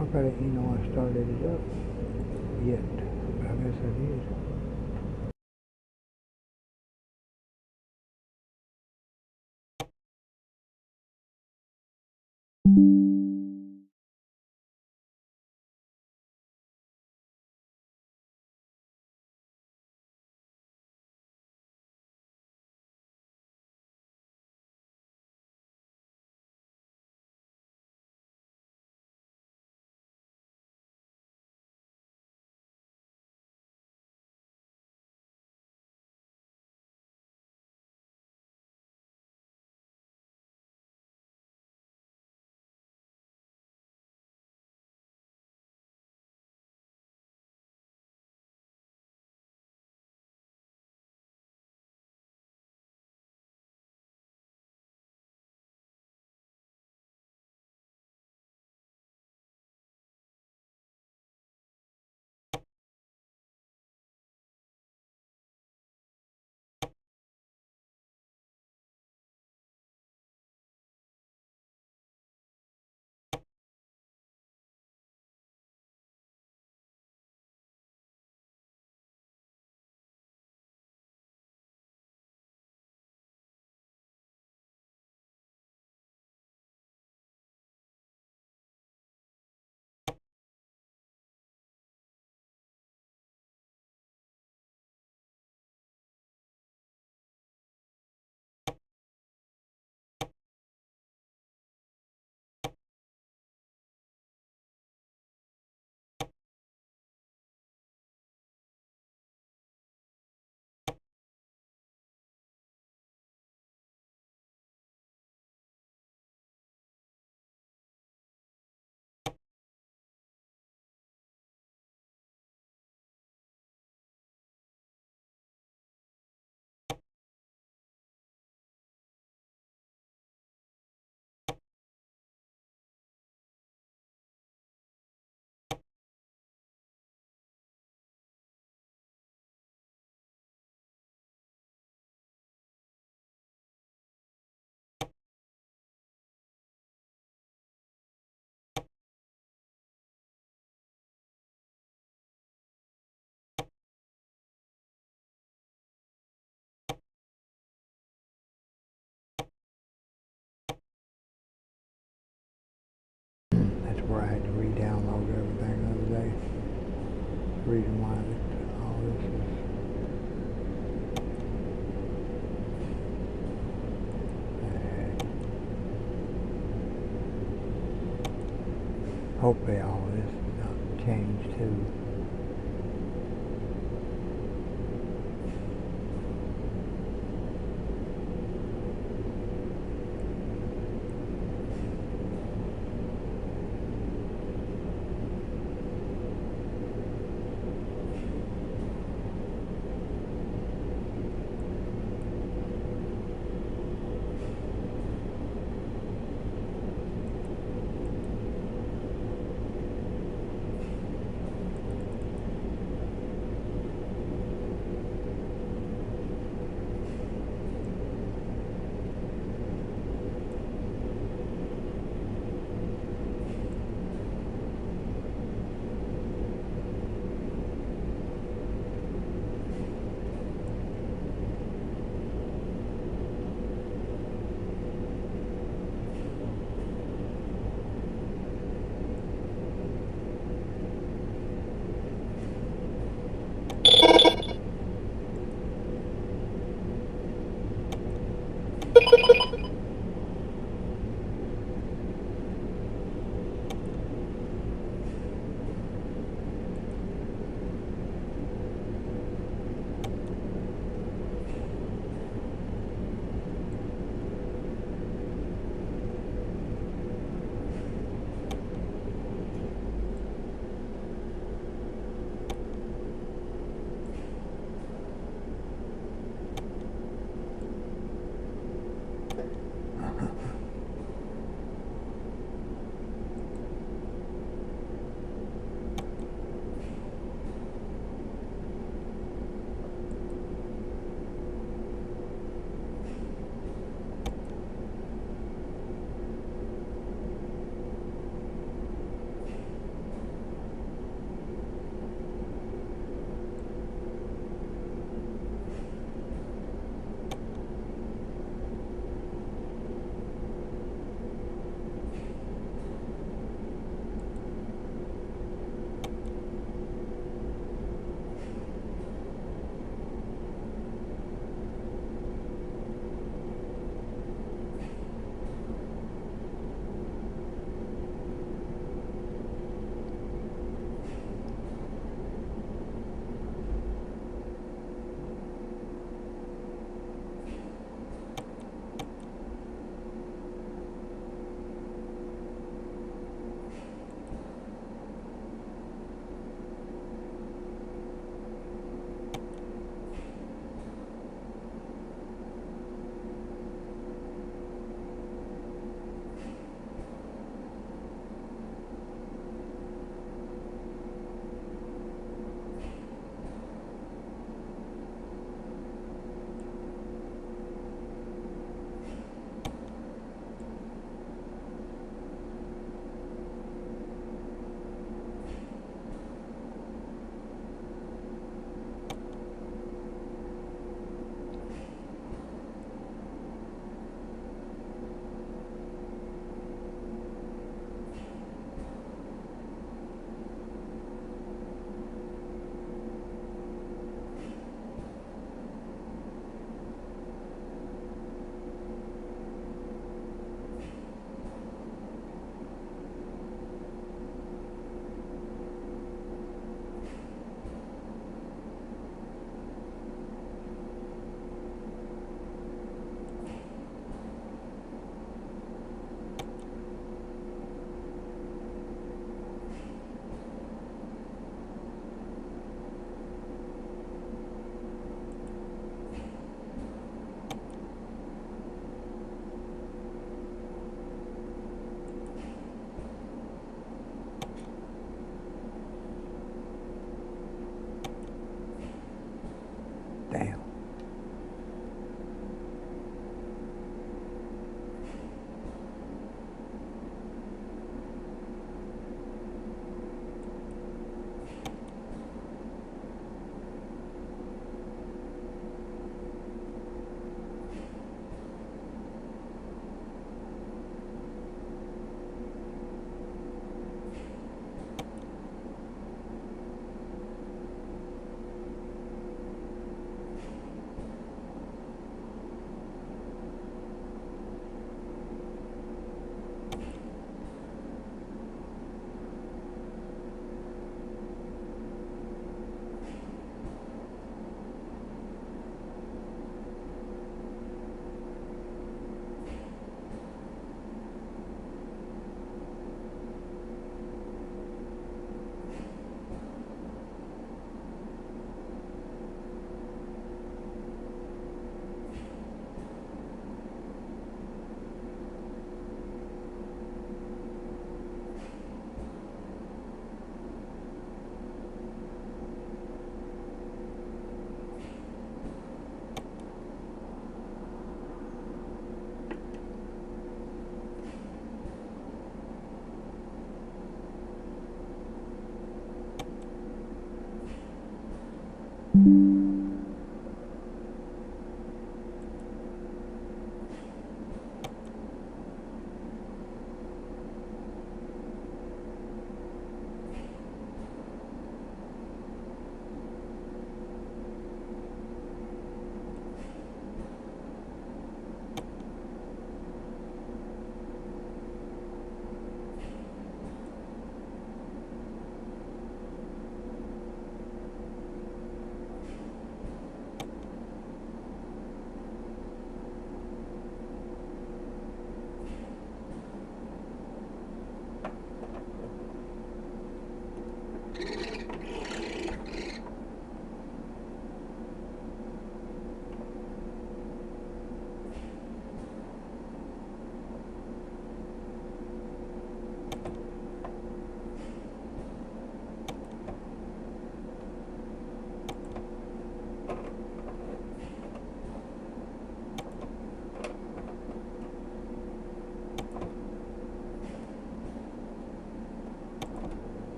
Okay, I started it up yet. I guess I did. That's where I had to re-download everything the other day. The reason why all this is hopefully all of this is not changed too.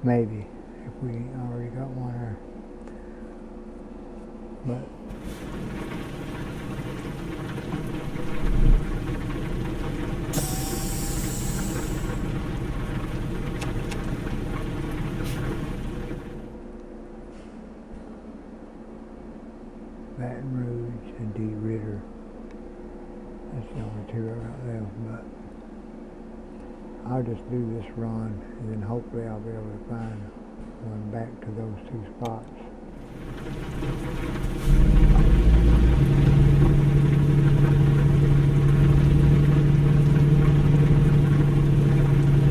Maybe, if we already got one there. But Baton Rouge and D. Ritter, that's the only two I got left. But I'll just do this run, and then hopefully I'll be able to find one back to those two spots.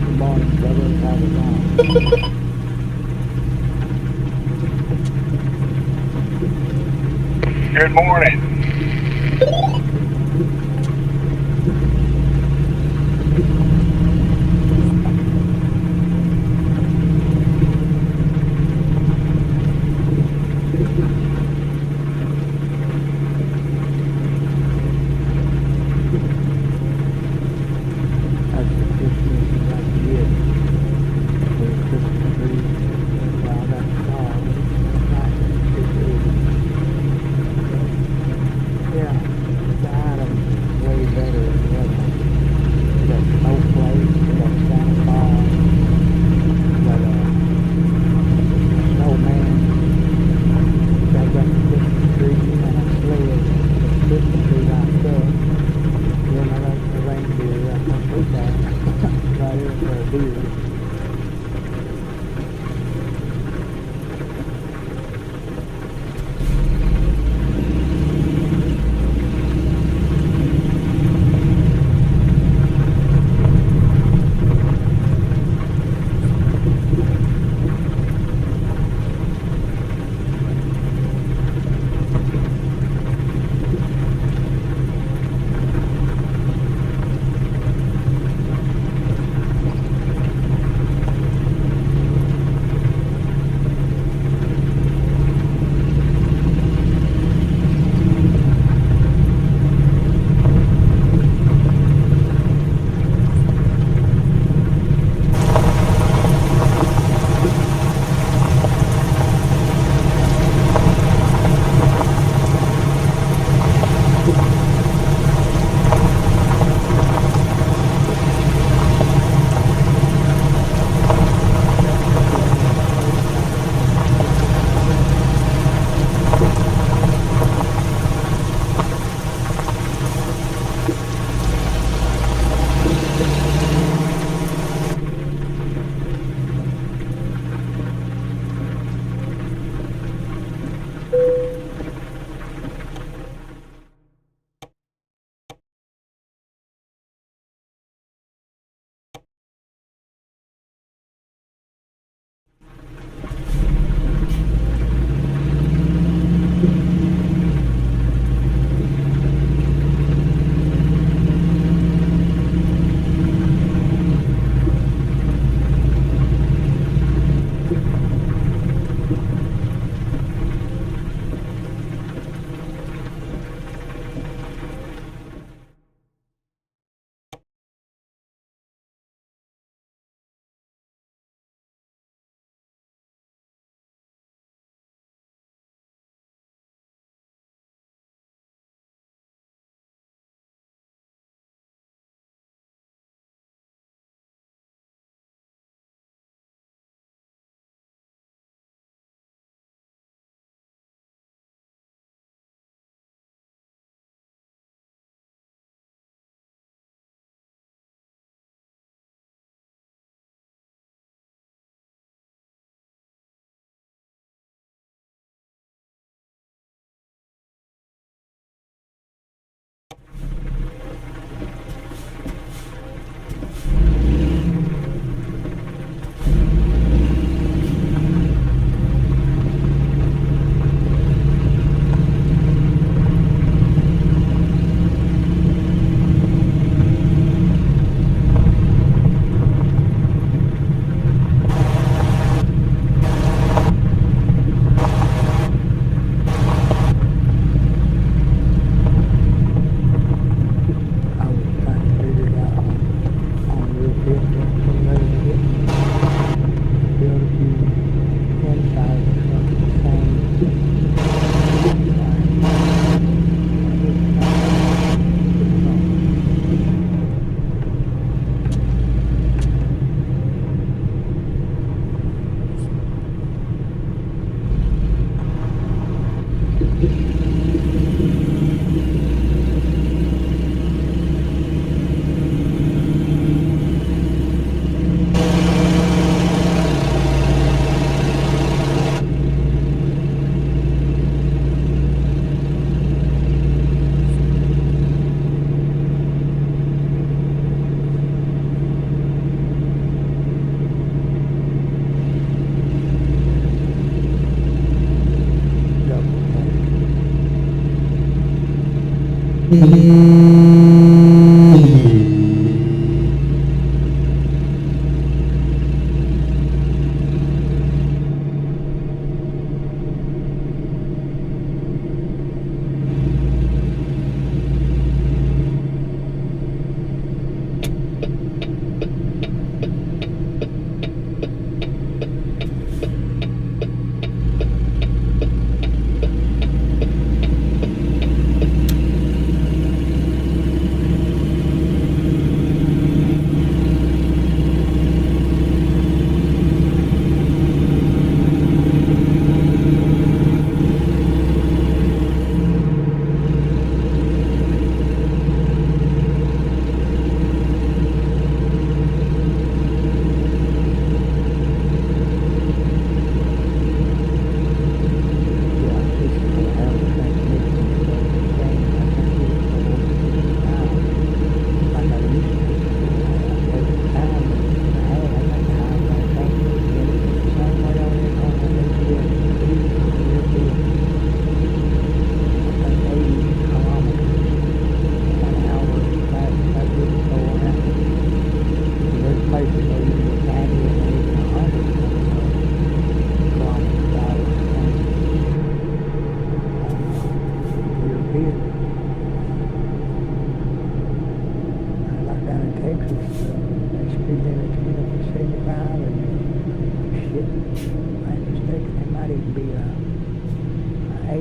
Good morning, brother. How's it going? Good morning. That's the Christmas you got to get. For the Christmas tree. Well, that's all. It's nice. Yeah, the item's way better than the other one. We got snowflakes, we got Santa Claus, we got a snowman, we got the Christmas tree and a sled, the Christmas tree lined up. Then I got the reindeer up on the back, right here for a deer.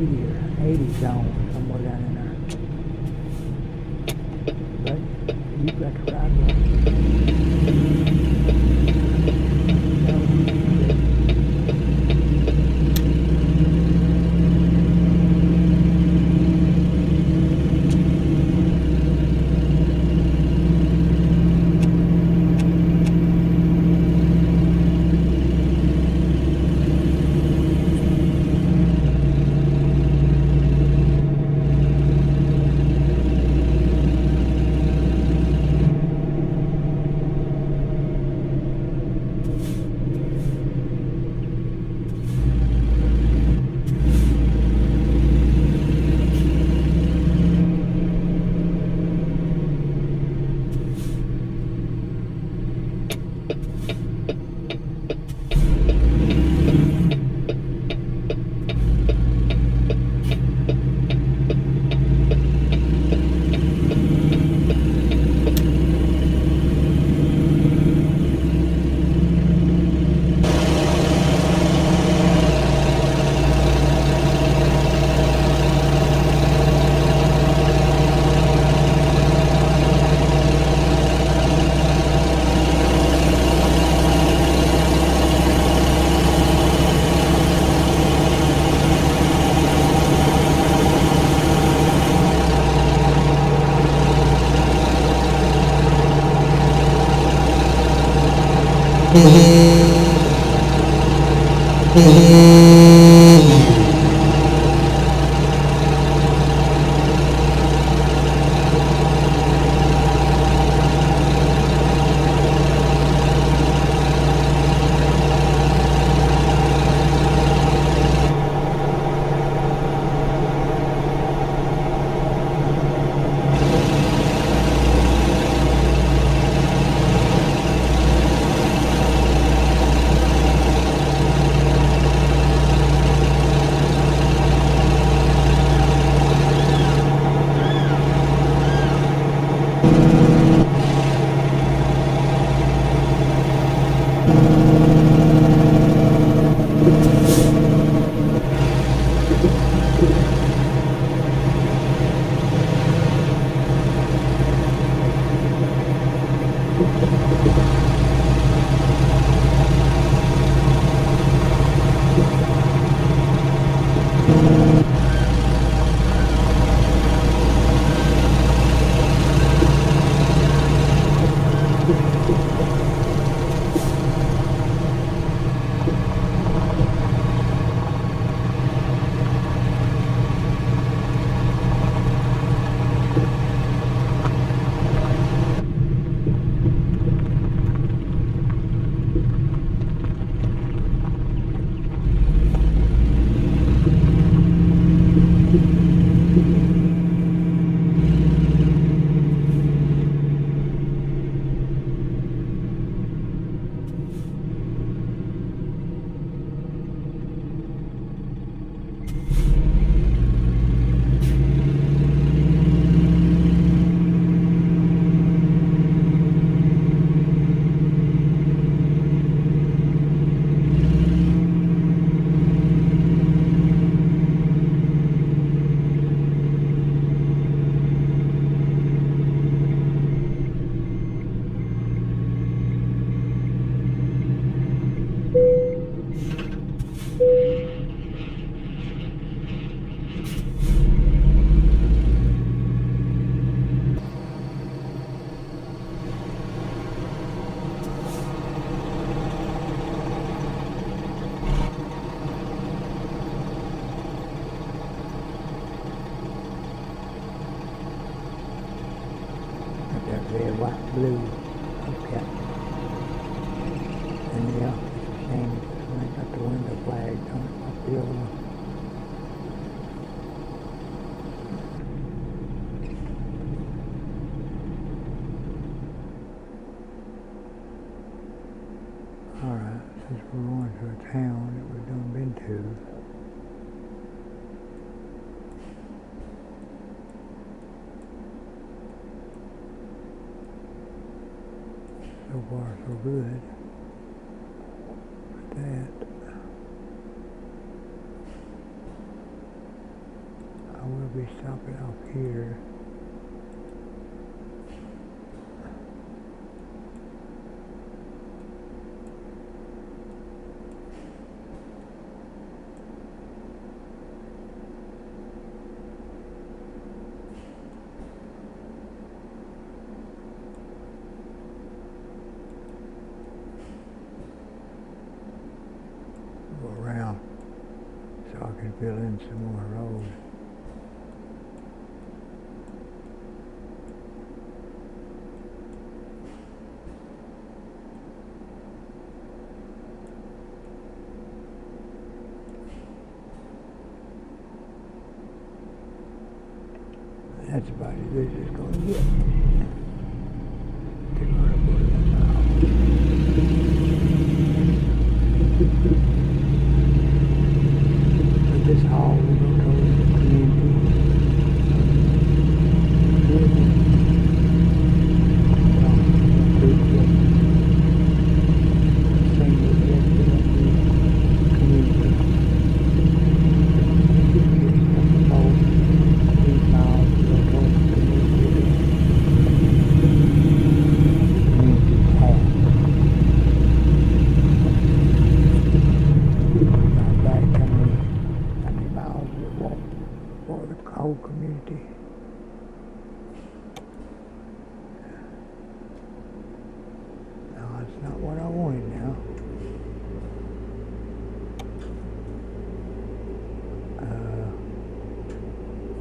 80 or 80 zone somewhere down in there. But you've got the right way. Red, white, blue. Okay. And the name, I got the window flags on the building. Alright, since we're going to a town that we've done been to, so far so good with that. be stopping off here. Go around so I can fill in some more roads. That's about as good as it's going to get. 240 miles. But this hall will go towards the community. Whole community. No, that's not what I wanted now.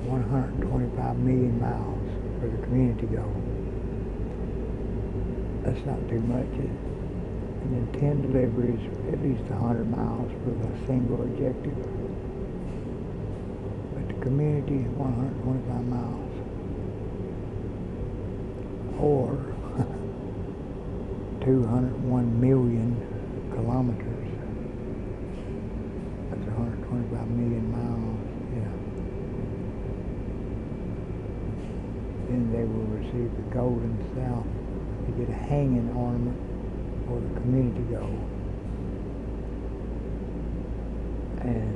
125 million miles for the community goal. That's not too much. And then 10 deliveries, at least 100 miles for the single objective. Community 125 miles, or 201 million kilometers. That's 125 million miles. Yeah. Then they will receive the Golden South. They get a hanging ornament for the community goal. And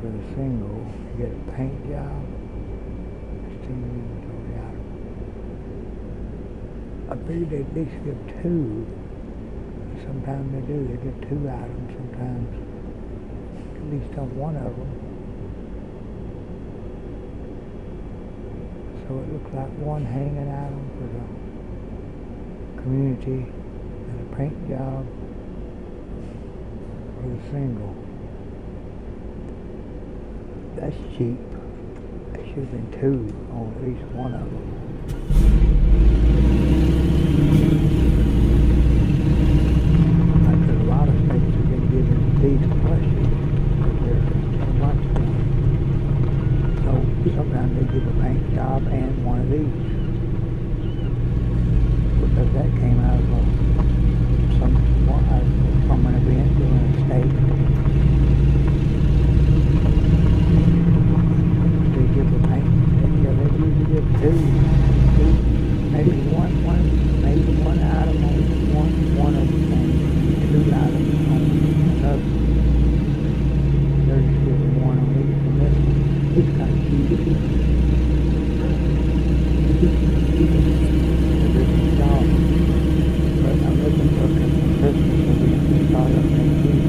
for the single, you get a paint job, inventory item. I figured they'd at least give 2. Sometimes they do, they give 2 items, sometimes at least on one of them. So it looks like one hanging item for the community and a paint job for the single. That's cheap. There should have been 2 on at least one of them. Because a lot of states are going to give them these questions because they're so much fun. So sometimes they give a paint job and one of these. Because that came out of from an event during a state. Maybe one item on one of them, and 2 items on another. They're just giving one on each from this one. It's kind of cheap. But I'm looking for Christmas event to start up next week.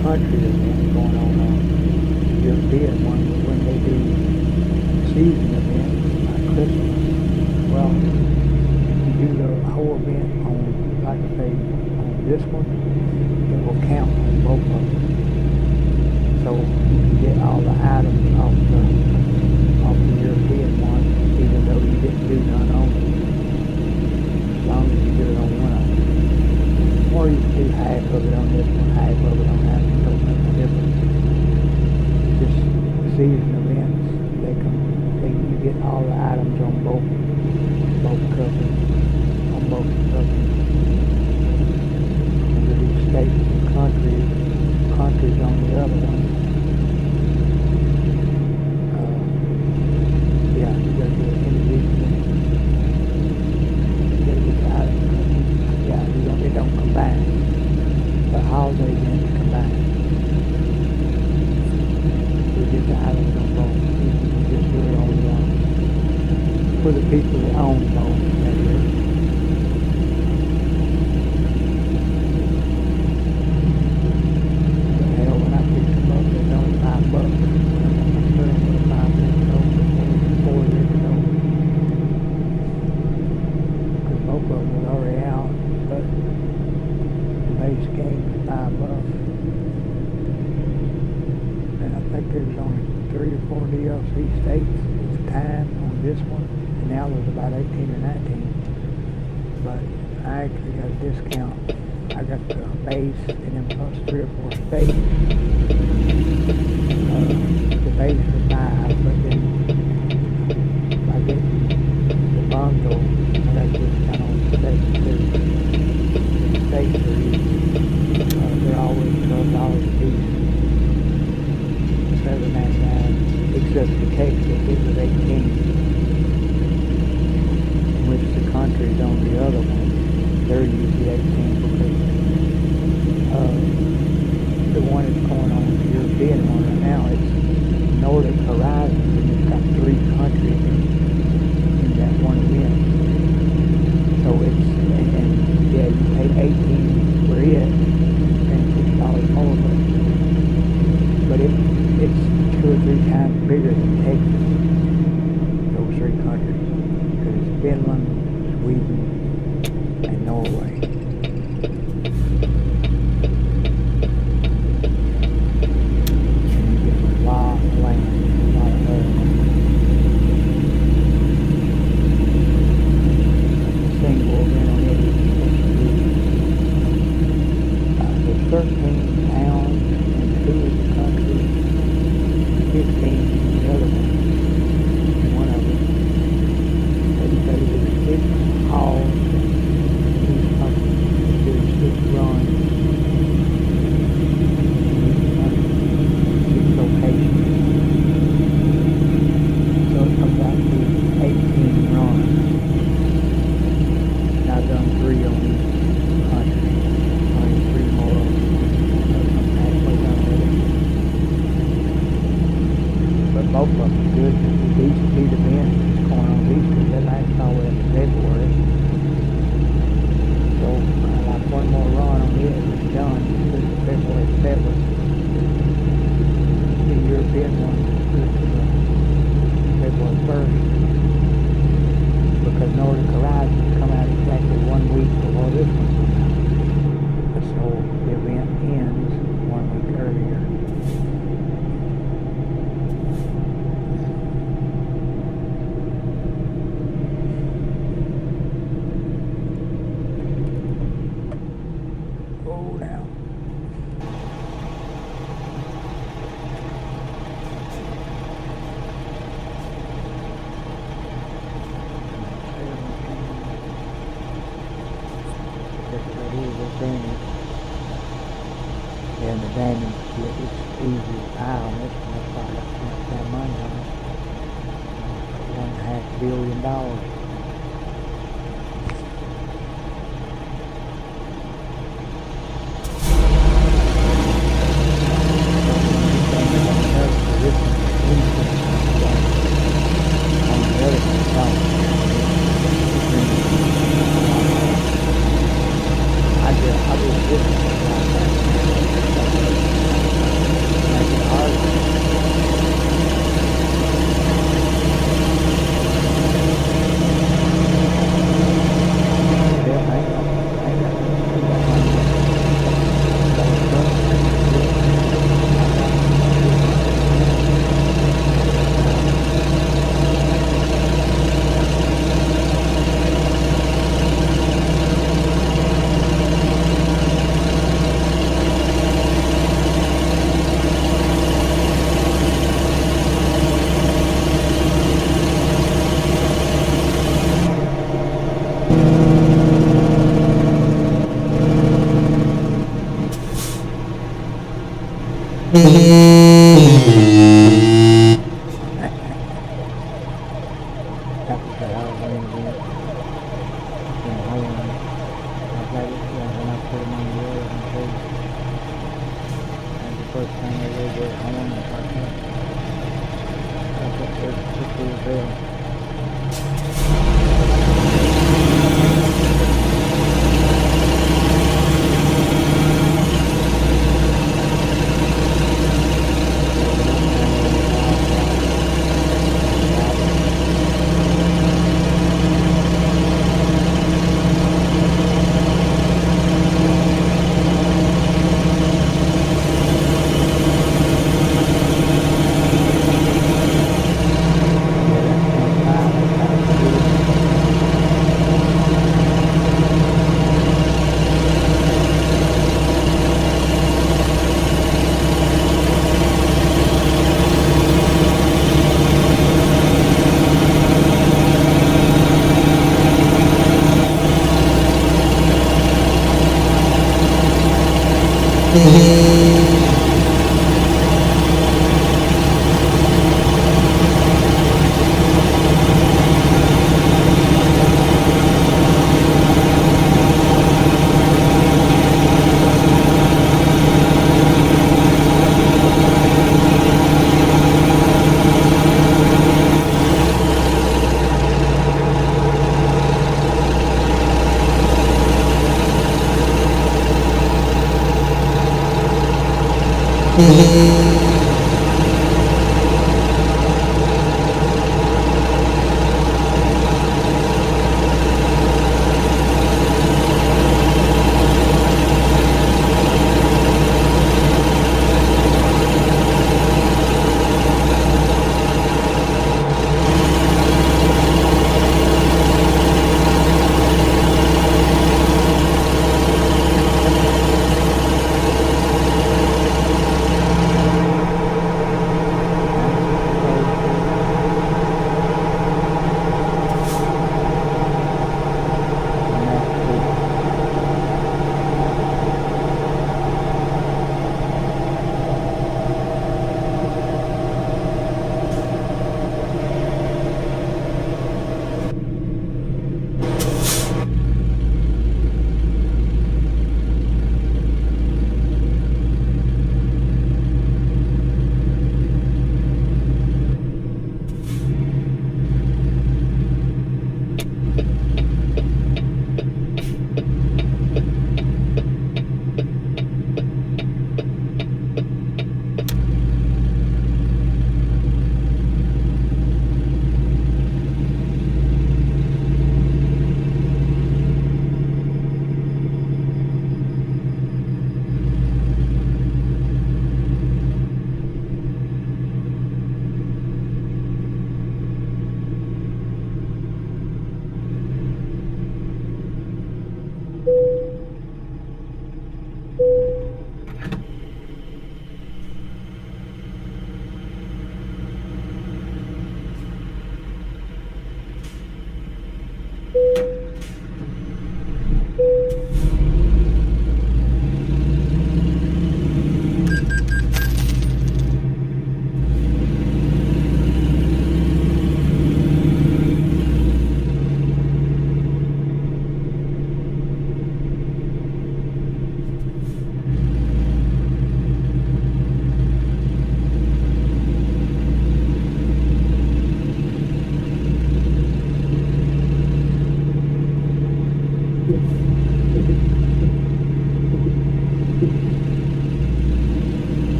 Country event going on European one when they do season events like Christmas. Well, you do the whole event on, like I say, on this one, it will count on both of them. So you can get all the items off the European one, even though you didn't do none on it. As long as you do it on one of them. Or you can do half of it on this one, half of it on that one. Don't make a difference. Just season events, you get all the items on both companies, on both companies. Under these states and countries on the other one. Yeah, you gotta do it individually. You gotta get the items. Yeah. for the people that own boats, that is. But hell, when I picked them up, they was only $5. My son was 5 minutes old, 4 years old. Because both of them was already out, but the base game was $5. And I think there was only 3 or 4 DLC states at the time on this one, and now there's about 18 or 19. But I actually got a discount. I got the base and then plus 3 or 4 states. The base was 5, but then I get the bundle, I got a discount on the states too. The states are easy. They're always $12 a piece. $7.99, except for Texas, it was 18, in which the countries on the other one, they're usually 18 because the one that's going on, the European one right now, it's Nordic Horizon, and it's got 3 countries in that one event. So it's, and yeah, you pay 18 for it, and $6 more, but it's 2 or 3 times bigger than Texas, those 3 countries, because it's Finland, Sweden, and Norway. And you get a lot of land, a lot of earth. Single rental on it is supposed to be there's 13 towns and 2 of the countries, 15 in the other one of them. They do 6 hauls, each country do 6 runs, in each country, 6 locations. So it comes out to 18 runs. And I've done 3 on each country, only 3 more. I'm halfway done with it. But both of them are good. These events going on these two, that lasts all the way up to February. So like one more run on it, it's done. It's February 7th. The European one is February 1st. Because Nordic Horizons come out exactly 1 week before this one comes out. So the event ends 1 week earlier. And the damage kit is easy to buy on this one. That's why I got so much damn money on it. $1.5 billion. First time I ever did home like that. I thought it was just a little bit.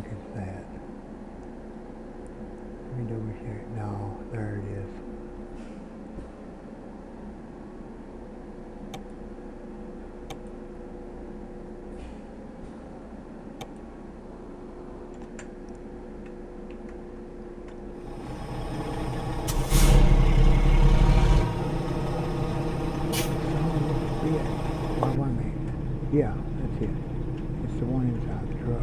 think it's that. Let me double check. No, there it is. Oh, wait a minute. Yeah, that's it. It's the one inside the truck.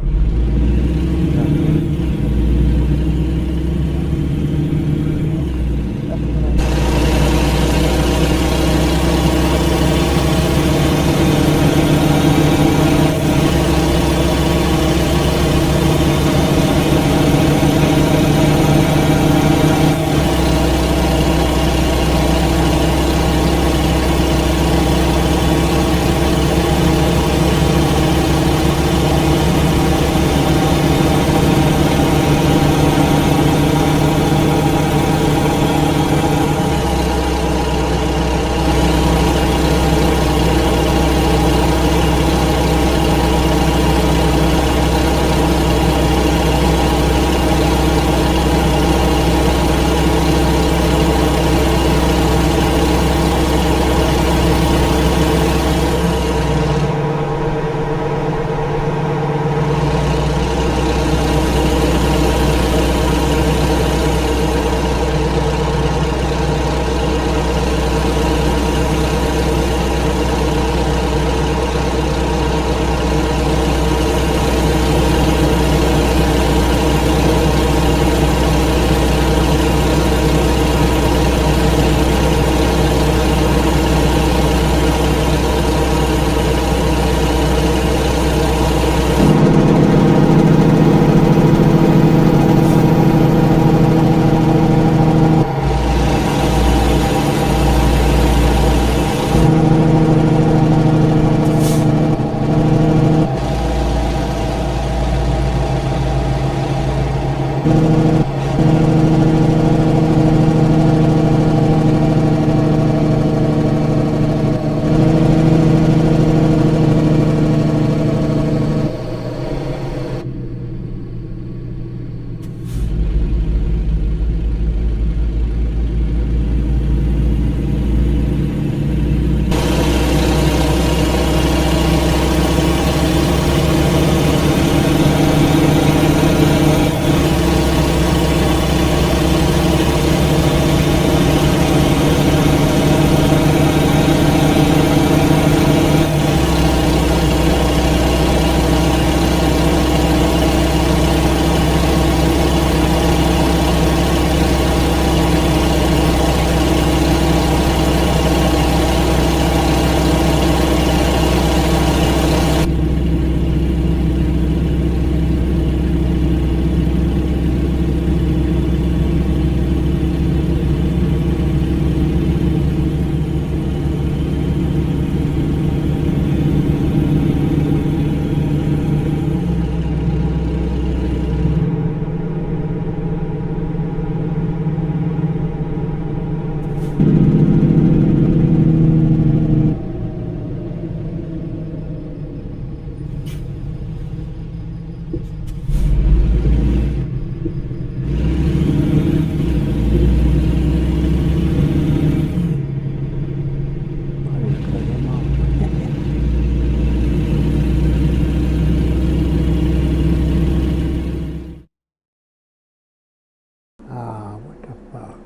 What the fuck?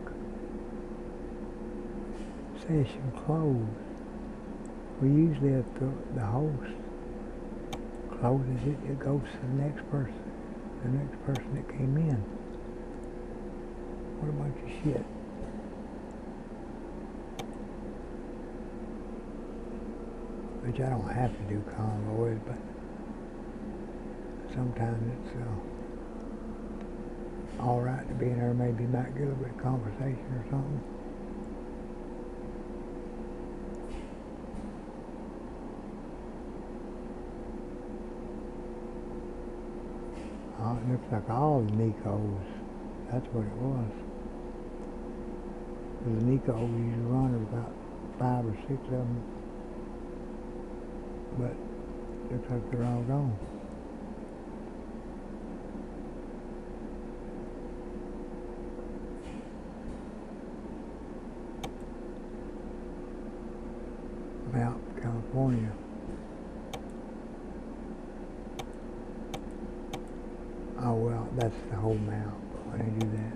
Session closed. We usually if the host closes it, it goes to the next person that came in. What a bunch of shit. Which I don't have to do convoys, but sometimes it's alright to be in there, maybe might get a little bit of conversation or something. It looks like all the Nicos, that's what it was. The Nicos used to run about 5 or 6 of them, but looks like they're all gone. California. Oh well, that's the whole map when I do that.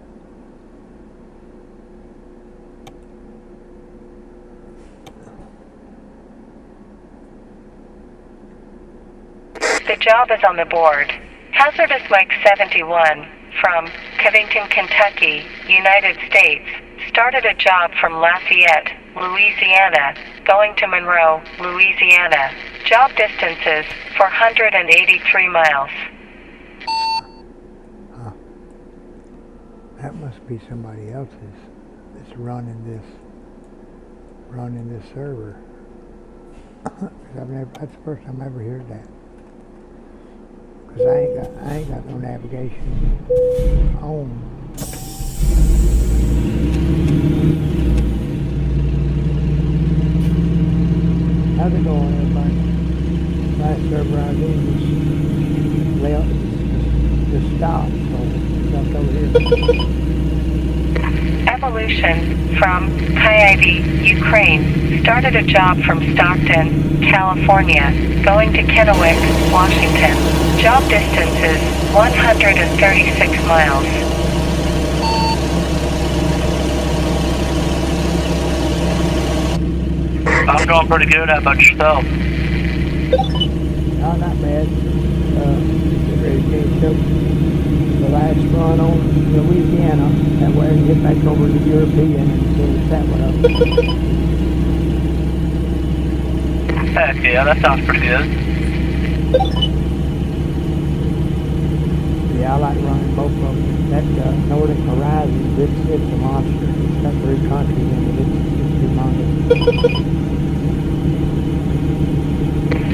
The job is on the board. Hazardous Mike 71 from Covington, Kentucky, United States, started a job from Lafayette, Louisiana, going to Monroe, Louisiana. Job distances 483 miles. That must be somebody else's that's running this server. That's the first time I ever heard that. Cause I ain't got no navigation on. How's it going, everybody? Last server I was in just stopped, so jumped over here. Evolution from Kyiv, Ukraine, started a job from Stockton, California, going to Kennewick, Washington. Job distance is 136 miles. I'm doing pretty good. How about yourself? Oh, not bad. Get ready to finish up the last run on Louisiana. That way I can get back over to the European and finish that one up. Heck yeah, that sounds pretty good. Yeah, I like running both of them. That Nordic Horizon, it's a monster. It's got 3 countries in it. It's humongous.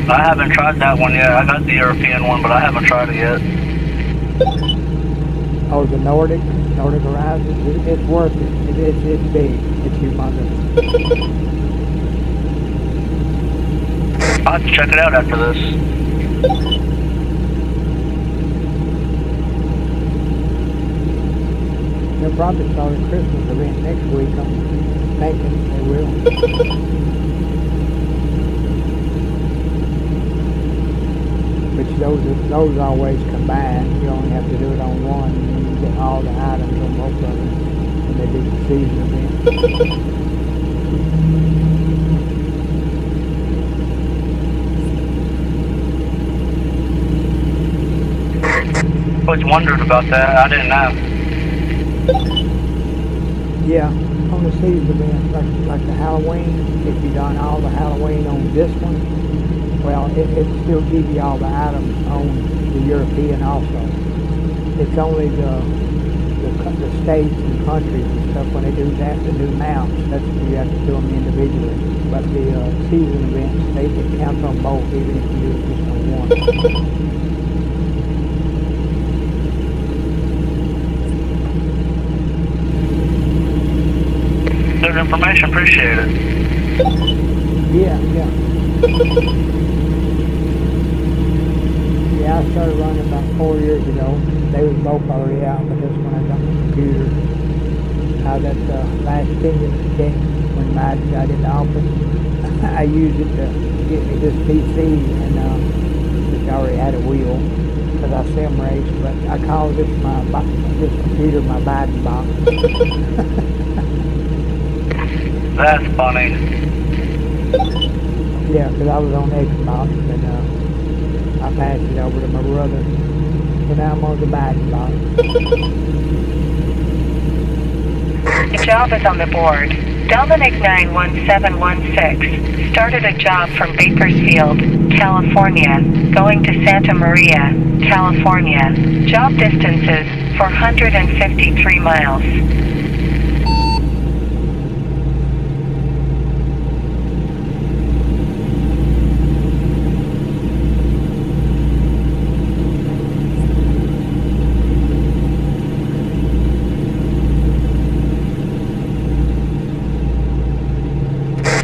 I haven't tried that one yet. I got the European one, but I haven't tried it yet. Oh, the Nordic Horizon, it's worth it. It's big. It's humongous. I'll have to check it out after this. They'll probably start a Christmas event next week. I'm thinking they will. But those always combine. You only have to do it on one, and you get all the items on both of them when they do the season event. I always wondered about that. I didn't know. Yeah, on the season event, like the Halloween, if you done all the Halloween on this one, well, it still gives you all the items on the European also. It's only the states and countries and stuff, when they do that, the new maps, that's when you have to do them individually. But the season events, it counts on both, even if you do it just on one. Good information, appreciate it. Yeah. Yeah, I started running about 4 years ago. They was both already out, but this one I got my computer. How that last Kingdom check when Matt got into office, I used it to get me this PC, and which I already had a wheel, because I sim race, but I call this computer my Biden box. That's funny. Yeah, because I was on Xbox, and I passed it over to my brother, so now I'm on the Biden box. The job is on the board. Dominic 91716 started a job from Bakersfield, California, going to Santa Maria, California. Job distance is 453 miles.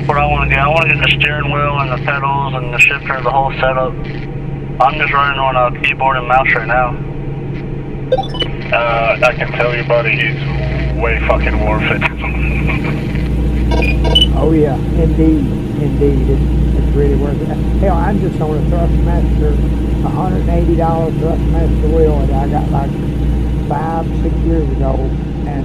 What I want to get, I want to get the steering wheel and the pedals and the shifter, the whole setup. I'm just running on a keyboard and mouse right now. I can tell you, buddy, he's way fucking worth it. Oh yeah, indeed. indeed. It's really worth it. Hell, I'm just on a Thrustmaster, $180 Thrustmaster wheel that I got like 5-6 years ago, and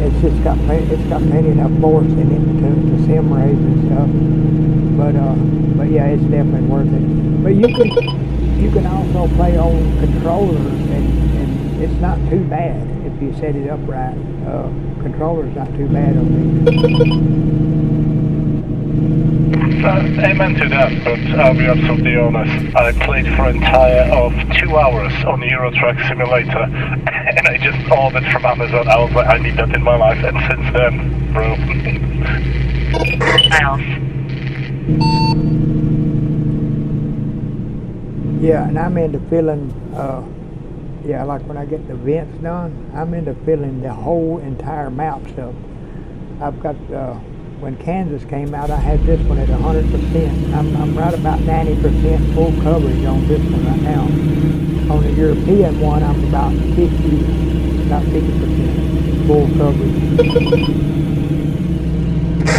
it's got plenty enough force in it to sim race and stuff. But yeah, it's definitely worth it. But you can also play on controllers, and it's not too bad if you set it up right. Controller's not too bad on Amen to that, but I'll be absolutely honest. I played for an entire of 2 hours on Euro Truck Simulator, and I just ordered from Amazon. I was like, I need that in my life, and since then, bro. Miles. Yeah, and I'm into filling, yeah, like when I get the vents done, I'm into filling the whole entire map stuff. I've got, when Kansas came out, I had this one at 100%. I'm right about 90% full coverage on this one right now. On the European one, I'm about 50% full coverage.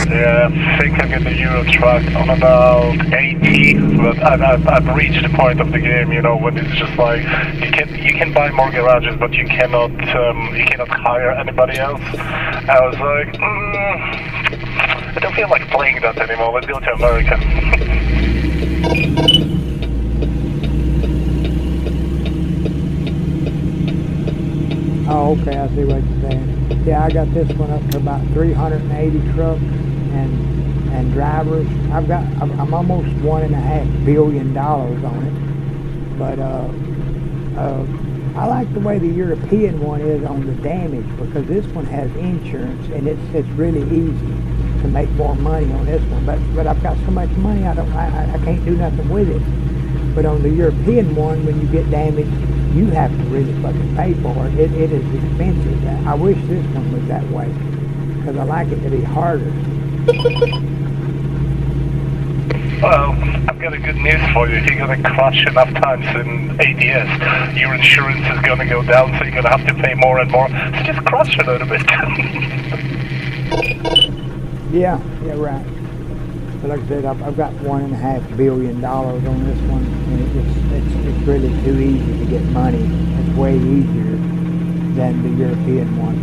Yeah, I think I get the Euro Truck on about 80, but I've reached the point of the game, you know, when it's just like you can buy more garages, but you cannot hire anybody else. I was like, I don't feel like playing that anymore. Let's go to America. Oh, okay, I see what you're saying. Yeah, I got this one up to about 380 trucks and drivers. I'm almost $1.5 billion on it. But I like the way the European one is on the damage, because this one has insurance, and it's really easy to make more money on this one. But I've got so much money, I can't do nothing with it. But on the European one, when you get damaged, you have to really fucking pay for it. It is expensive. I wish this one was that way, because I like it to be harder. Well, I've got a good news for you. If you're going to crash enough times in ADS, your insurance is going to go down, so you're going to have to pay more and more. So just crash a little bit. Yeah, right. But like I said, I've got $1.5 billion on this one, and it's really too easy to get money. It's way easier than the European one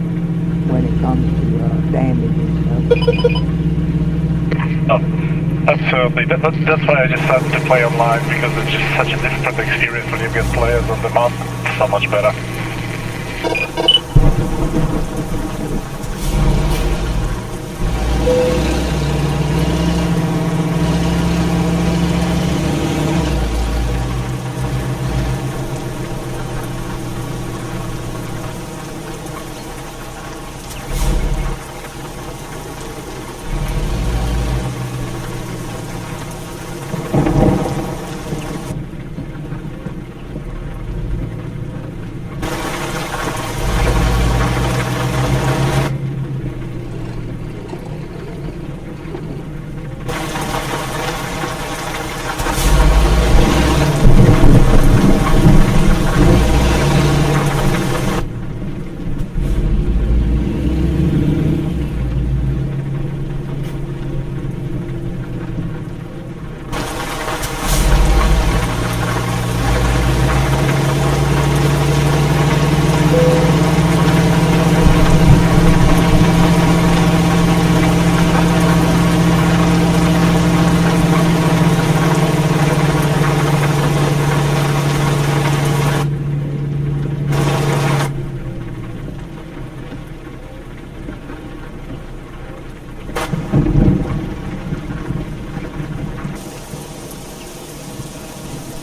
when it comes to damage and stuff. Oh, absolutely. That's why I just started to play online, because it's just such a different experience when you get players on the map. So much better.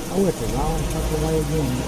I went the wrong fucking way again.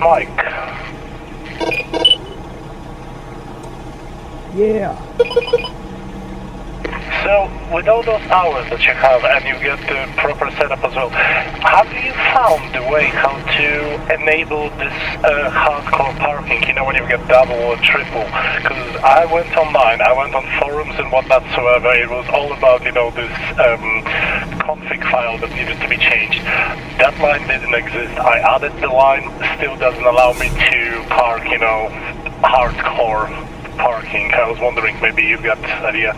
Mike. Yeah. So, with all those hours that you have and you get the proper setup as well, have you found the way how to enable this hardcore parking, you know, when you get double or triple? Because I went online, I went on forums and whatsoever, it was all about, you know, this config file that needed to be changed. That line didn't exist. I added the line, still doesn't allow me to park, you know, hardcore parking. I was wondering, maybe you got an idea?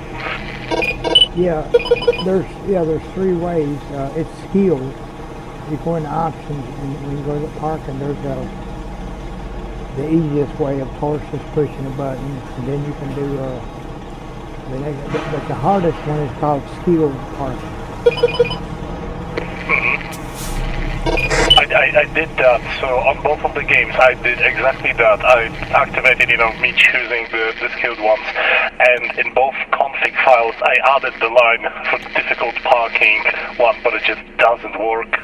Yeah, there's three ways. It's skilled. You go into options, and when you go to parking, there's the easiest way, of course, is pushing a button, and then you can do. But the hardest one is called skilled parking. I did that, so on both of the games I did exactly that. I activated, you know, me choosing the skilled ones, and in both config files I added the line for difficult parking one, but it just doesn't work.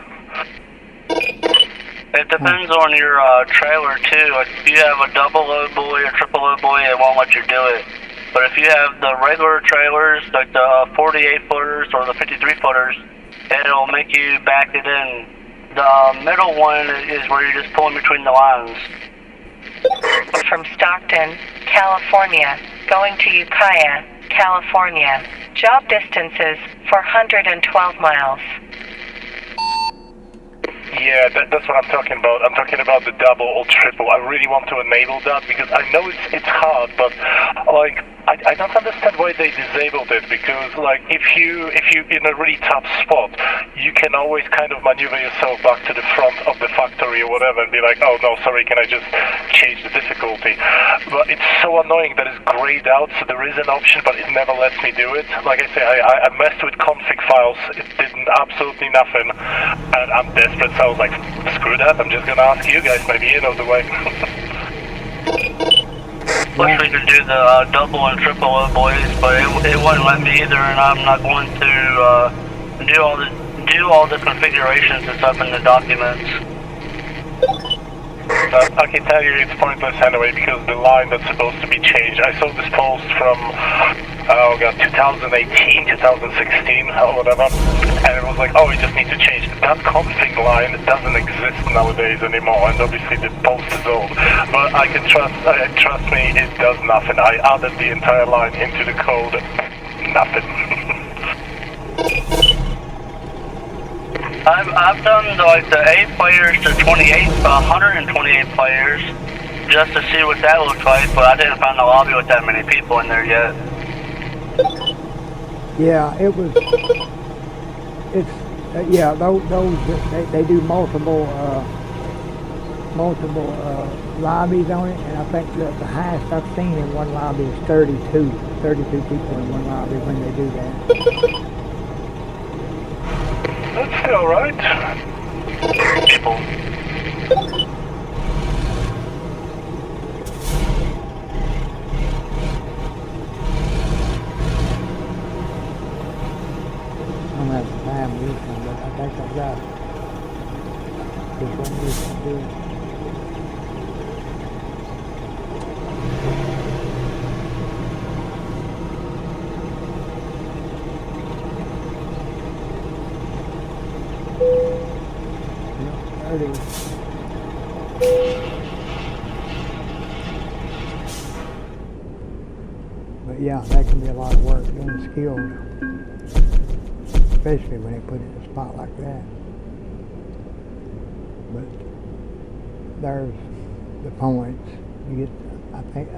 It depends on your trailer too. Like if you have a double load buoy or triple load buoy, it won't let you do it. But if you have the regular trailers, like the 48 footers or the 53 footers, it'll make you back it in. The middle one is where you're just pulling between the lines. From Stockton, California, going to Ukiah, California. Job distances 412 miles. Yeah, that's what I'm talking about. I'm talking about the double or triple. I really want to enable that because I know it's hard, but like I don't understand why they disabled it, because like if you in a really tough spot, you can always kind of maneuver yourself back to the front of the factory or whatever and be like, oh no, sorry, can I just change the difficulty? But it's so annoying that it's grayed out, so there is an option, but it never lets me do it. Like I say, I messed with config files, it didn't absolutely nothing, and I'm desperate, so I was like, screw that, I'm just gonna ask you guys, maybe you know the way. Wish we could do the double and triple load buoys, but it wouldn't let me either, and I'm not going to do all the configurations and stuff in the documents. I can tell you it's pointless anyway, because the line that's supposed to be changed, I saw this post from 2018, 2016 or whatever, and it was like, oh, we just need to change. That config line doesn't exist nowadays anymore, and obviously the post is old, but I can trust me, it does nothing. I added the entire line into the code, nothing. I've done like the 8 players to 128 players, just to see what that looks like, but I didn't find a lobby with that many people in there yet. Yeah, those they do multiple lobbies on it, and I think the highest I've seen in one lobby is 32 people in one lobby when they do that. That's still right. People. I don't have the time to use them, but I think I've got this one we can do. But yeah, that can be a lot of work doing skilled, especially when they put it in a spot like that. But there's the points. You get, I think,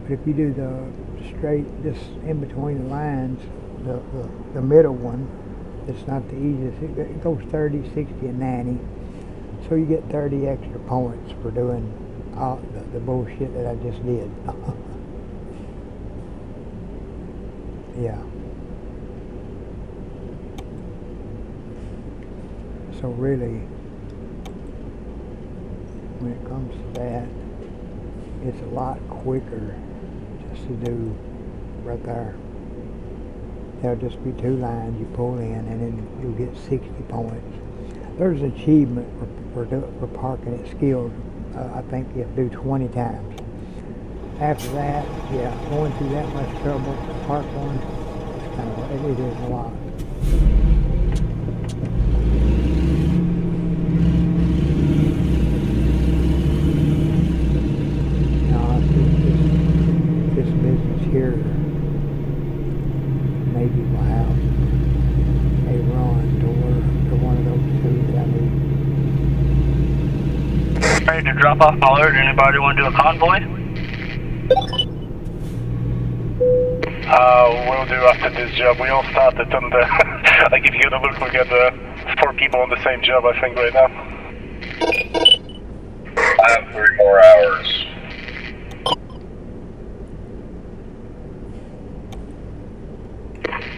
but if you do the straight, just in between the lines, the middle one, it's not the easiest. It goes 30, 60, and 90. So you get 30 extra points for doing all the bullshit that I just did. Yeah. So really, when it comes to that, it's a lot quicker just to do right there. There'll just be 2 lines you pull in, and then you'll get 60 points. There's an achievement for parking at skilled I think you have to do 20 times. After that, yeah, going through that much trouble to park one, it's kind of, it is a lot. No, I think this business here maybe will have a run to one of those two that I need. Ready to drop off alert. Anybody want to do a convoy? We'll do after this job. We all started on the, like if you get a look, we got 4 people on the same job, I think, right now. I have 3 more hours.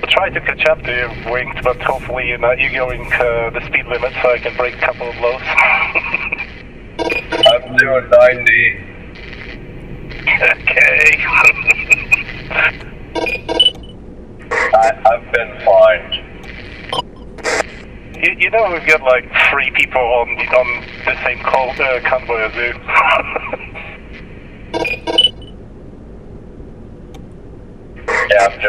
I'll try to catch up to you, Winked, but hopefully you're going the speed limit so I can break a couple of lows. I'm doing 90. Okay. I've been fined. You know we've got like 3 people on the same convoy as you. Yeah, I'm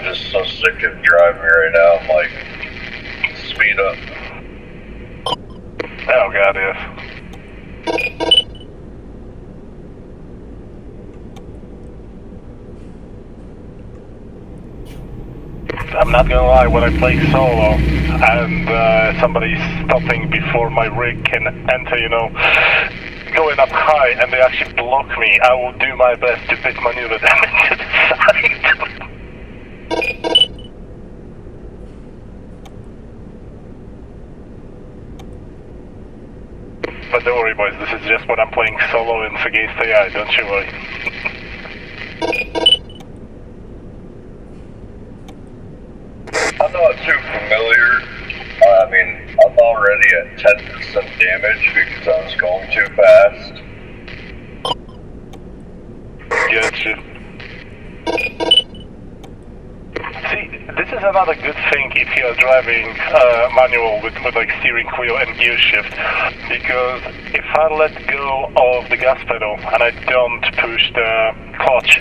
just so sick of driving right now. I'm like, speed up. Oh god, yes. I'm not gonna lie, when I play solo and somebody's stopping before my rig can enter, going up high and they actually block me, I will do my best to pit maneuver them into the side. But don't worry boys, this is just when I'm playing solo in against AI, don't you worry. I'm not too familiar. I mean, I'm already at 10% damage because I was going too fast. Gotcha. See, this is another good thing if you're driving manual with like steering wheel and gear shift, because if I let go of the gas pedal and I don't push the clutch,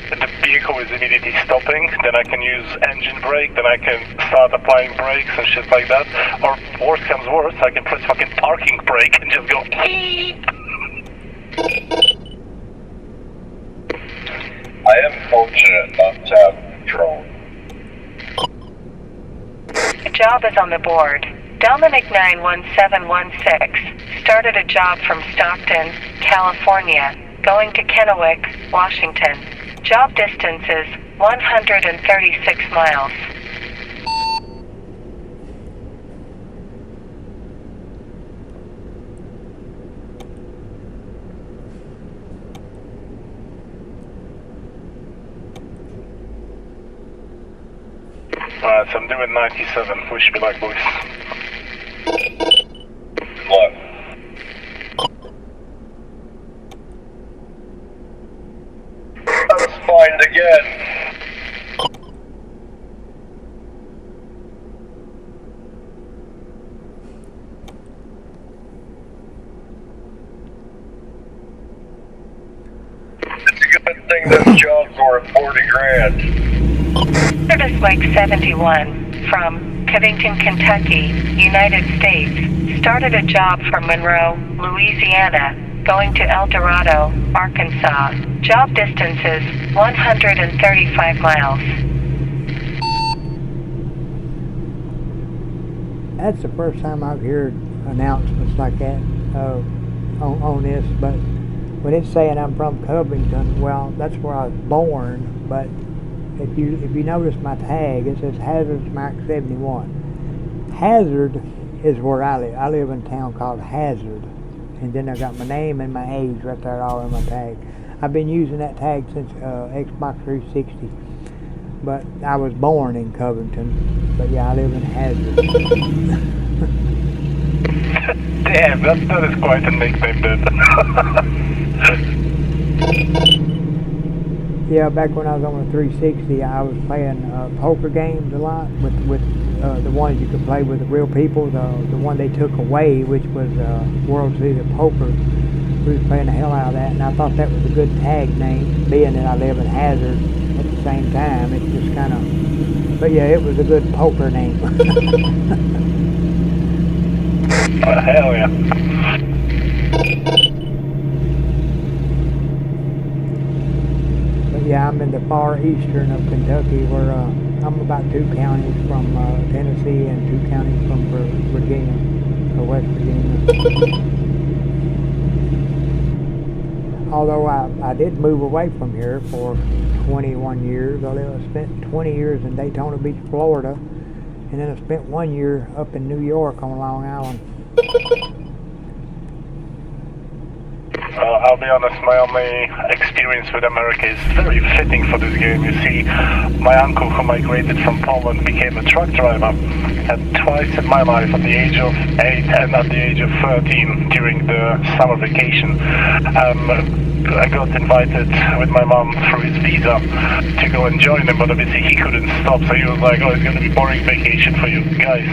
the vehicle is immediately stopping, then I can use engine brake, then I can start applying brakes and shit like that, or worse comes worse, I can press fucking parking brake and just go I am fortunate not to have control. The job is on the board. Dominic 91716 started a job from Stockton, California, going to Kennewick, Washington. Job distance is 136 miles. Alright, so I'm doing 97. Wish me luck, boys. Look. I was fined again. It's a good thing this job's worth 40 grand. Service Mike 71 from Covington, Kentucky, United States, started a job from Monroe, Louisiana, going to El Dorado, Arkansas. Job distance is 135 miles. That's the first time I've heard announcements like that on this, but when it's saying I'm from Covington, well, that's where I was born, but if you notice my tag, it says Hazard Mark 71. Hazard is where I live. I live in a town called Hazard, and then I got my name and my age right there all in my tag. I've been using that tag since Xbox 360, but I was born in Covington, but yeah, I live in Hazard. Damn, that is quite a nickname then. Yeah, back when I was on the 360, I was playing poker games a lot with the ones you could play with the real people. The one they took away, which was World Series of Poker. We was playing the hell out of that, and I thought that was a good tag name, being that I live in Hazard at the same time. It's just kind of, but yeah, it was a good poker name. Hell yeah. But yeah, I'm in the far eastern of Kentucky, where I'm about 2 counties from Tennessee and 2 counties from Virginia, or West Virginia. Although I did move away from here for 21 years. I spent 20 years in Daytona Beach, Florida, and then I spent 1 year up in New York on Long Island. I'll be honest, my only experience with America is very fitting for this game. You see, my uncle who migrated from Poland became a truck driver, and twice in my life, at the age of 8 and at the age of 13 during the summer vacation, I got invited with my mom through his visa to go and join him, but obviously he couldn't stop, so he was like, oh, it's going to be boring vacation for you guys.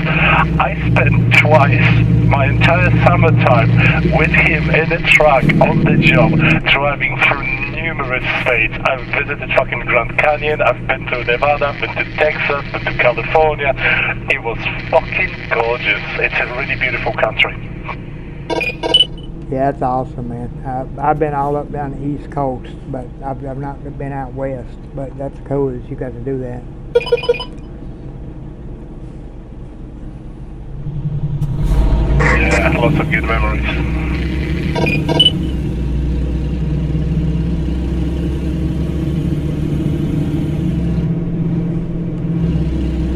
I spent twice my entire summertime with him in a truck on the job, driving through numerous states. I've visited fucking Grand Canyon, I've been to Nevada, I've been to Texas, been to California. It was fucking gorgeous. It's a really beautiful country. Yeah, that's awesome, man. I've been all up down the East Coast, but I've not been out west. But that's cool that you got to do that. Yeah, lots of good memories.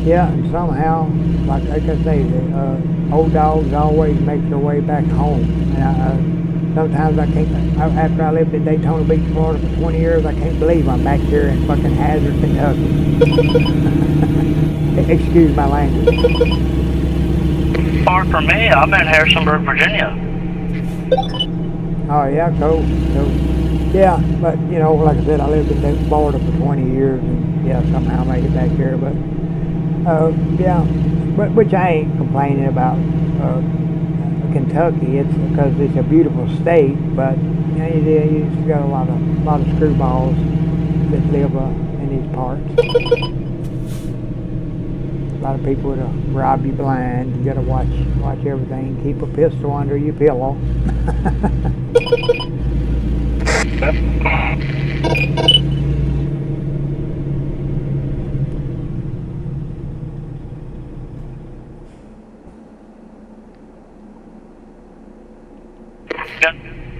Yeah, and somehow, like I say, the old dogs always make their way back home. And sometimes I can't, after I lived in Daytona Beach, Florida for 20 years, I can't believe I'm back here in fucking Hazard, Kentucky. Excuse my language. Far from me, I'm in Harrisonburg, Virginia. Oh yeah, cool. Yeah, but you know, like I said, I lived in Florida for 20 years, and yeah, somehow made it back here. But yeah, but which I ain't complaining about Kentucky. It's because it's a beautiful state, but you know, you just got a lot of screwballs that live in these parts. A lot of people that'll rob you blind. You gotta watch everything. Keep a pistol under your pillow.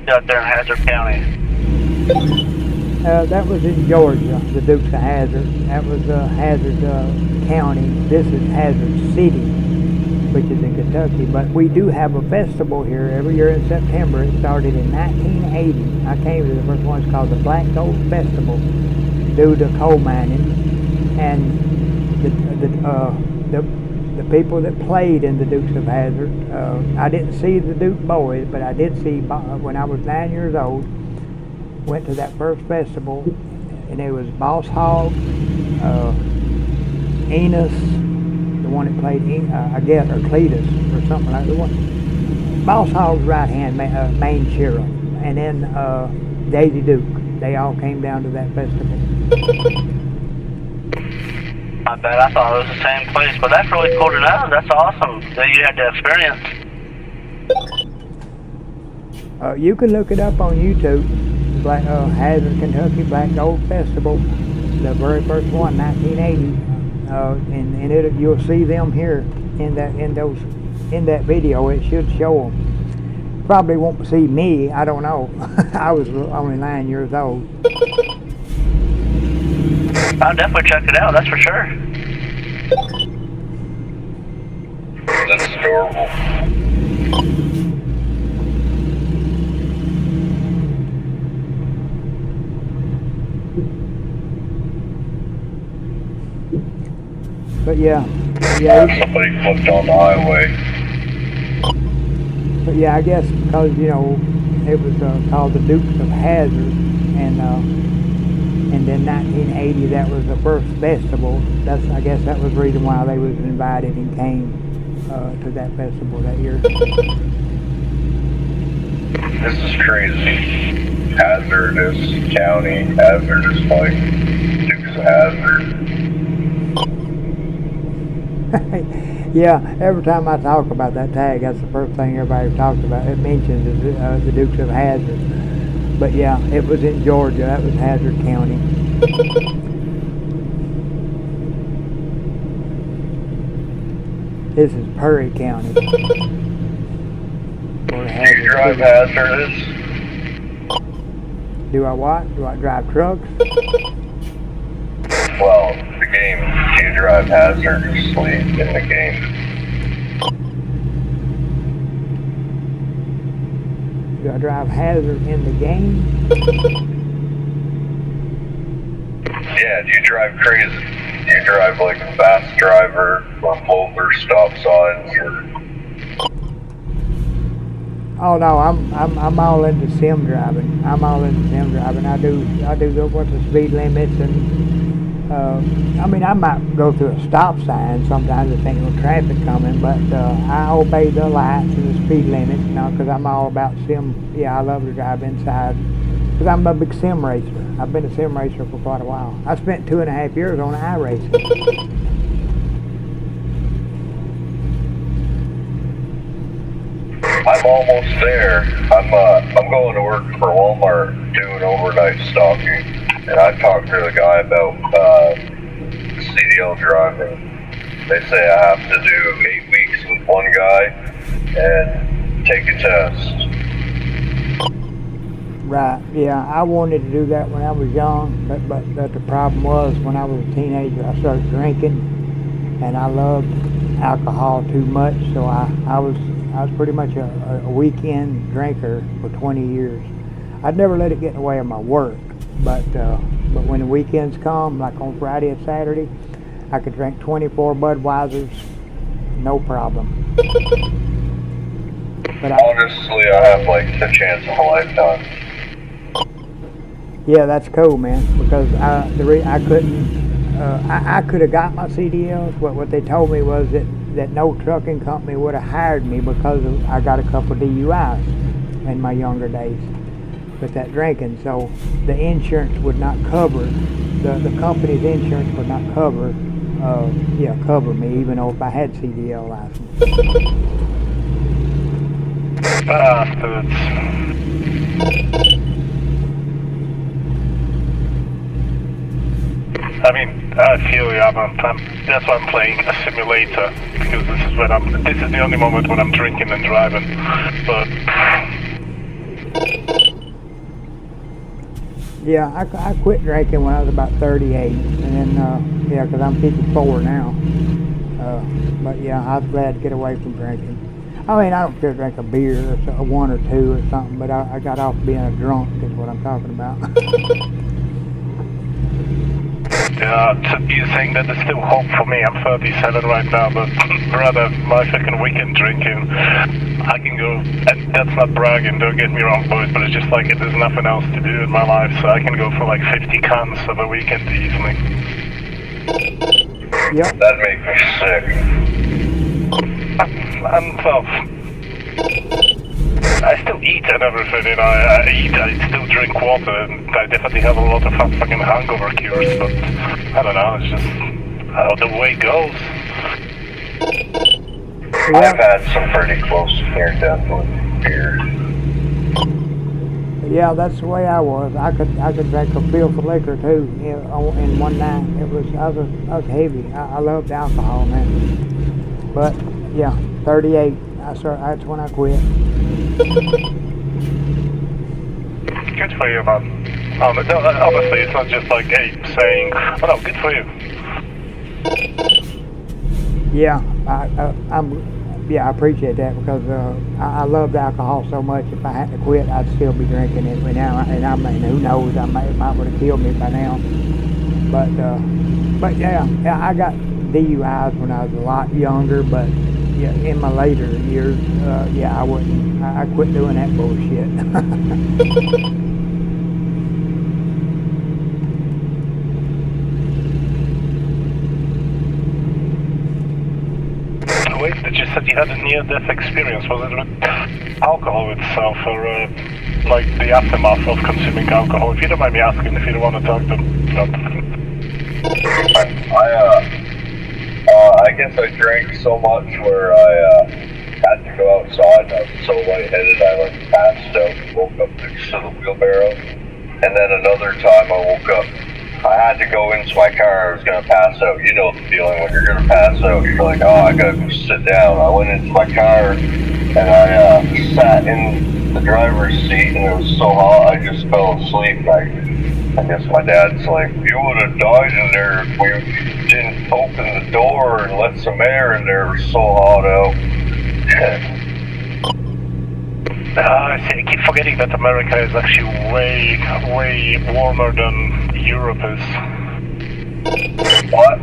Out there in Hazard County. That was in Georgia, the Dukes of Hazard. That was Hazard County. This is Hazard City, which is in Kentucky. But we do have a festival here every year in September. It started in 1980. I came to the first one. It's called the Black Gold Festival, due to coal mining. And the people that played in the Dukes of Hazard, I didn't see the Duke boys, but I did see, when I was 9 years old, went to that first festival, and it was Boss Hogg, Enos, the one that played, I guess, or Cletus, or something like that. Boss Hogg's right-hand main sheriff, and then Daisy Duke. They all came down to that festival. I bet I thought it was the same place, but that's really cool to know. That's awesome that you had the experience. You can look it up on YouTube. Black Hazard, Kentucky Black Gold Festival, the very first one, 1980, and you'll see them here in that video. It should show them. Probably won't see me. I don't know. I was only 9 years old. I'll definitely check it out. That's for sure. That's adorable. But yeah. Somebody flipped on the highway. But yeah, I guess because you know it was called the Dukes of Hazard, and then 1980 that was the first festival. I guess that was the reason why they was invited and came to that festival that year. This is crazy. Hazardous county, hazardous like Dukes of Hazzard. Yeah, every time I talk about that tag, that's the first thing everybody talks about. It mentions the Dukes of Hazzard. But yeah, it was in Georgia. That was Hazzard County. This is Perry County. Do you drive hazardous? Do I what? Do I drive trucks? Well, the game. Do you drive hazardously in the game? Do I drive hazard in the game? Yeah, do you drive crazy? Do you drive like a fast driver or over stop signs or? Oh no, I'm all into sim driving. I'm all into sim driving. I do what's the speed limits and I mean I might go through a stop sign sometimes if ain't no traffic coming, but I obey the lights and the speed limits, you know, because I'm all about sim. Yeah, I love to drive inside because I'm a big sim racer. I've been a sim racer for quite a while. I spent 2.5 years on iRacing. I'm almost there. I'm going to work for Walmart doing overnight stocking, and I talked to the guy about CDL driving. They say I have to do 8 weeks with one guy and take a test. Right, yeah, I wanted to do that when I was young, but the problem was when I was a teenager I started drinking, and I loved alcohol too much, so I was pretty much a weekend drinker for 20 years. I'd never let it get in the way of my work, but when the weekends come, like on Friday and Saturday, I could drink 24 Budweisers, no problem. But Honestly, I have like the chance of a lifetime. yeah, that's cool, man, because I couldn't, I could have got my CDLs, but what they told me was that no trucking company would have hired me because I got a couple of DUIs in my younger days with that drinking. So the insurance would not cover, the company's insurance would not cover, cover me even though if I had CDL license. Bastards. I mean, I feel you. That's why I'm playing a simulator, because this is the only moment when I'm drinking and driving. But yeah, I quit drinking when I was about 38, and then because I'm 54 now. But yeah, I was glad to get away from drinking. I mean, I don't care to drink a beer or one or two or something, but I got off being a drunk is what I'm talking about. yeah, you're saying that there's still hope for me. I'm 37 right now, but brother, my fucking weekend drinking, I can go, and that's not bragging, don't get me wrong, boys, but it's just like there's nothing else to do in my life, so I can go for like 50 cans of a weekend easily. Yep. That makes me sick. I'm tough. I still eat and everything, you know, I still drink water, and I definitely have a lot of fucking hangover cures, but I don't know, it's just how the way goes. I've had some pretty close near death with beer. Yeah, that's the way I was. I could drink a fifth of liquor too, you know, in one night. I was heavy. I loved alcohol, man. But yeah, 38. That's when I quit. Good for you, man. Honestly, it's not just like, hey, saying, oh no, good for you. Yeah, I appreciate that because I loved alcohol so much. If I had to quit, I'd still be drinking it now. And I mean, who knows? It might would have killed me by now. But yeah, I got DUIs when I was a lot younger. But yeah, in my later years, I wouldn't. I quit doing that bullshit. that you said you had a near-death experience. Was it with alcohol itself, or like the aftermath of consuming alcohol? If you don't mind me asking, if you don't want to talk to I guess I drank so much where I had to go outside and I was so lightheaded I like passed out and woke up next to the wheelbarrow. And then another time I woke up, I had to go into my car, I was going to pass out. You know the feeling when you're going to pass out, you're like, oh, I got to go sit down. I went into my car and I sat in the driver's seat and it was so hot I just fell asleep. I guess my dad's like, you would have died in there if we didn't open the door and let some air in there. It was so hot out. I keep forgetting that America is actually way warmer than Europe is. Well,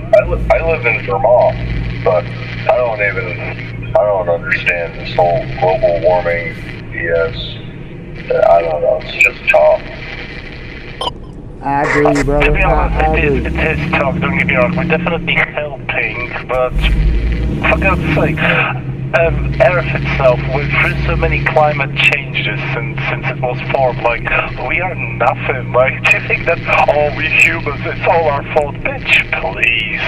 I live in Vermont, but I don't understand this whole global warming BS. I don't know, it's just talk. I agree, brother. To be honest, I agree. it is talk, don't get me wrong. We're definitely helping, but for God's sake, Earth itself, we've through so many climate changes since it was formed. Like, we are nothing. Like, do you think that, oh, we humans, it's all our fault? Bitch, please.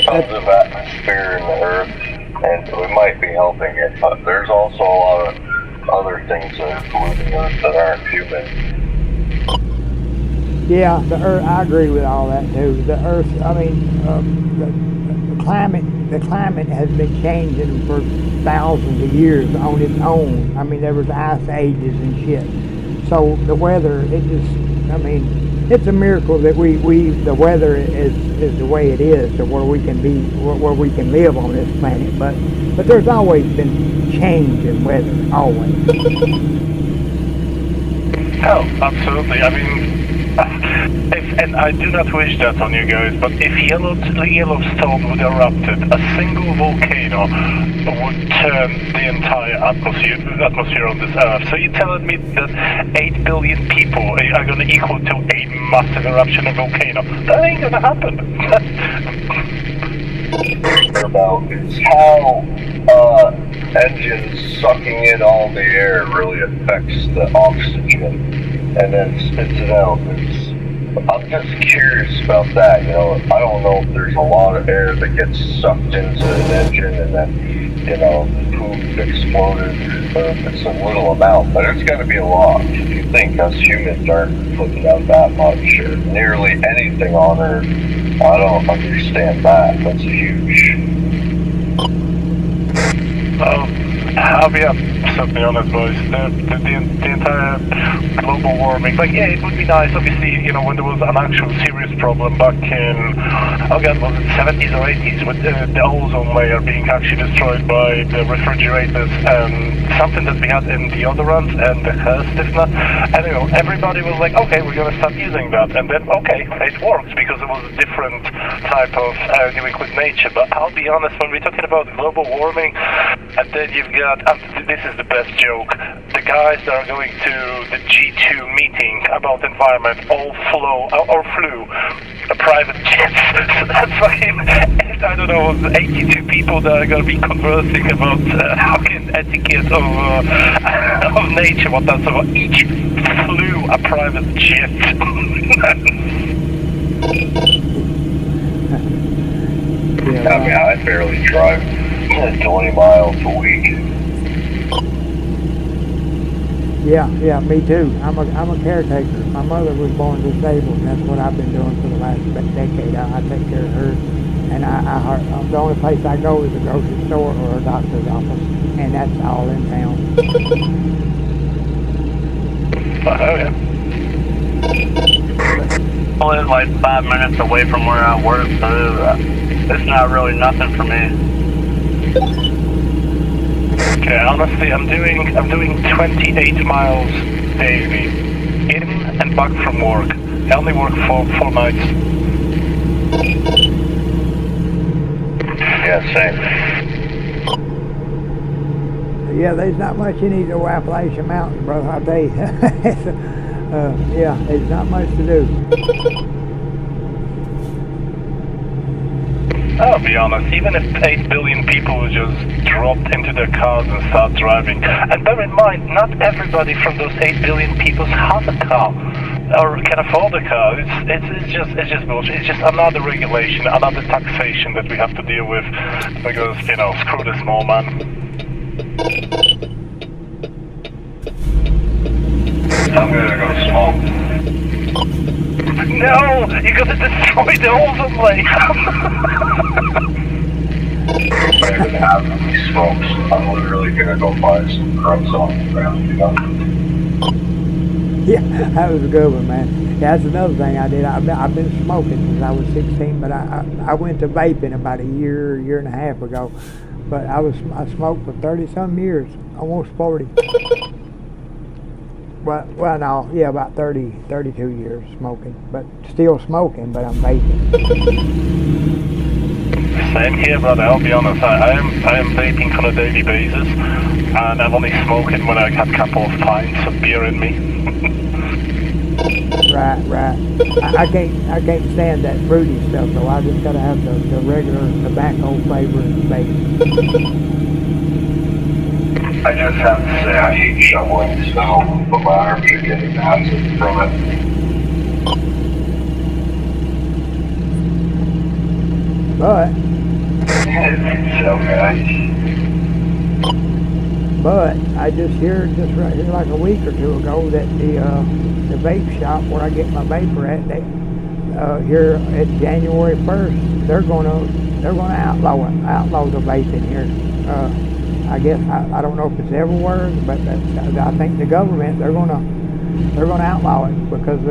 Tons of atmosphere in the Earth, and we might be helping it, but there's also a lot of other things that are polluting Earth that aren't human. Yeah, the Earth. I agree with all that too. The Earth. I mean, the climate. The climate has been changing for thousands of years on its own. I mean, there was ice ages and shit. So the weather. It just. I mean, it's a miracle that the weather is the way it is, to where we can be, where we can live on this planet. But there's always been change in weather. Always. Oh, absolutely. I mean. And I do not wish that on you guys, but if Yellowstone would erupt, a single volcano would turn the entire atmosphere on this Earth. So you're telling me that 8 billion people are going to equal to a massive eruption of a volcano? That ain't going to happen. About is how engines sucking in all the air really affects the oxygen and then spits it out. I'm just curious about that, you know. I don't know if there's a lot of air that gets sucked into an engine and then, you know, poop exploded, or if it's a little amount, but it's got to be a lot. If you think us humans aren't putting out that much, or nearly anything on Earth, I don't understand that. That's huge. I'll be absolutely honest, boys. The entire global warming, like, yeah, it would be nice, obviously, you know, when there was an actual serious problem back in, oh god, was it 70s or 80s, with the ozone layer being actually destroyed by the refrigerators and something that we had in deodorants and the hair stiffener. And, you know, everybody was like, okay, we're going to start using that. And then, okay, it worked because it was a different type of dealing with nature. But I'll be honest, when we're talking about global warming, and then you've got, this is the best joke, the guys that are going to the G2 meeting about environment all flew private jets. So that's fucking, I don't know, 82 people that are going to be conversing about fucking etiquette of nature, what that's about. Each flew a private jet. I mean, I barely drive 20 miles a week. Yeah, me too. I'm a caretaker. My mother was born disabled, and that's what I've been doing for the last decade. I take care of her, and the only place I go is a grocery store or a doctor's office, and that's all in town. Oh, yeah. I live like 5 minutes away from where I work, so it's not really nothing for me. Okay, honestly, I'm doing 28 miles daily, in and back from work. I only work 4 nights. Yeah, same. Yeah, there's not much in these old Appalachian Mountains, brother, I'll tell you. Yeah, there's not much to do. I'll be honest, even if 8 billion people just dropped into their cars and start driving, and bear in mind, not everybody from those 8 billion people has a car or can afford a car. It's just bullshit. It's just another regulation, another taxation that we have to deal with because, you know, screw the small man. I'm gonna go smoke. No! You gotta destroy the overlay! Rather than having these smokes, I'm literally gonna go buy some drugs off the ground, you know? Yeah, that was a good one, man. Yeah, that's another thing I did. I've been smoking since I was 16, but I went to vaping about a year and a half ago. But I smoked for 30-some years, almost 40. Well, no, yeah, about 32 years smoking, but still smoking, but I'm vaping. Same here, brother. I'll be honest. I am vaping on a daily basis, and I'm only smoking when I have a couple of pints of beer in me. Right. I can't stand that fruity stuff, so I just gotta have the regular tobacco flavor vape. I just have to say I hate shoveling snow, but my arms are getting massive from it. But It's so nice. But I just heard right here like a week or two ago that the vape shop where I get my vapor at, they here at January 1st, they're gonna outlaw the vaping here. I guess I don't know if it's everywhere, but I think the government they're gonna outlaw it because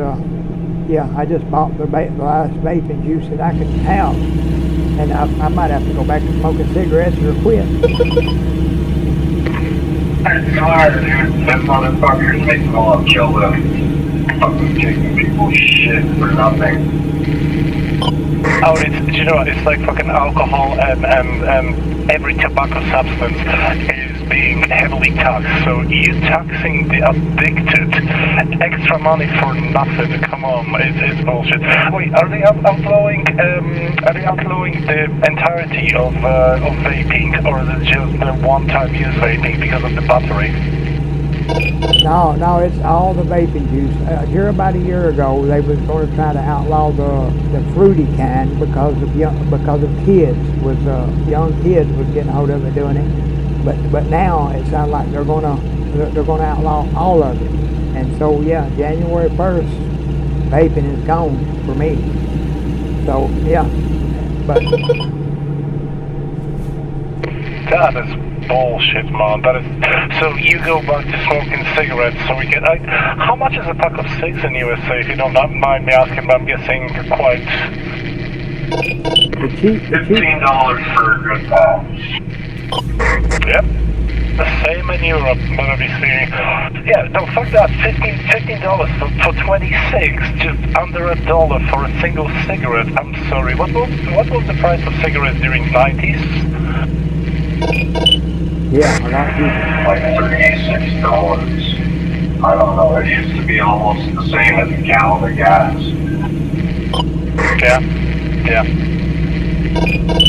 yeah, I just bought the last vaping juice that I could have, and I might have to go back to smoking cigarettes or quit. It's hard, dude. Them motherfuckers make them all kill them. Fucking taking people's shit for nothing. Oh, you know what? It's like fucking alcohol and every tobacco substance is being heavily taxed. So you taxing the addicted, extra money for nothing. Come on, it's bullshit. Wait, are they outlawing the entirety of vaping, or is it just the one-time use vaping because of the battery? No, it's all the vaping juice. Here about a year ago, they was going to try to outlaw the fruity kind because of kids young kids was getting hold of it doing it. But now it sounds like they're gonna outlaw all of it. And so yeah, January 1st, vaping is gone for me. So yeah, but that is bullshit, man. That is. So you go back to smoking cigarettes, so we get. How much is a pack of cigs in USA? If you don't mind me asking, but I'm guessing quite. $15 for a good pack. Yep. The same in Europe, but obviously, yeah. No, fuck that. $15 for 26, just under $1 for a single cigarette. I'm sorry. What was the price of cigarettes during the 90s? yeah, I got you. Like $36. I don't know. It used to be almost the same as a gallon of gas. Yeah.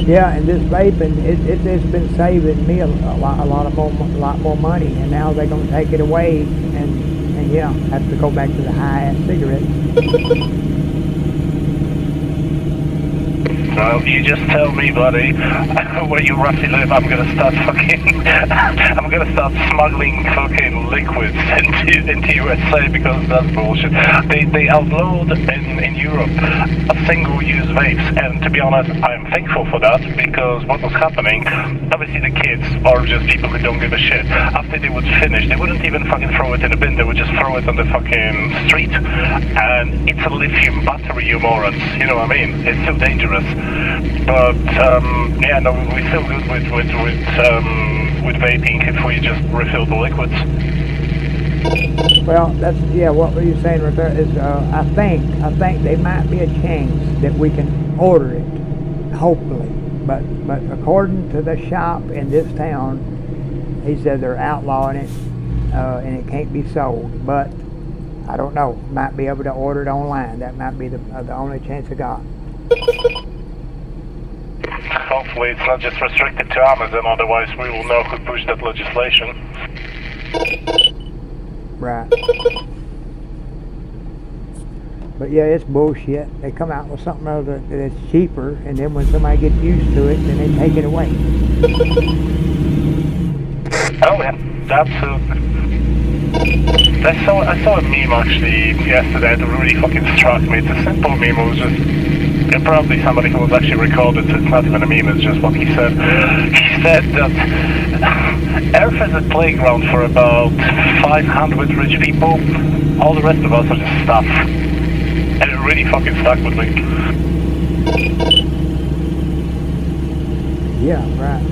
Yeah, and this vaping, it's been saving me a lot more money, and now they're gonna take it away, and yeah, have to go back to the high-ass cigarettes. Well, you just tell me, buddy, where you roughly live. I'm gonna start smuggling fucking liquids into USA because that's bullshit. They outlawed in Europe a single-use vapes, and to be honest, I'm thankful for that because what was happening, obviously the kids are just people who don't give a shit. After they would finish, they wouldn't even fucking throw it in a bin. They would just throw it on the fucking street, and it's a lithium battery, you morons. You know what I mean? It's so dangerous. But yeah, no, we're still good with vaping if we just refill the liquids. Well, that's what were you saying right there is I think there might be a chance that we can order it, hopefully. But according to the shop in this town, he said they're outlawing it and it can't be sold. But I don't know. Might be able to order it online. That might be the only chance I got. hopefully it's not just restricted to Amazon, otherwise we will know who pushed that legislation. Right. But yeah, it's bullshit. They come out with something other that's cheaper, and then when somebody gets used to it, then they take it away. Oh yeah, that's I saw a meme actually yesterday that really fucking struck me. It's a simple meme. It was just probably somebody who was actually recorded, so it's not even a meme, it's just what he said. He said that Earth is a playground for about 500 rich people. All the rest of us are just stuff. And it really fucking stuck with me. Yeah, right.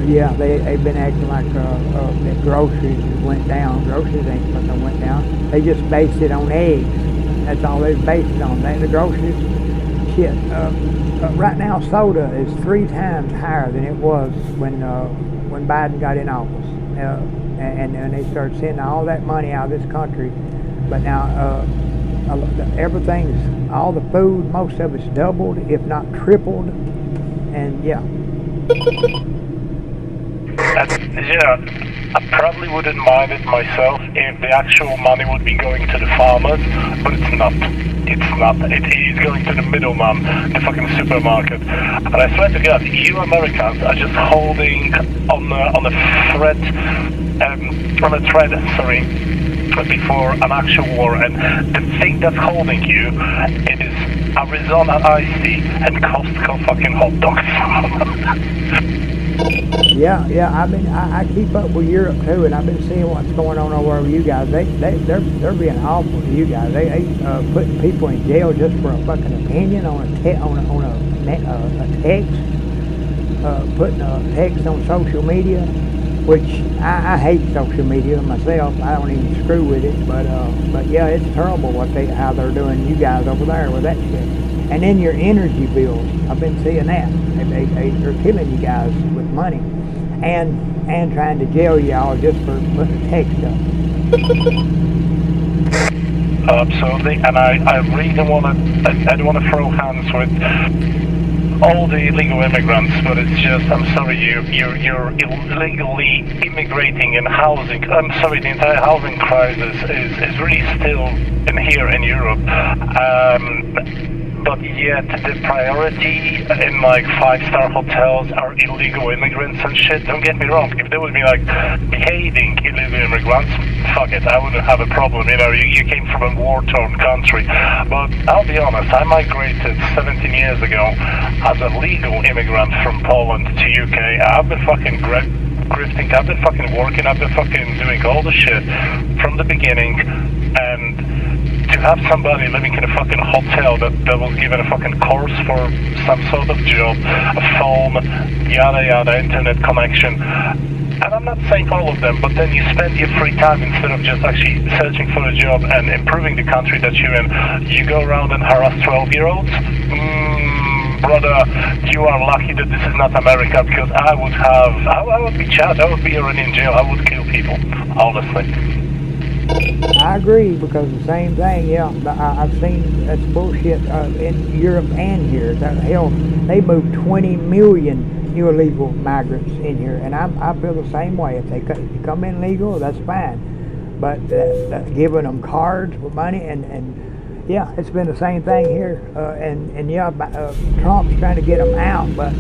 Yeah, they've been acting like that groceries went down. Groceries ain't fucking went down. They just based it on eggs. That's all they based it on. The groceries, shit. Right now, soda is 3 times higher than it was when Biden got in office. And they started sending all that money out of this country. But now everything's, all the food, most of it's doubled, if not tripled. And yeah. Yeah, I probably wouldn't mind it myself if the actual money would be going to the farmers, but it's not. It's not. It is going to the middleman, the fucking supermarket. And I swear to God, you Americans are just holding on a thread, before an actual war, and the thing that's holding you, it is Arizona iced tea and Costco fucking hot dogs. Yeah, I keep up with Europe too, and I've been seeing what's going on over with you guys. They're being awful to you guys. They putting people in jail just for a fucking opinion on a text, putting a text on social media, which I hate social media myself. I don't even screw with it, but yeah, it's terrible how they're doing you guys over there with that shit. And then your energy bills, I've been seeing that. They're killing you guys with money, and trying to jail y'all just for putting a text up. Absolutely, and I really don't want to throw hands with all the illegal immigrants, but it's just, I'm sorry, you're illegally immigrating in housing. I'm sorry, the entire housing crisis is really still in here in Europe. But yet the priority in like 5-star hotels are illegal immigrants and shit. Don't get me wrong, if they would be like behaving illegal immigrants, fuck it, I wouldn't have a problem. You know, you came from a war-torn country. But I'll be honest, I migrated 17 years ago as a legal immigrant from Poland to UK. I've been fucking grifting, I've been fucking working, I've been fucking doing all the shit from the beginning, and to have somebody living in a fucking hotel that was given a fucking course for some sort of job, a phone, yada yada, internet connection. And I'm not saying all of them, but then you spend your free time, instead of just actually searching for a job and improving the country that you're in, you go around and harass 12-year-olds? Brother, you are lucky that this is not America, because I would be charged, I would be already in jail, I would kill people, honestly. I agree, because the same thing, yeah. I've seen that's bullshit in Europe and here. Hell, they moved 20 million illegal migrants in here, and I feel the same way. If they come in legal, that's fine. But giving them cards with money, and yeah, it's been the same thing here. And yeah, Trump's trying to get them out, but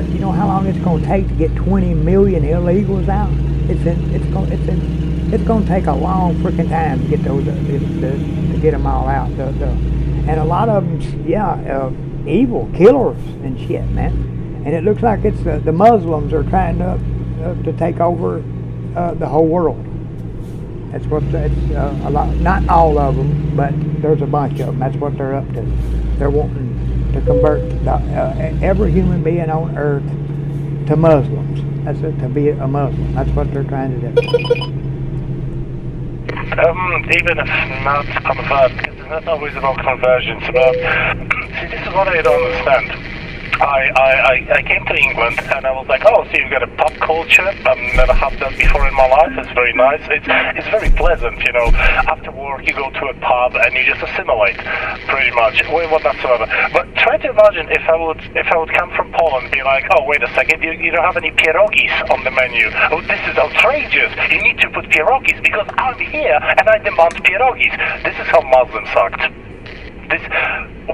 you know how long it's going to take to get 20 million illegals out? It's going to take a long freaking time to get those to get them all out. And a lot of them, yeah, evil killers and shit, man. And it looks like it's the Muslims are trying to take over the whole world. That's what it's a lot. Not all of them, but there's a bunch of them. That's what they're up to. They're wanting to convert every human being on earth to Muslims. That's it, to be a Muslim. That's what they're trying to do. Even if not convert, because it's not always about conversion. It's about, see, this is what I don't understand. I came to England and I was like, oh, so you've got a pub culture. I've never had that before in my life. It's very nice. It's very pleasant, you know. After work, you go to a pub and you just assimilate, pretty much. Well, whatsoever. But try to imagine if I would come from Poland and be like, oh, wait a second, you don't have any pierogis on the menu. Oh, this is outrageous. You need to put pierogis because I'm here and I demand pierogis. This is how Muslims act. This,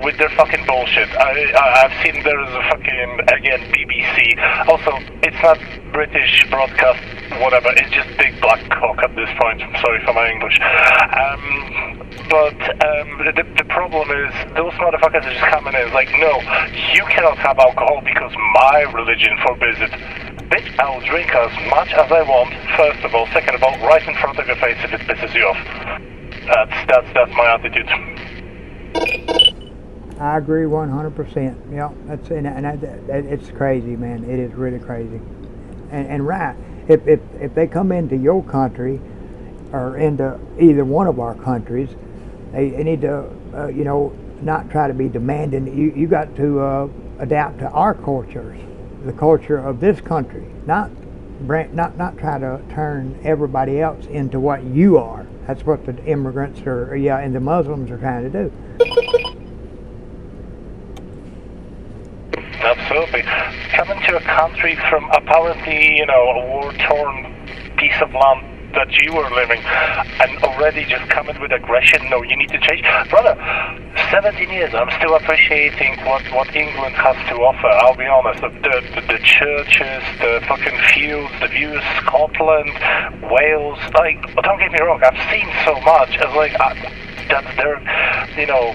with their fucking bullshit. I've seen there's a fucking, again, BBC. Also, it's not British broadcast, whatever. It's just big black cock at this point. I'm sorry for my English. But the problem is, those motherfuckers are just coming in. It's like, no, you cannot have alcohol because my religion forbids it. Bitch, I will drink as much as I want, first of all. Second of all, right in front of your face if it pisses you off. That's my attitude. I agree 100%. Yeah, it's crazy, man. It is really crazy. And right, if they come into your country or into either one of our countries, they need to, you know, not try to be demanding. You got to adapt to our cultures, the culture of this country, not try to turn everybody else into what you are. That's what the immigrants and the Muslims are trying to do. Absolutely. Coming to a country from apparently, you know, a war-torn piece of land that you were living and already just coming with aggression, no, you need to change. Brother, 17 years, I'm still appreciating what England has to offer. I'll be honest, the churches, the fucking fields, the views, Scotland, Wales, like, don't get me wrong, I've seen so much. It's like, that's their, you know,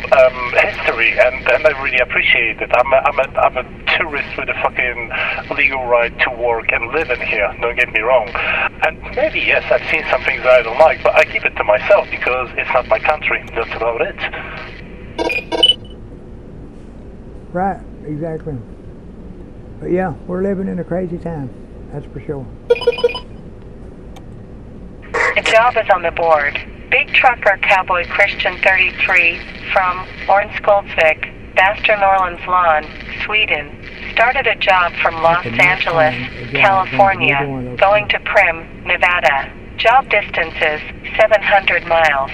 history, and I really appreciate it. I'm a tourist with a fucking legal right to work and live in here, don't get me wrong. And maybe, yes, I've seen some things that I don't like, but I keep it to myself because it's not my country. That's about it. Right, exactly. But yeah, we're living in a crazy time, that's for sure. A job is on the board. Big trucker Cowboy Christian 33 from Ornskoldsvik, Västernorrlands Lawn, Sweden, started a job from Los Angeles, California, going to Primm, Nevada. Job distance is 700 miles.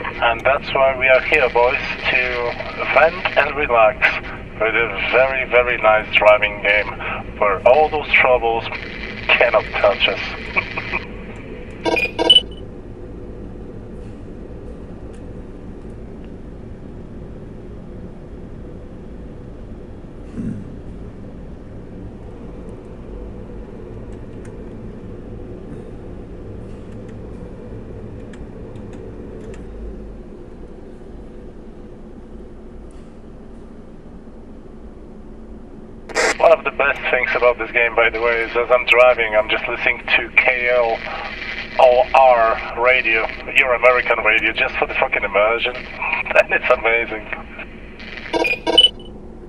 And that's why we are here, boys, to vent and relax with a very, very nice driving game where all those troubles cannot touch us. One of the best things about this game, by the way, is as I'm driving, I'm just listening to KLOR radio, your American radio, just for the fucking immersion, and it's amazing.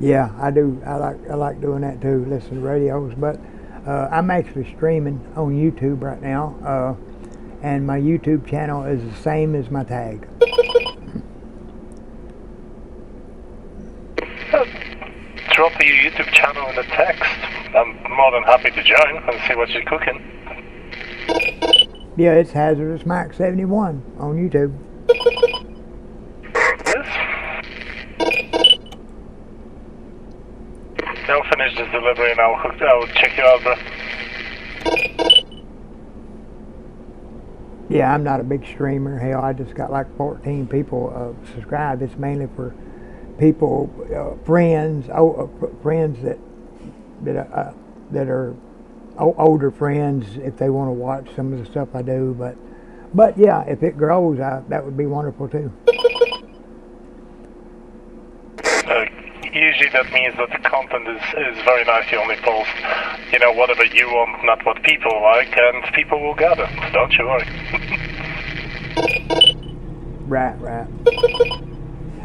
Yeah, I do. I like doing that too, listen to radios, but I'm actually streaming on YouTube right now, and my YouTube channel is the same as my tag. Drop your YouTube channel in the text. I'm more than happy to join and see what you're cooking. Yeah, it's Hazardous Mike 71 on YouTube. Yes. I'll finish this delivery and I'll check you out, bro. Yeah, I'm not a big streamer. Hell, I just got like 14 people subscribed. It's mainly for people, friends that are older friends, if they want to watch some of the stuff I do. But yeah, if it grows, that would be wonderful too. Usually that means that the content is very nice. You only post, you know, whatever you want, not what people like, and people will gather. Don't you worry. Right.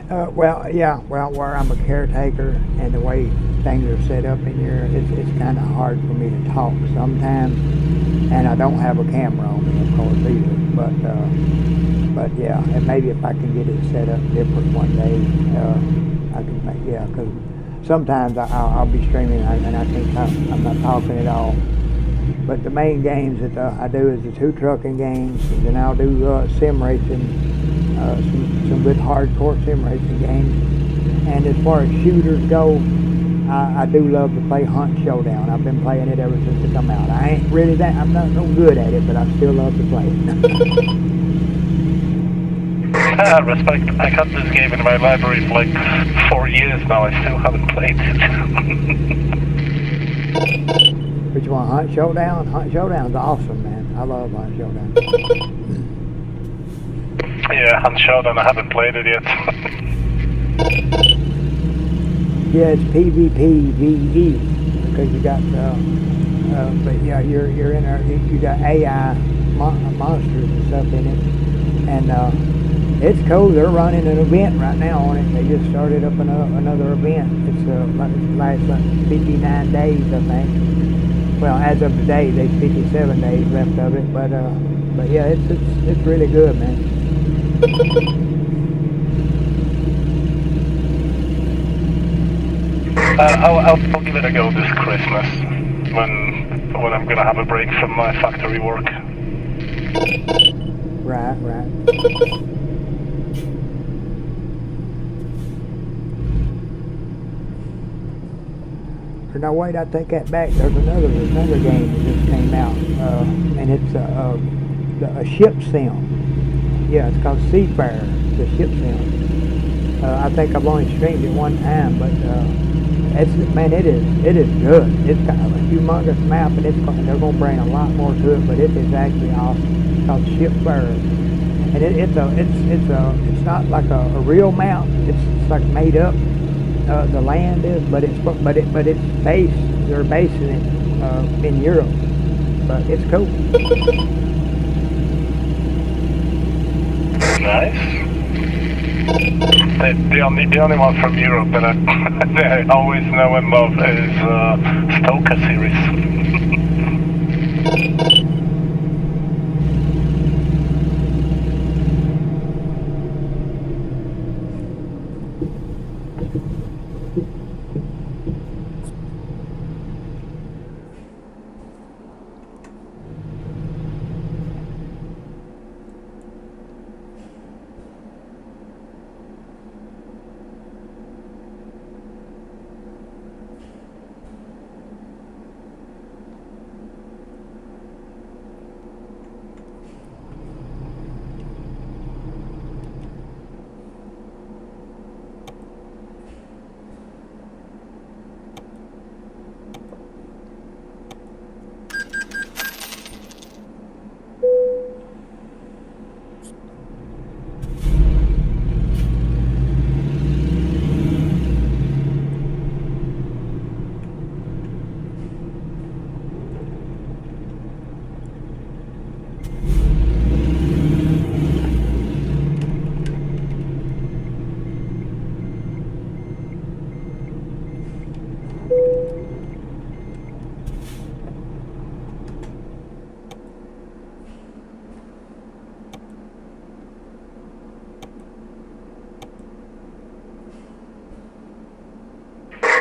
Well, where I'm a caretaker and the way things are set up in here, it's kind of hard for me to talk sometimes, and I don't have a camera on me, of course, either. But But yeah, and maybe if I can get it set up different one day, I can make, yeah, because sometimes I'll be streaming and I think I'm not talking at all. But the main games that I do is the 2 trucking games, and then I'll do sim racing, some good hardcore sim racing games. And as far as shooters go, I do love to play Hunt Showdown. I've been playing it ever since it come out. I ain't really I'm not no good at it, but I still love to play it. Respect. I got this game in my library for like 4 years now. I still haven't played it. Which one? Hunt Showdown? Hunt Showdown's awesome, man. I love Hunt Showdown. Yeah, Hunt Showdown. I haven't played it yet. Yeah, it's PvPvE because you got, but yeah, you're in there. You got AI monsters and stuff in it, and it's cool. They're running an event right now on it. They just started up another event. It's lasts 59 days, I think. Well, as of today, there's 57 days left of it, but yeah, it's really good, man. I'll give it a go this Christmas when I'm gonna have a break from my factory work. Right. Now wait, I take that back. There's another game that just came out, and it's a ship sim. Yeah, it's called Seafarer, the ship sim. I think I've only streamed it one time, but it is good. It's got a humongous map, and they're gonna bring a lot more to it, but it is actually awesome. It's called Shipfarer, and it's not like a real map. It's like made up. The land is, but it's based. They're basing it in Europe, but it's cool. Nice. The only one from Europe that I always know and love is Stoker series.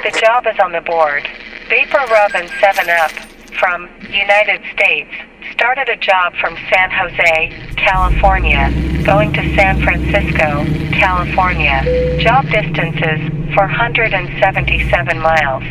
The job is on the board. Vapor Rub and 7-Up from United States started a job from San Jose, California, going to San Francisco, California. Job distances 477 miles.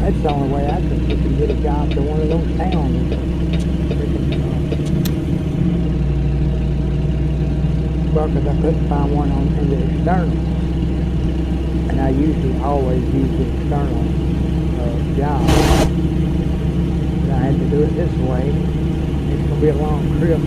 That's the only way I could get a job to one of those towns. Well, because I couldn't find one in the external. And I usually always use the external job. But I had to do it this way. It's going to be a long trip.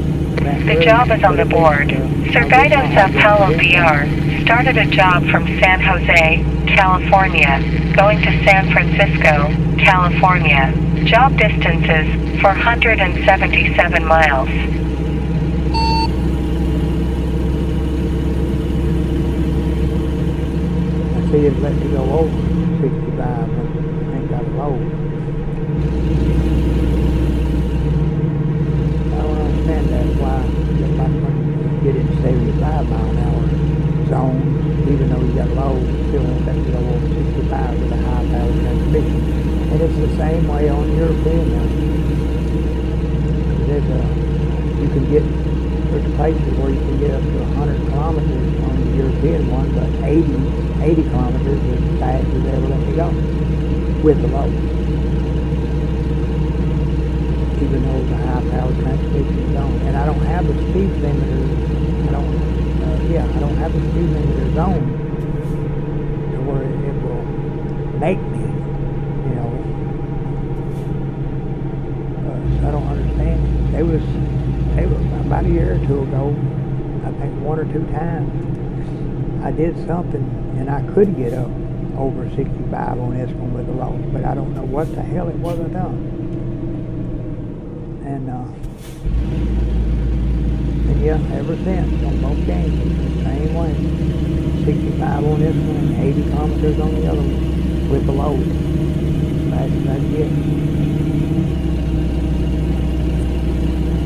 The job is on the board. Surveydo Sao Paulo BR started a job from San Jose, California, going to San Francisco, California. Job distances 477 miles. I see it let me go over 65, but I ain't got a load. I don't understand that, why if I can get in 75 mile an hour zone, even though you got low, still won't let you go over 65 with a high power transmission. And it's the same way on European now. You can get, there's places where you can get up to 100 kilometers on the European one, but 80 kilometers is as fast as they ever let me go with the load. Even though the high power transmission is on. And I don't have the speed limiter, I don't have the speed limiter zone to where it will make me, you know. So I don't understand. They was about a year or two ago, I think 1 or 2 times, I did something and I could get up over 65 on this one with the load, but I don't know what the hell it was I done. And yeah, ever since, on both games, the same way. 65 on this one and 80 kilometers on the other one with the load. Fast as I can get.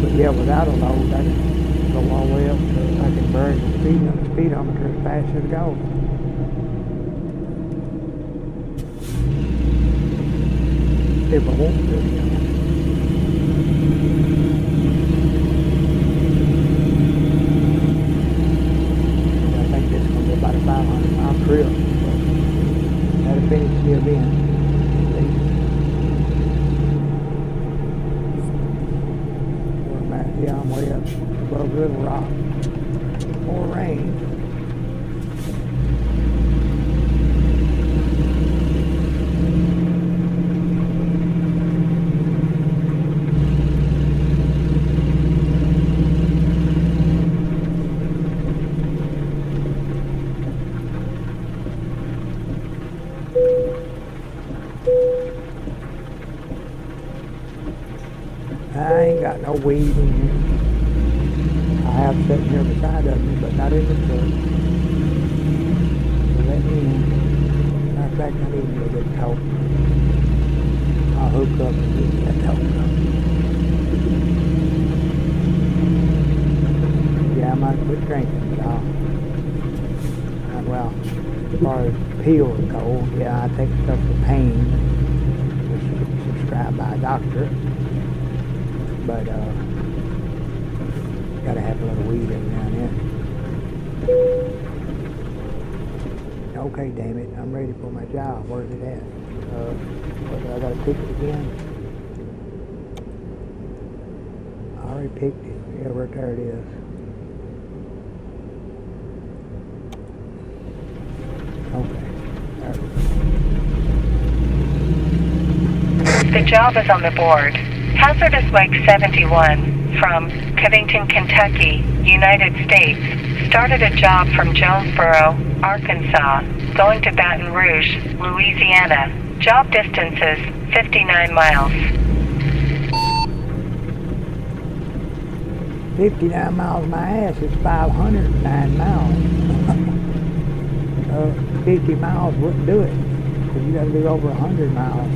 But yeah, without a load, I can go all the way up to, I can burn the speedometer as fast as it goes. If I want to, you know. About a 500 mile trip. That'll finish the event. Yeah, I'm way up above Little Rock. More rain. I ain't got no weed in here. I have sitting here beside of me, but not in the truck. So let me in. Matter of fact, I need me a good coat. I'll hook up and get that coat up. Yeah, I might quit drinking, but well, as far as pills go, yeah, I take stuff for pain, which is prescribed by a doctor. But gotta have a little weed every now and then. Okay, damn it, I'm ready for my job. Where's it at? I gotta pick it again. I already picked it. Yeah, right there it is. Okay. There we go. The job is on the board. Hazardous Lake 71 from Covington, Kentucky, United States, started a job from Jonesboro, Arkansas, going to Baton Rouge, Louisiana. Job distances 59 miles. 59 miles my ass is 509 miles. 50 miles wouldn't do it. You got to do over 100 miles.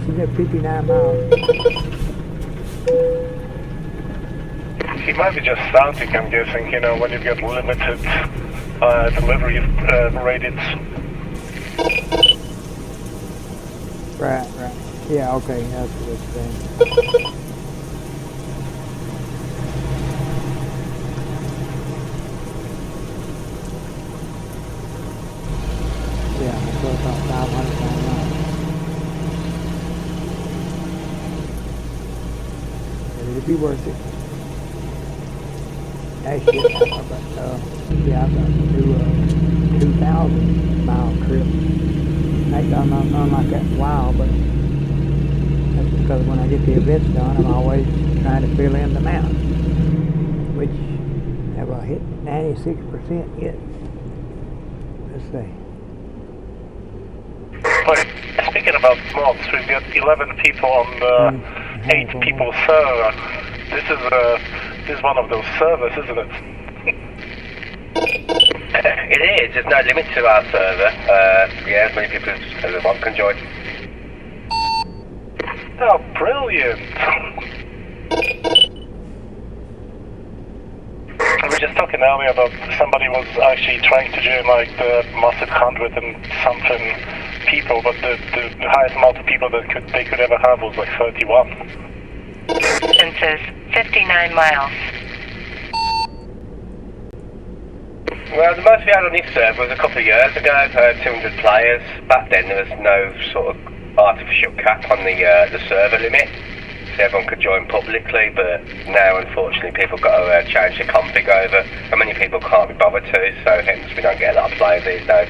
You got 59 miles. He might be just static, I'm guessing, you know, when you get limited delivery radius. Right. Yeah, okay, that's what it's saying. Yeah, so it's about 509 miles. it'd be worth it. Actually, but yeah, I've got to do a 2,000-mile trip. I've done none like that in a while, but that's because when I get the events done, I'm always trying to fill in the mountain, which have I hit 96% yet. Let's see. Well, speaking about mods, we've got 11 people on the 8 people server. This is one of those servers, isn't it? It is. There's no limit to our server. Yeah, as many people as they want can join. Oh, brilliant! We were just talking earlier about somebody was actually trying to join like the massive 100 and something people, but the highest amount of people that they could ever have was like 31. Distances 59 miles. Well, the most we had on this server was a couple of years ago, 200 players. Back then there was no sort of artificial cap on the server limit, so everyone could join publicly, but now unfortunately people got to change the config over, and many people can't be bothered to, so hence we don't get a lot of players these days.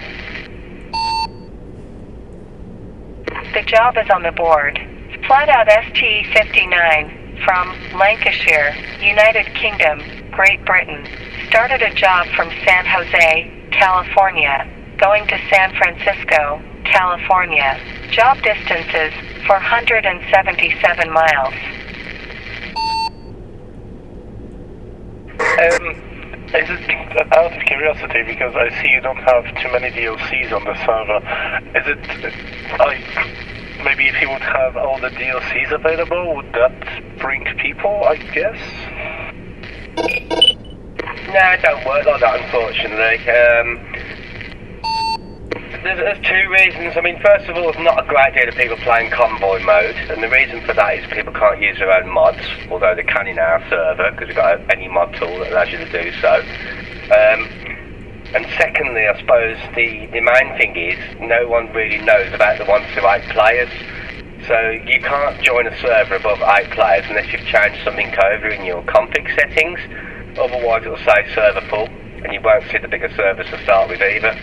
The job is on the board. Flat out STE 59 from Lancashire, United Kingdom, Great Britain. Started a job from San Jose, California, going to San Francisco, California. Job distances 477 miles. Is it, out of curiosity, because I see you don't have too many DLCs on the server, is it, like, maybe if you would have all the DLCs available, would that bring people, I guess? No, it don't work like that, unfortunately. There's two reasons. I mean, first of all, there's not a great deal of people playing convoy mode, and the reason for that is people can't use their own mods, although they can in our server, because we've got any mod tool that allows you to do so. And secondly, I suppose the main thing is, no one really knows about the 1 to 8 players. So you can't join a server above 8 players unless you've changed something over in your config settings. Otherwise it'll say server full, and you won't see the bigger servers to start with either.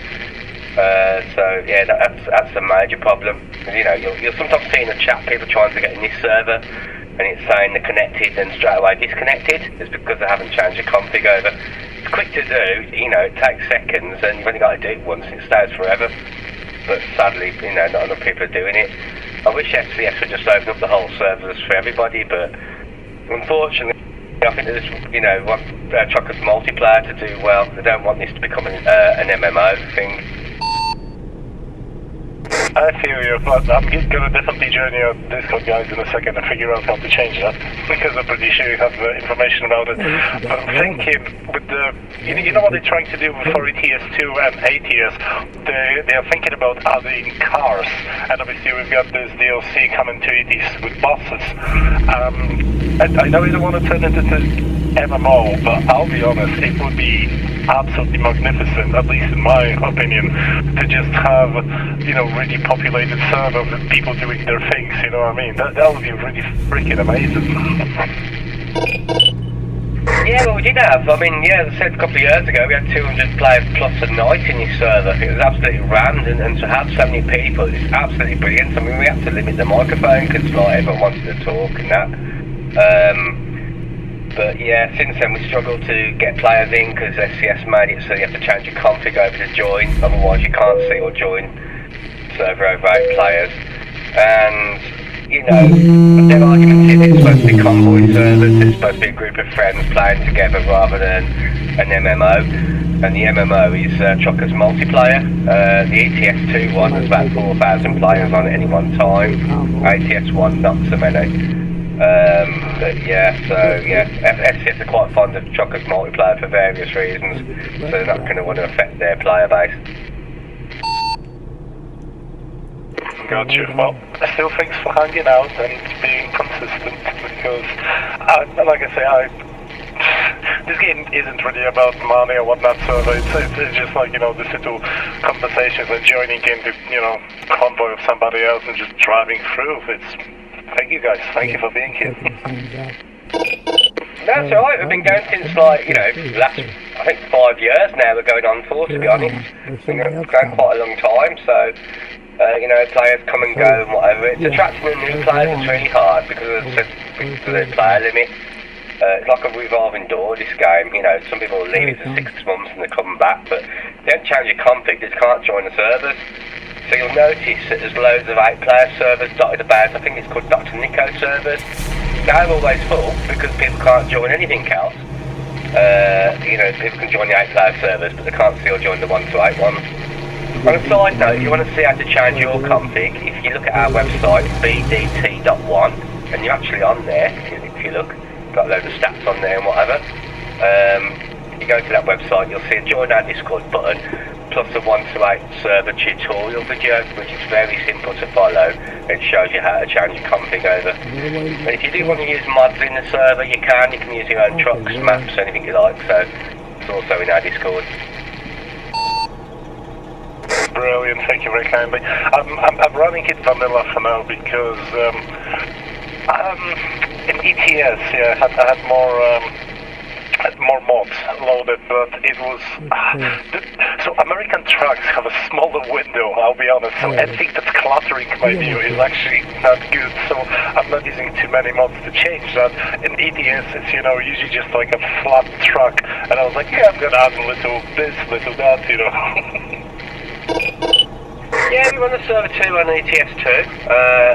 So yeah, that's a major problem. You know, you'll sometimes see in the chat people trying to get in this server, and it's saying they're connected and straight away disconnected. It's because they haven't changed the config over. It's quick to do, you know, it takes seconds, and you've only got to do it once, it stays forever. But sadly, you know, not enough people are doing it. I wish SCS would just open up the whole servers for everybody, but unfortunately, I think they just, you know, want Truckers multiplayer to do well. They don't want this to become an MMO thing. I feel you, but I'm gonna definitely join your Discord guys in a second and figure out how to change that, because I'm pretty sure you have the information about it. But I'm thinking with the, you know what they're trying to do for ETS2 and ATS, they are thinking about adding cars, and obviously we've got this DLC coming to ETS with buses. I know you don't want to turn it into MMO, but I'll be honest, it would be absolutely magnificent, at least in my opinion, to just have, you know, really populated server with people doing their things, you know what I mean? That would be really freaking amazing. Yeah, well we did have, I mean, yeah, as I said a couple of years ago, we had 200 players plus a night in this server. It was absolutely rammed, and to have so many people, it's absolutely brilliant. I mean, we had to limit the microphone because like, everyone wanted to talk and that. But yeah, since then we struggled to get players in because SCS made it so you have to change your config over to join, otherwise you can't see or join server over 8 players. And, you know, their argument is it's supposed to be convoy servers, it's supposed to be a group of friends playing together rather than an MMO. And the MMO is Truckers multiplayer. The ETS2 one has about 4,000 players on at any one time. ATS1 not so many. But yeah, so yeah, SCS are quite fond of Truckers multiplayer for various reasons, so they're not going to want to affect their player base. Gotcha. Well, still thanks for hanging out and being consistent, because, like I say, this game isn't really about money or whatnot, so it's just like, you know, these little conversations and joining in the, you know, convoy of somebody else and just driving through. Thank you guys. Thank you for being here. That's alright, we've been going since like, last, I think 5 years now we're going on for, to be honest. We've been going quite a long time, so, players come and go and whatever. It's attracting the new players, it's really hard because of the player limit. It's like a revolving door, this game, some people will leave it for 6 months and they come back, but they don't change your config, they just can't join the servers. So you'll notice that there's loads of 8-player servers dotted about. I think it's called Dr. Nico servers. They're always full because people can't join anything else. People can join the 8-player servers, but they can't still join the 1-to-8 ones. On a side note, if you want to see how to change your config, if you look at our website, bdt.1, and you're actually on there, if you look, got a load of stats on there and whatever. You go to that website, you'll see a join our Discord button, plus a 1-to-8 server tutorial video, which is very simple to follow. It shows you how to change your config over. And if you do want to use mods in the server, you can use your own trucks, maps, anything you like, so it's also in our Discord. Brilliant, thank you very kindly. I'm running it vanilla for now because in ETS, I had more mods loaded, but it was so American trucks have a smaller window, I'll be honest, so anything that's cluttering my view is actually not good, so I'm not using too many mods to change that. In ETS it's usually just like a flat truck, and I was like, yeah, I'm gonna add a little this, little that, Yeah, we run a server 2 on ETS2,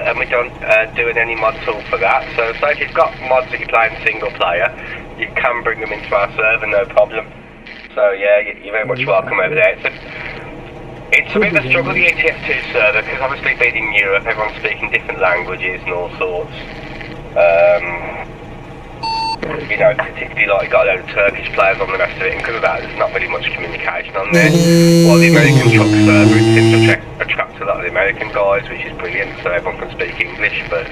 and we don't doing any mod tool for that. So if you've got mods that you're playing single player, you can bring them into our server, no problem. So yeah, you're very much welcome over there. It's a bit of a struggle, the ETS2 server, because obviously being in Europe, everyone's speaking different languages and all sorts. Particularly like you got a load of Turkish players on the rest of it, and because of that there's not really much communication on there. While the American truck server, it seems to attract a lot of the American guys, which is brilliant, so everyone can speak English, but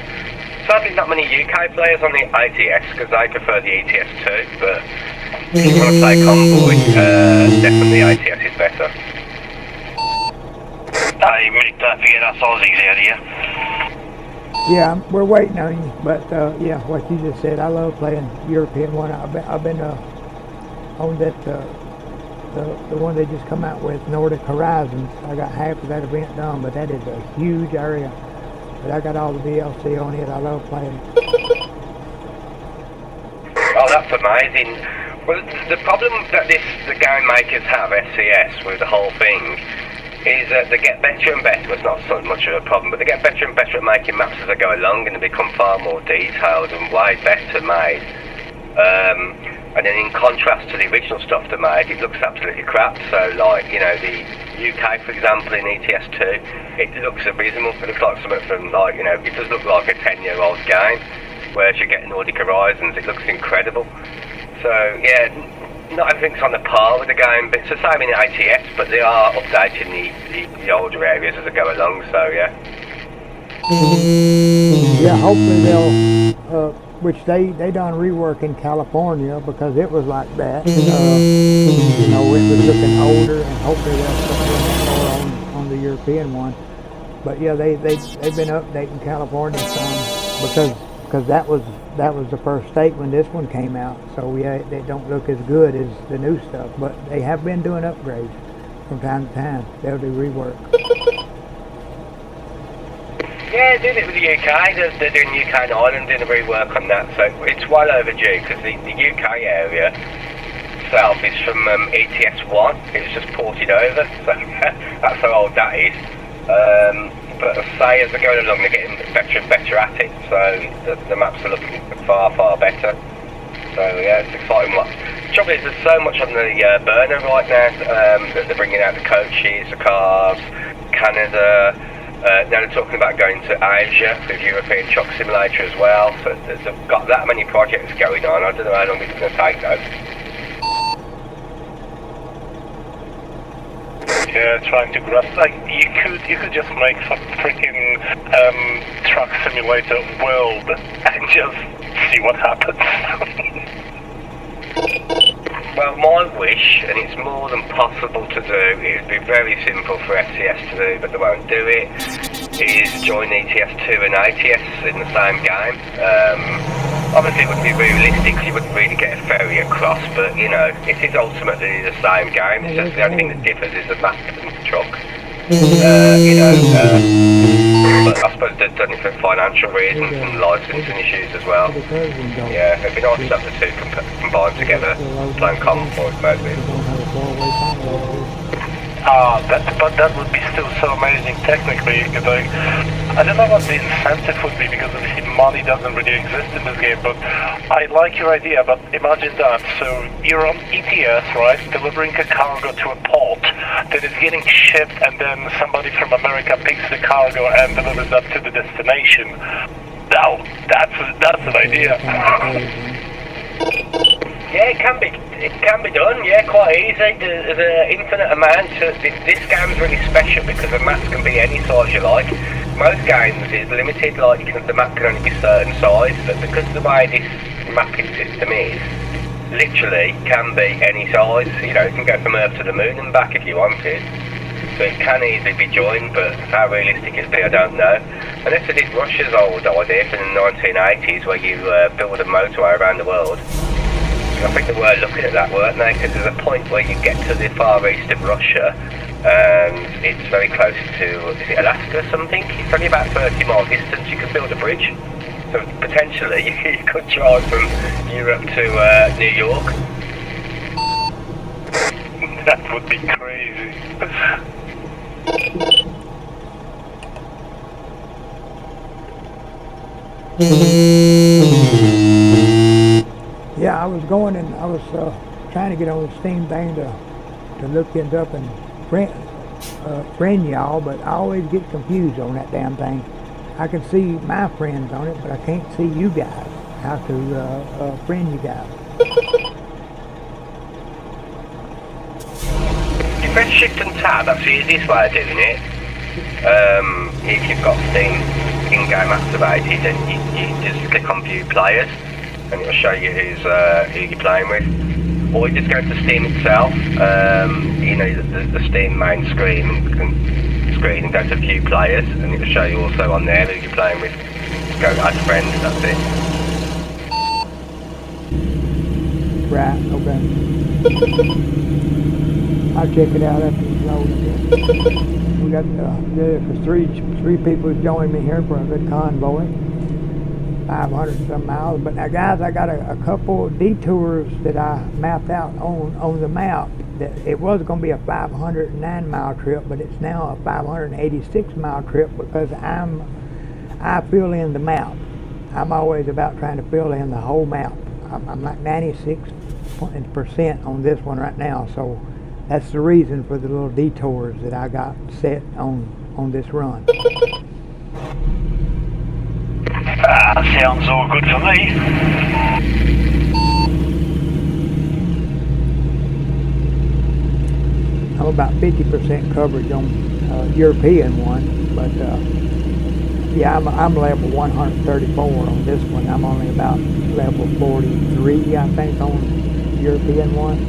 sadly not many UK players on the ITS, because they prefer the ETS too, but if you want to play Convoy, definitely ITS is better. Hey Mick, don't forget us Aussies out here. Yeah, we're waiting on you, but yeah, what you just said, I love playing European one. I've been on that the one they just come out with, Nordic Horizons. I got half of that event done, but that is a huge area. But I got all the DLC on it. I love playing it. Oh, that's amazing. Well, the problem that the game makers have, SCS, with the whole thing, is that they get better and better. Well, it's not so much of a problem, but they get better and better at making maps as they go along, and they become far more detailed and way better made. And then in contrast to the original stuff they made, it looks absolutely crap. So like, the UK, for example, in ETS2, it looks abysmal. It looks like something from like, it does look like a 10-year-old game. Whereas you get Nordic Horizons, it looks incredible. So yeah, not everything's on the par with the game, but it's the same in ATS, but they are updating the older areas as they go along, so yeah. Yeah, hopefully they'll, which they done rework in California, because it was like that. It was looking older, and hopefully they'll put more on the European one. But yeah, they've been updating California some, because that was the first state when this one came out, so yeah, they don't look as good as the new stuff, but they have been doing upgrades from time to time. They'll do rework. Yeah, doing it with the UK, they're doing UK and Ireland, doing a rework on that, so it's well overdue, because the UK area itself is from ETS1, it was just ported over, so that's how old that is. But as I say, as they're going along, they're getting better and better at it, so the maps are looking far, far better. So yeah, it's exciting. The trouble is, there's so much on the burner right now, that they're bringing out the coaches, the cars, Canada, now they're talking about going to Asia with European Truck Simulator as well, so they've got that many projects going on. I don't know how long it's going to take though. Yeah, trying to grasp. Like you could just make some freaking truck simulator world and just see what happens. Well, my wish, and it's more than possible to do, it would be very simple for SCS to do, but they won't do it, is join ETS2 and ITS in the same game. Obviously it wouldn't be realistic because you wouldn't really get a ferry across, but you know, it is ultimately the same game. It's just the only thing that differs is the map and the truck. But I suppose they've done it for financial reasons and licensing issues as well. Yeah, it'd be nice to have the two combined together, playing common for it, maybe. But that would be still so amazing technically. Like, I don't know what the incentive would be because obviously money doesn't really exist in this game. But I like your idea. But imagine that. So you're on ETS, right, delivering a cargo to a port that is getting shipped, and then somebody from America picks the cargo and delivers that to the destination. Now that's an idea. Yeah, it can be done, yeah, quite easy. There's an infinite amount. This game's really special because the maps can be any size you like. Most games is limited, like the map can only be certain size, but because of the way this mapping system is, literally can be any size. You know, it can go from Earth to the Moon and back if you wanted. So it can easily be joined, but how realistic it'd be, I don't know. Unless it is Russia's old idea from the 1980s where you build a motorway around the world. I think they were looking at that, weren't they? Because there's a point where you get to the far east of Russia and it's very close to, is it Alaska or something? It's only about 30 mile distance, you could build a bridge. So potentially you could drive from Europe to New York. That would be crazy. Yeah, I was going and I was trying to get on the Steam thing to look it up and friend y'all, but I always get confused on that damn thing. I can see my friends on it, but I can't see you guys. How to friend you guys. You press Shift and Tab, that's the easiest way of doing it. If you've got Steam in-game activated, then you just click on View Players, and it'll show you who you're playing with. Or you just go to Steam itself, you know, the Steam main screen, and go to View Players, and it'll show you also on there who you're playing with. Just go Add Friends, that's it. Right, okay. I'll check it out after it's loaded. We got there's three people joining me here for a good convoy. 500 some miles. But now guys, I got a couple detours that I mapped out on the map. That it was going to be a 509 mile trip, but it's now a 586 mile trip because I fill in the map. I'm always about trying to fill in the whole map. I'm like 96% on this one right now, so that's the reason for the little detours that I got set on this run. Sounds all good for me. I'm about 50% coverage on European one, but yeah, I'm level 134 on this one. I'm only about level 43, I think, on European one.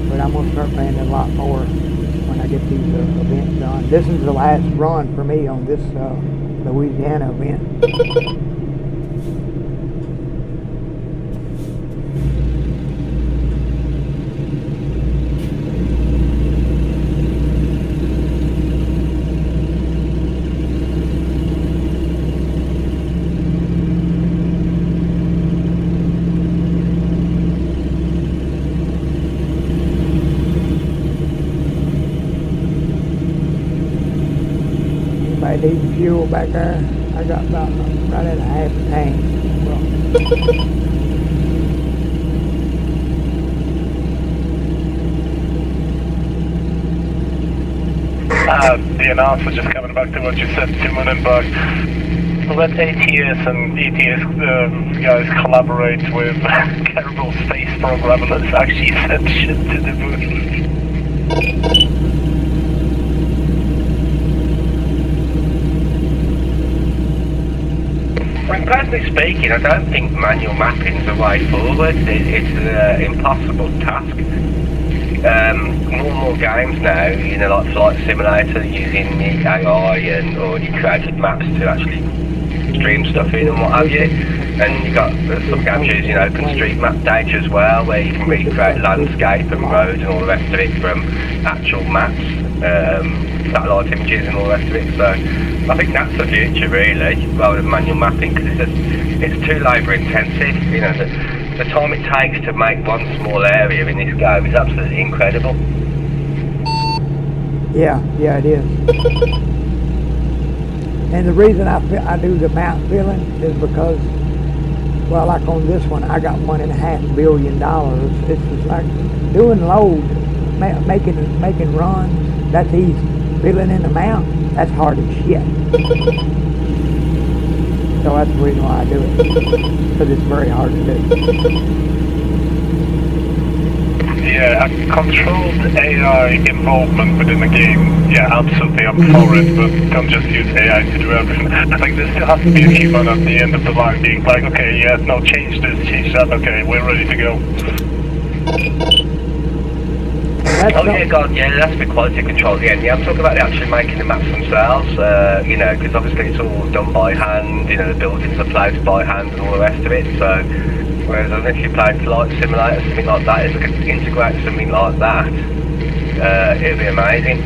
But I'm going to start playing a lot more when I get these events done. This is the last run for me on this Louisiana event. Needing fuel back there. I got about right at a half tank. The announcer just coming back to what you said 2 minutes back. Let ATS and ETS guys collaborate with Kerbal Space Program and let's actually send shit to the moon. I mean, personally speaking, I don't think manual mapping is the way forward. It's an impossible task. more and more games now, you know, like Flight Simulator, using the AI and already created maps to actually stream stuff in and what have you. And you've got some games using OpenStreetMap data as well, where you can recreate landscape and roads and all the rest of it from actual maps, satellite images and all the rest of it. So I think that's the future really, rather than manual mapping, because it's too labour intensive. You know, the time it takes to make one small area in this game is absolutely incredible. Yeah, it is. And the reason I do the map filling is because, well, like on this one, I got $1.5 billion. It's just like doing loads, making runs. That's easy. Filling in the map, that's hard as shit. So that's the reason why I do it, because it's very hard to do. Yeah, a controlled AI involvement within the game, yeah, absolutely, I'm for it, but don't just use AI to do everything. Like, there still has to be a human at the end of the line being like, okay, yeah, no, change this, change that, okay, we're ready to go. Yeah, God, yeah, that's the quality control again. Yeah, I'm talking about actually making the maps themselves, you know, because obviously it's all done by hand, you know, the buildings are placed by hand and all the rest of it, so... Whereas if you played Flight Simulator, something like that, if we could integrate something like that, it'd be amazing.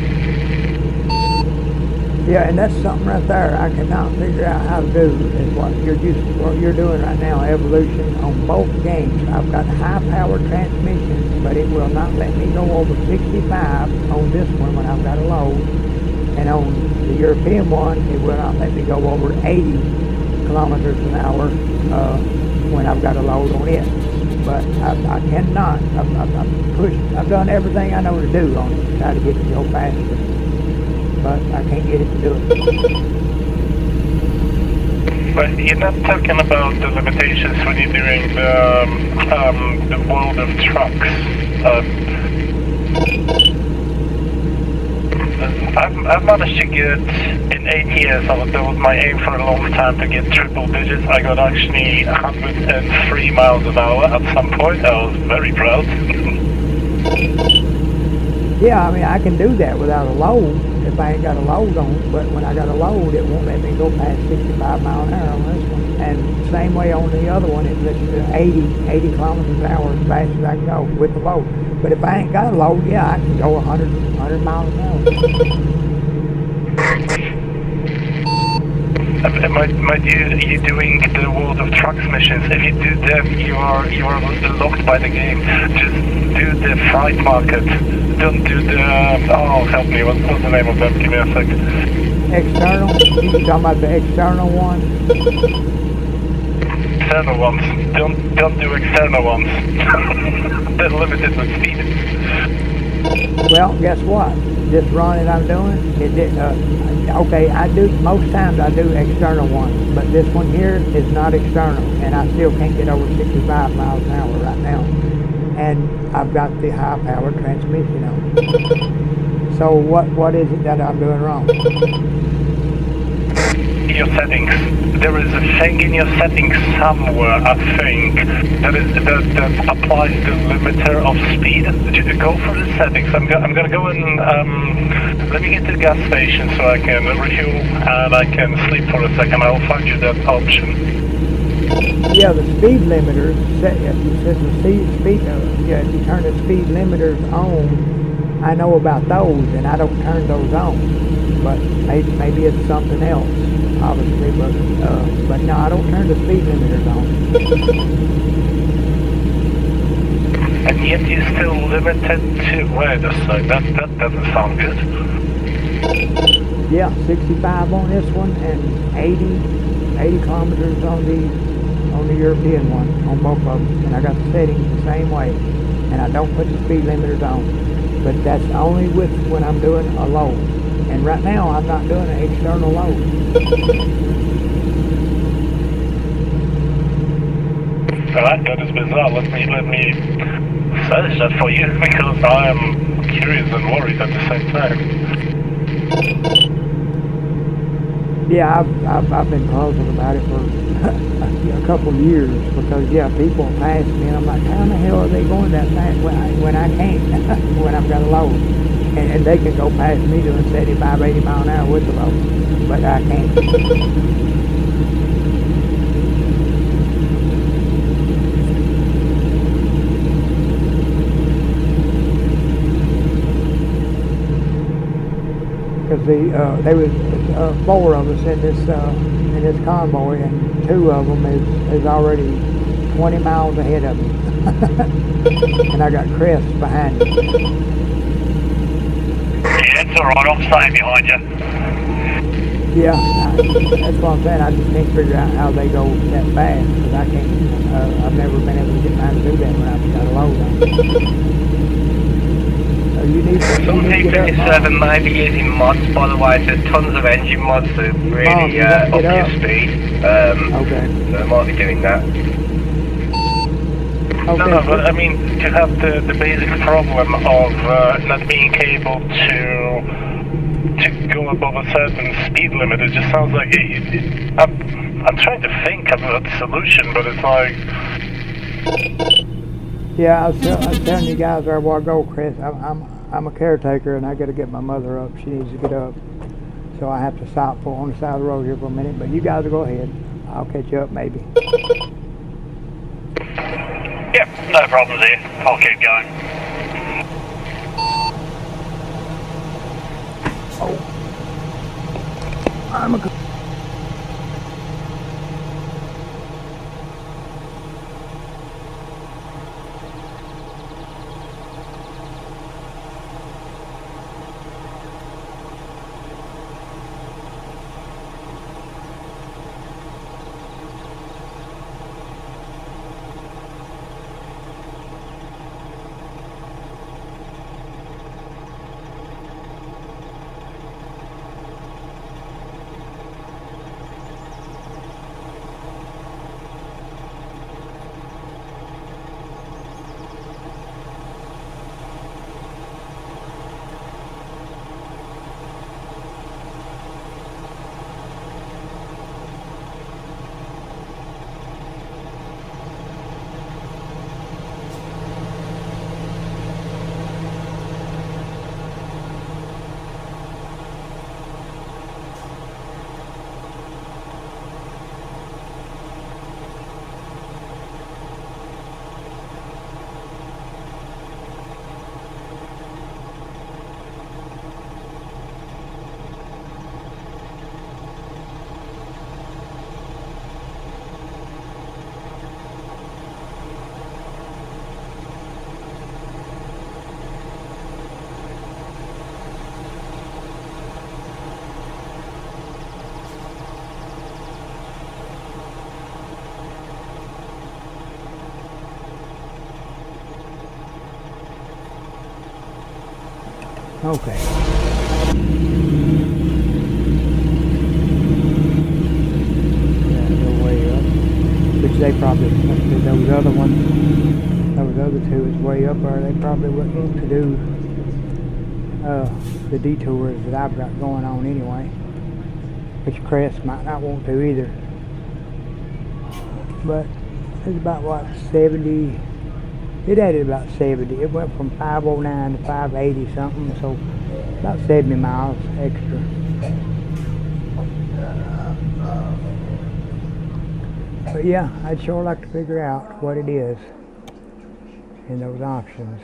Yeah, and that's something right there I cannot figure out how to do, is what you're doing right now, evolution on both games. I've got high-powered transmission, but it will not let me go over 65 on this one when I've got a load, and on the European one, it will not let me go over 80 kilometers an hour when I've got a load on it. But I cannot. I've pushed. I've done everything I know to do on it to try to get it to go faster, but I can't get it to do it. But you're not talking about the limitations when you're doing the world of trucks. I've managed to get, in 8 years, that was my aim for a long time, to get triple digits. I got actually 103 miles an hour at some point. I was very proud. Yeah, I mean, I can do that without a load if I ain't got a load on it, but when I got a load, it won't let me go past 65 miles an hour on this one. And same way on the other one, it lets you 80 kilometers an hour as fast as I can go with the load. But if I ain't got a load, yeah, I can go 100 miles an hour. Might you doing the World of Trucks missions? If you do them, you are locked by the game. Just do the freight market. Don't do the oh, help me. What's the name of them? Give me a sec. External? You talking about the external ones? External ones. Don't do external ones. They're limited with speed. Well, guess what? This run that I'm doing, okay, I do, most times I do external ones, but this one here is not external, and I still can't get over 65 miles an hour right now. And I've got the high-powered transmission on. So what is it that I'm doing wrong? Your settings. There is a thing in your settings somewhere, I think, that applies the limiter of speed. Go for the settings. I'm gonna go and let me get to the gas station so I can refuel and I can sleep for a second. I'll find you that option. Yeah, the speed limiters. If you turn the speed limiters on, I know about those, and I don't turn those on. But maybe it's something else, obviously. But no, I don't turn the speed limiters on. And yet you're still limited to where the side? That doesn't sound good. Yeah, 65 on this one and 80 kilometers on the European one, on both of them. And I got the settings the same way. And I don't put the speed limiters on. But that's only with when I'm doing a load. And right now I'm not doing an external load. Alright, that is bizarre. Let me search that for you, because I am curious and worried at the same time. Yeah, I've been puzzled about it for a couple of years because yeah, people pass me and I'm like, how the hell are they going that fast when I can't when I've got a load, and they can go past me doing 75, 80 mile an hour with the load, but I can't. Because there was 4 of us in this convoy, and 2 of them is already 20 miles ahead of me, and I got Chris behind me. Yeah, it's alright, I'm staying behind you. Yeah, that's what I'm saying. I just can't figure out how they go that fast because I can't. I've never been able to get mine to do that when I've got a load on. Some P57 might be using mods, by the way. There's tons of engine mods that really up your speed. Okay. So I might be doing that. Okay. No, but I mean, to have the basic problem of not being able to go above a certain speed limit, it just sounds like I'm trying to think of a solution, but it's like. Yeah, I was telling you guys where I go, Chris. I'm a caretaker, and I got to get my mother up. She needs to get up, so I have to stop on the side of the road here for a minute. But you guys will go ahead. I'll catch you up maybe. Yep, no problems here. I'll keep going. Oh, I'm a. Okay. Yeah, they're way up. Which they probably, those other ones, those other 2 is way up there. They probably wouldn't want to do the detours that I've got going on anyway. Which Crest might not want to either. But it's about what, 70. It added about 70. It went from 509 to 580 something, so about 70 miles extra. But yeah, I'd sure like to figure out what it is in those options.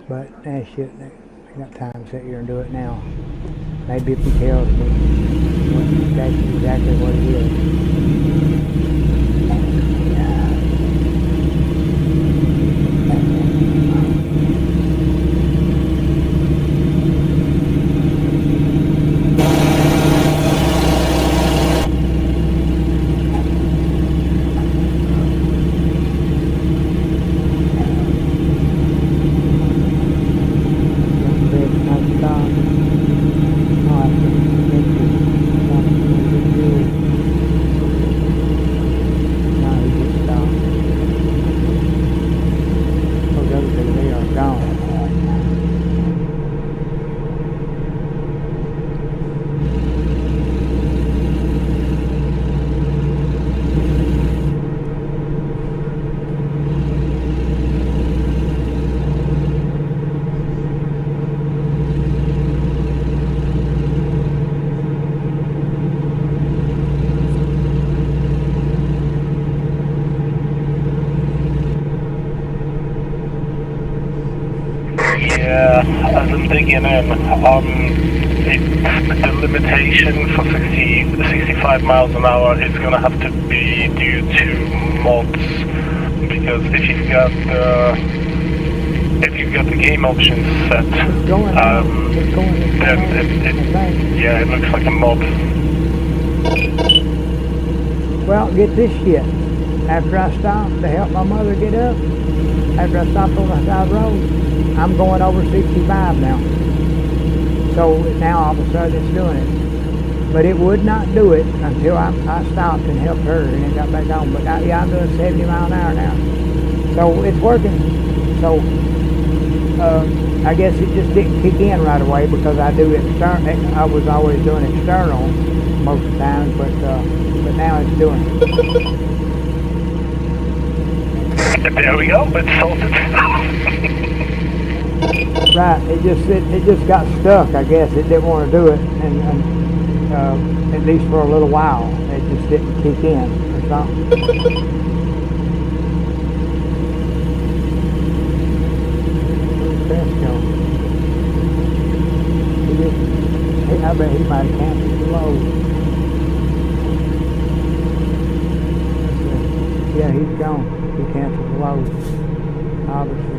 But that shit, I got time to sit here and do it now. Maybe if he tells me that's exactly what it is. digging in. The limitation for 65 miles an hour is going to have to be due to mods, because if you've got the game options set, It's going then it looks like a mod. Well, get this shit. After I stopped to help my mother get up, after I stopped on the side road, I'm going over 65 now. So now all of a sudden it's doing it. But it would not do it until I stopped and helped her and then got back on. But yeah, I'm doing 70 miles an hour now. So it's working. So I guess it just didn't kick in right away because I do external. I was always doing external most of the time, but now it's doing it. There we go, it's sorted. Right, it just got stuck. I guess it didn't want to do it, and at least for a little while, it just didn't kick in or something. I bet he might have canceled the load. Yeah, he's gone. He canceled the load. Obviously.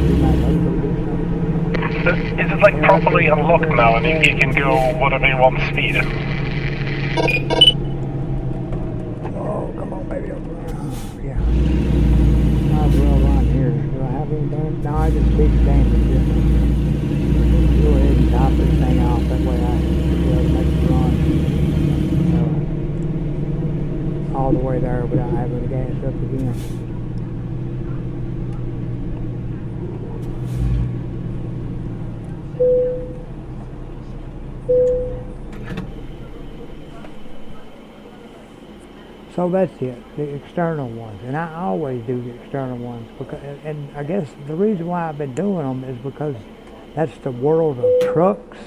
He might have to go do something. Is it like properly unlocked now and you can go whatever you want speed? Oh, come on, baby. Yeah. I'll run here. Do I have anything? No, I just keep dancing. Go ahead and top this thing off. That way I make it run all the way there without having to gas up again. So that's it, the external ones, and I always do the external ones because, and I guess the reason why I've been doing them is because that's the world of trucks,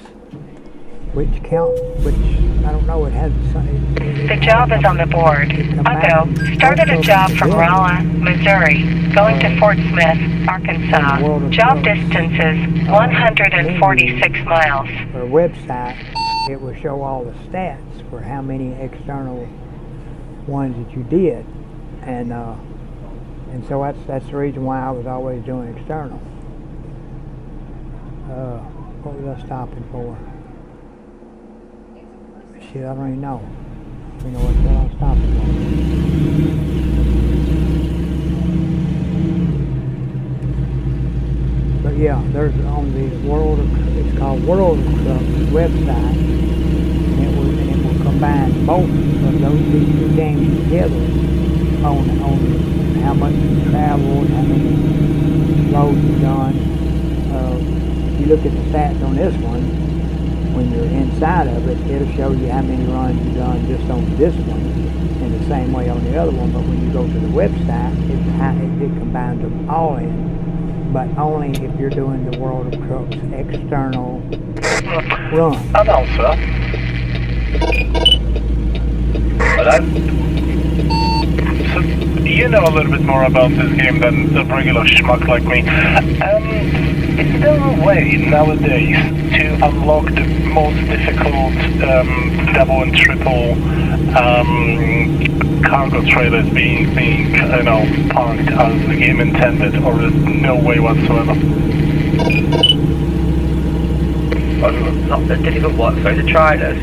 which I don't know, it has The job is on the board. Otto started a job from Rolla, Missouri, going to Fort Smith, Arkansas. Job distance is 146 miles. For a website, it will show all the stats for how many external ones that you did, and so that's the reason why I was always doing external. What was I stopping for? Shit, I don't even know. You know what I was stopping for. But yeah, there's on the it's called World of Trucks website, and it will combine both of those two games together on how much you traveled, how many loads you've done. If you look at the stats on this one, when you're inside of it, it'll show you how many runs you've done just on this one, in the same way on the other one. But when you go to the website, it combines them all in, but only if you're doing the World of Trucks external run. Announcer. Hello? So, you know a little bit more about this game than a regular schmuck like me. Is there a way nowadays to unlock the most difficult double and triple cargo trailers being parked as the game intended, or is no way whatsoever? Not the difficult what, so the trailers?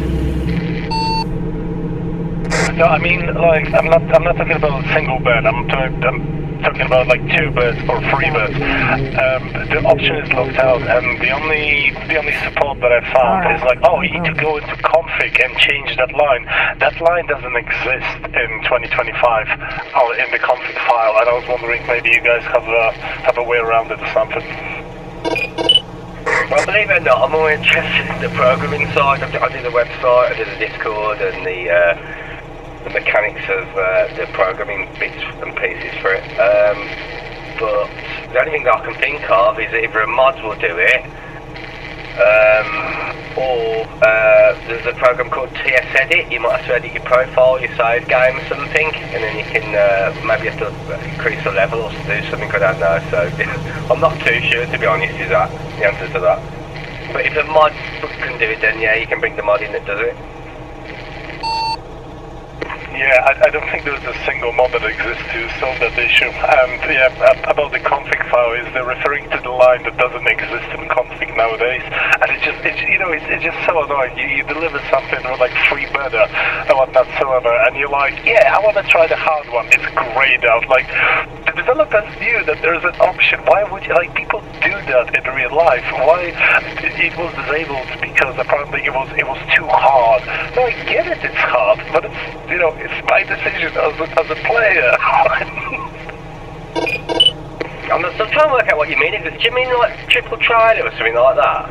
No, I mean, like, I'm not talking about a single bed. I'm talking about like 2 beds or 3 beds. The option is locked out, and the only support that I found is like, oh, you need to go into config and change that line. That line doesn't exist in 2025 or in the config file, and I was wondering maybe you guys have a way around it or something. Well, believe it or not, I'm more interested in the programming side. I do the website, I do the Discord, and the mechanics of the programming bits and pieces for it. But the only thing that I can think of is either a mod will do it, or there's a program called TS Edit. You might have to edit your profile, your save game or something, and then you can maybe have to increase the level or do something, I don't know. So I'm not too sure, to be honest, is that the answer to that. But if a mod can do it, then yeah, you can bring the mod in that does it. Yeah, I don't think there's a single mod that exists to solve that issue. And yeah, about the config file, is they're referring to the line that doesn't exist in config nowadays. And it's just so annoying. You deliver something with like free beta and whatsoever, and you're like, yeah, I want to try the hard one. It's grayed out. Like, the developers knew that there's an option. Why would you, like, people do that in real life? Why it was disabled because apparently it was too hard. No, I get it, it's hard, but it's, you know, it's my decision as a player. I'm still trying to work out what you mean. Do you mean like triple trailer or something like that?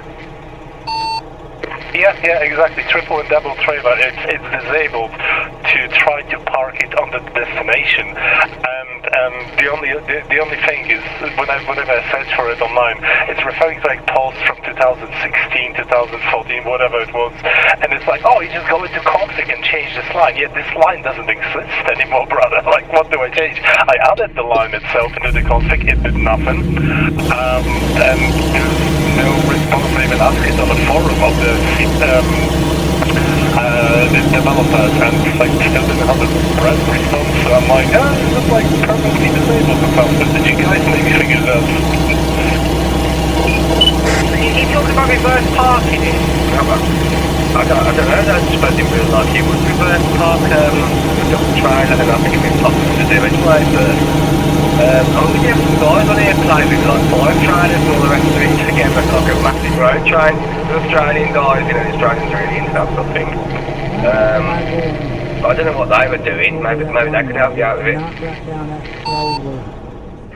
Yeah, exactly. Triple and double trailer. It's disabled to try to park it on the destination, and the only thing is whenever I search for it online, it's referring to like posts from 2016, 2014, whatever it was, and it's like, oh, you just go into config and change this line. Yet this line doesn't exist anymore, brother. Like, what do I change? I added the line itself into the config. It did nothing, and there's no response. I even asked it on the forum of the developers, and like still didn't have a response. So I'm like, it's just like permanently disabled or something. Did you guys maybe figure that? You talking about reverse parking? I don't know. I suppose in real life you would reverse park double trailer, and I think it'd be possible to do anyway. But I'm going to have some guys on here playing with like 5 trailers and all the rest of it together, like a massive road train. The Australian guys, you know, the Australians really into that sort of thing. I don't know what they were doing. Maybe they could help you out with it.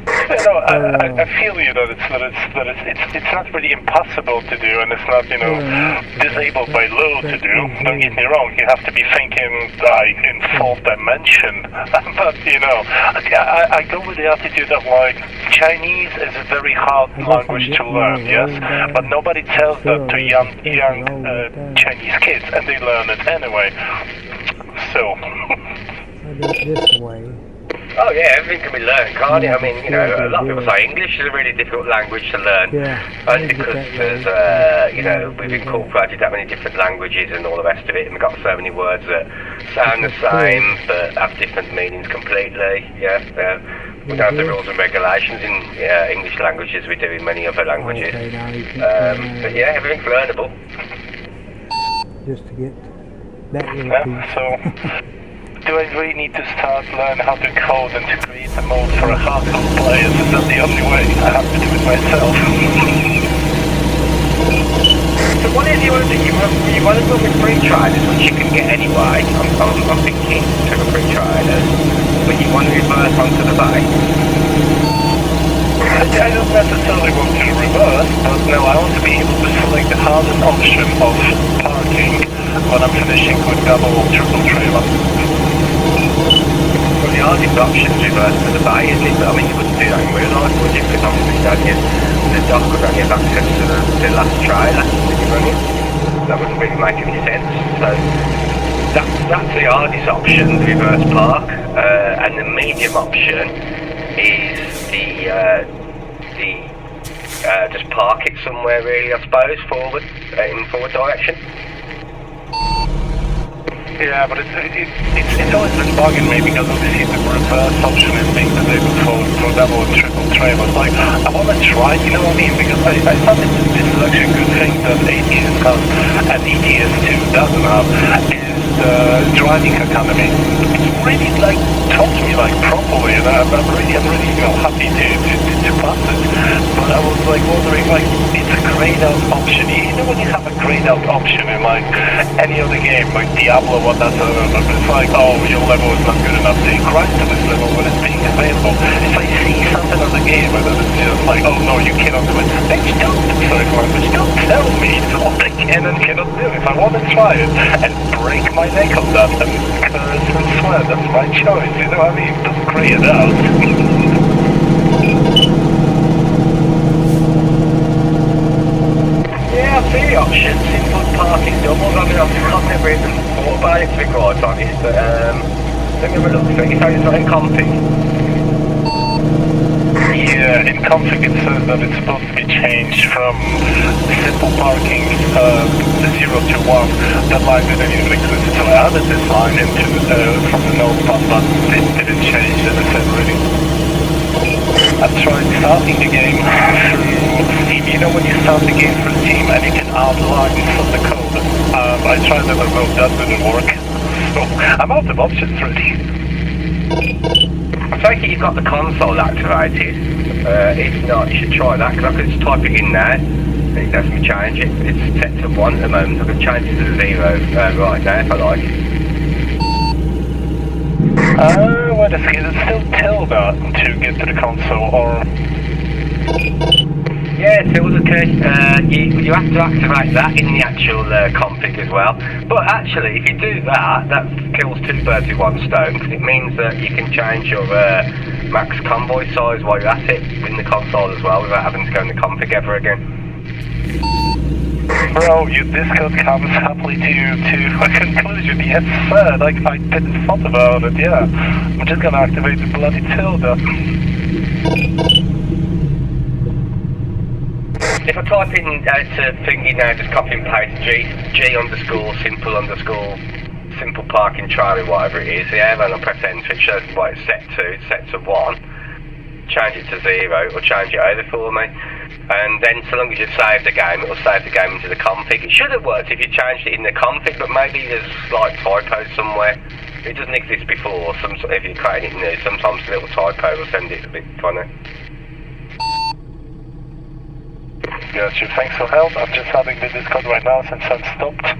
No, I feel you that it's not really impossible to do, and it's not, you know, disabled by law to do. Don't get me wrong, you have to be thinking in fourth dimension. But you know, I go with the attitude of like Chinese is a very hard language to learn, yes, but nobody tells that to young Chinese kids, and they learn it anyway. So. This way. Oh yeah, everything can be learned, can't it? I mean, you know, a lot of people say English is a really difficult language to learn, only because there's, you know, we've incorporated that many different languages and all the rest of it, and we've got so many words that sound the same but have different meanings completely. Yeah, we don't have the rules and regulations in English language as we do in many other languages. But yeah, everything's learnable. Just to get that little piece. So. Do I really need to start learning how to code and to create a mode for a hardcore players? Is that the only way? I have to do it myself. So what is it you want to do? You want to go with free trailers, which you can get anyway. I'm thinking to the free trailers, but you want to reverse onto the bay? I don't necessarily want to reverse, but no, I want to be able to select the hardest option of parking when I'm finishing with double or triple trailer. Well, the hardest option is reverse to the bay, isn't it? But I mean, you wouldn't do that in real life, would you? Because obviously the dock would only have access to the last trailer that you're running. That wouldn't really make any sense. So that's the hardest option, the reverse park, and the medium option is the just park it somewhere really, I suppose, forward, in forward direction. Yeah, but it's always been bugging me because obviously the reverse option is being disabled for double and triple trailers. Like, I want to try, you know what I mean? Because I thought this is actually a good thing that ATS has and ETS2 doesn't have, is the driving economy. It's really like taught me like properly, and I'm really you know, happy to pass it. But I was like wondering, like, it's a grayed out option. You know when you have a grayed out option in like any other game, like Diablo, what that's it's like, oh, your level is not good enough, so you grind to this level when it's being available. If I see something on the game and it's just like, oh no, you cannot do it, bitch, don't tell me what I can and cannot do. If I want to try it and break my neck on that and curse and swear, that's my choice, you know what I mean? Don't gray it out. Yeah, I see the options, input parking doubles. I mean, I've never even thought about it, to be quite honest, but let me have a look. So you say it's not in config? Yeah, in config it says that it's supposed to be changed from simple parking 0 to 1. That line didn't even exist, so I added this line into from the notepad, but it didn't change anything really. I tried starting the game through Steam. You know when you start the game through Steam and you can add lines from the code? I tried that as well, that didn't work. So I'm out of options really. I take it you've got the console activated. If not, you should try that, because I can just type it in there. It lets me change it. It's set to 1 at the moment. I can change it to 0 right now if I like. Wait a second, is it still tilde to get to the console, or...? Yeah, tilde key. You have to activate that in the actual config as well. But actually, if you do that, that kills 2 birds with 1 stone, because it means that you can change your max convoy size while you're at it in the console as well, without having to go in the config ever again. Bro, this code comes happily to a conclusion. Yes, sir. Like, I didn't thought about it, yeah. I'm just gonna activate the bloody tilde. If I type in to thingy now, just copy and paste G underscore simple parking trailer, whatever it is, yeah, then I press enter, it shows what it's set to. It's set to 1. Change it to 0, or change it over for me. And then, so long as you've saved the game, it will save the game into the config. It should have worked if you changed it in the config, but maybe there's a slight typo somewhere. It doesn't exist before. If you're creating it new, sometimes a little typo will send it a bit funny. Gotcha, thanks for help. I'm just adding the Discord right now since I'm stopped.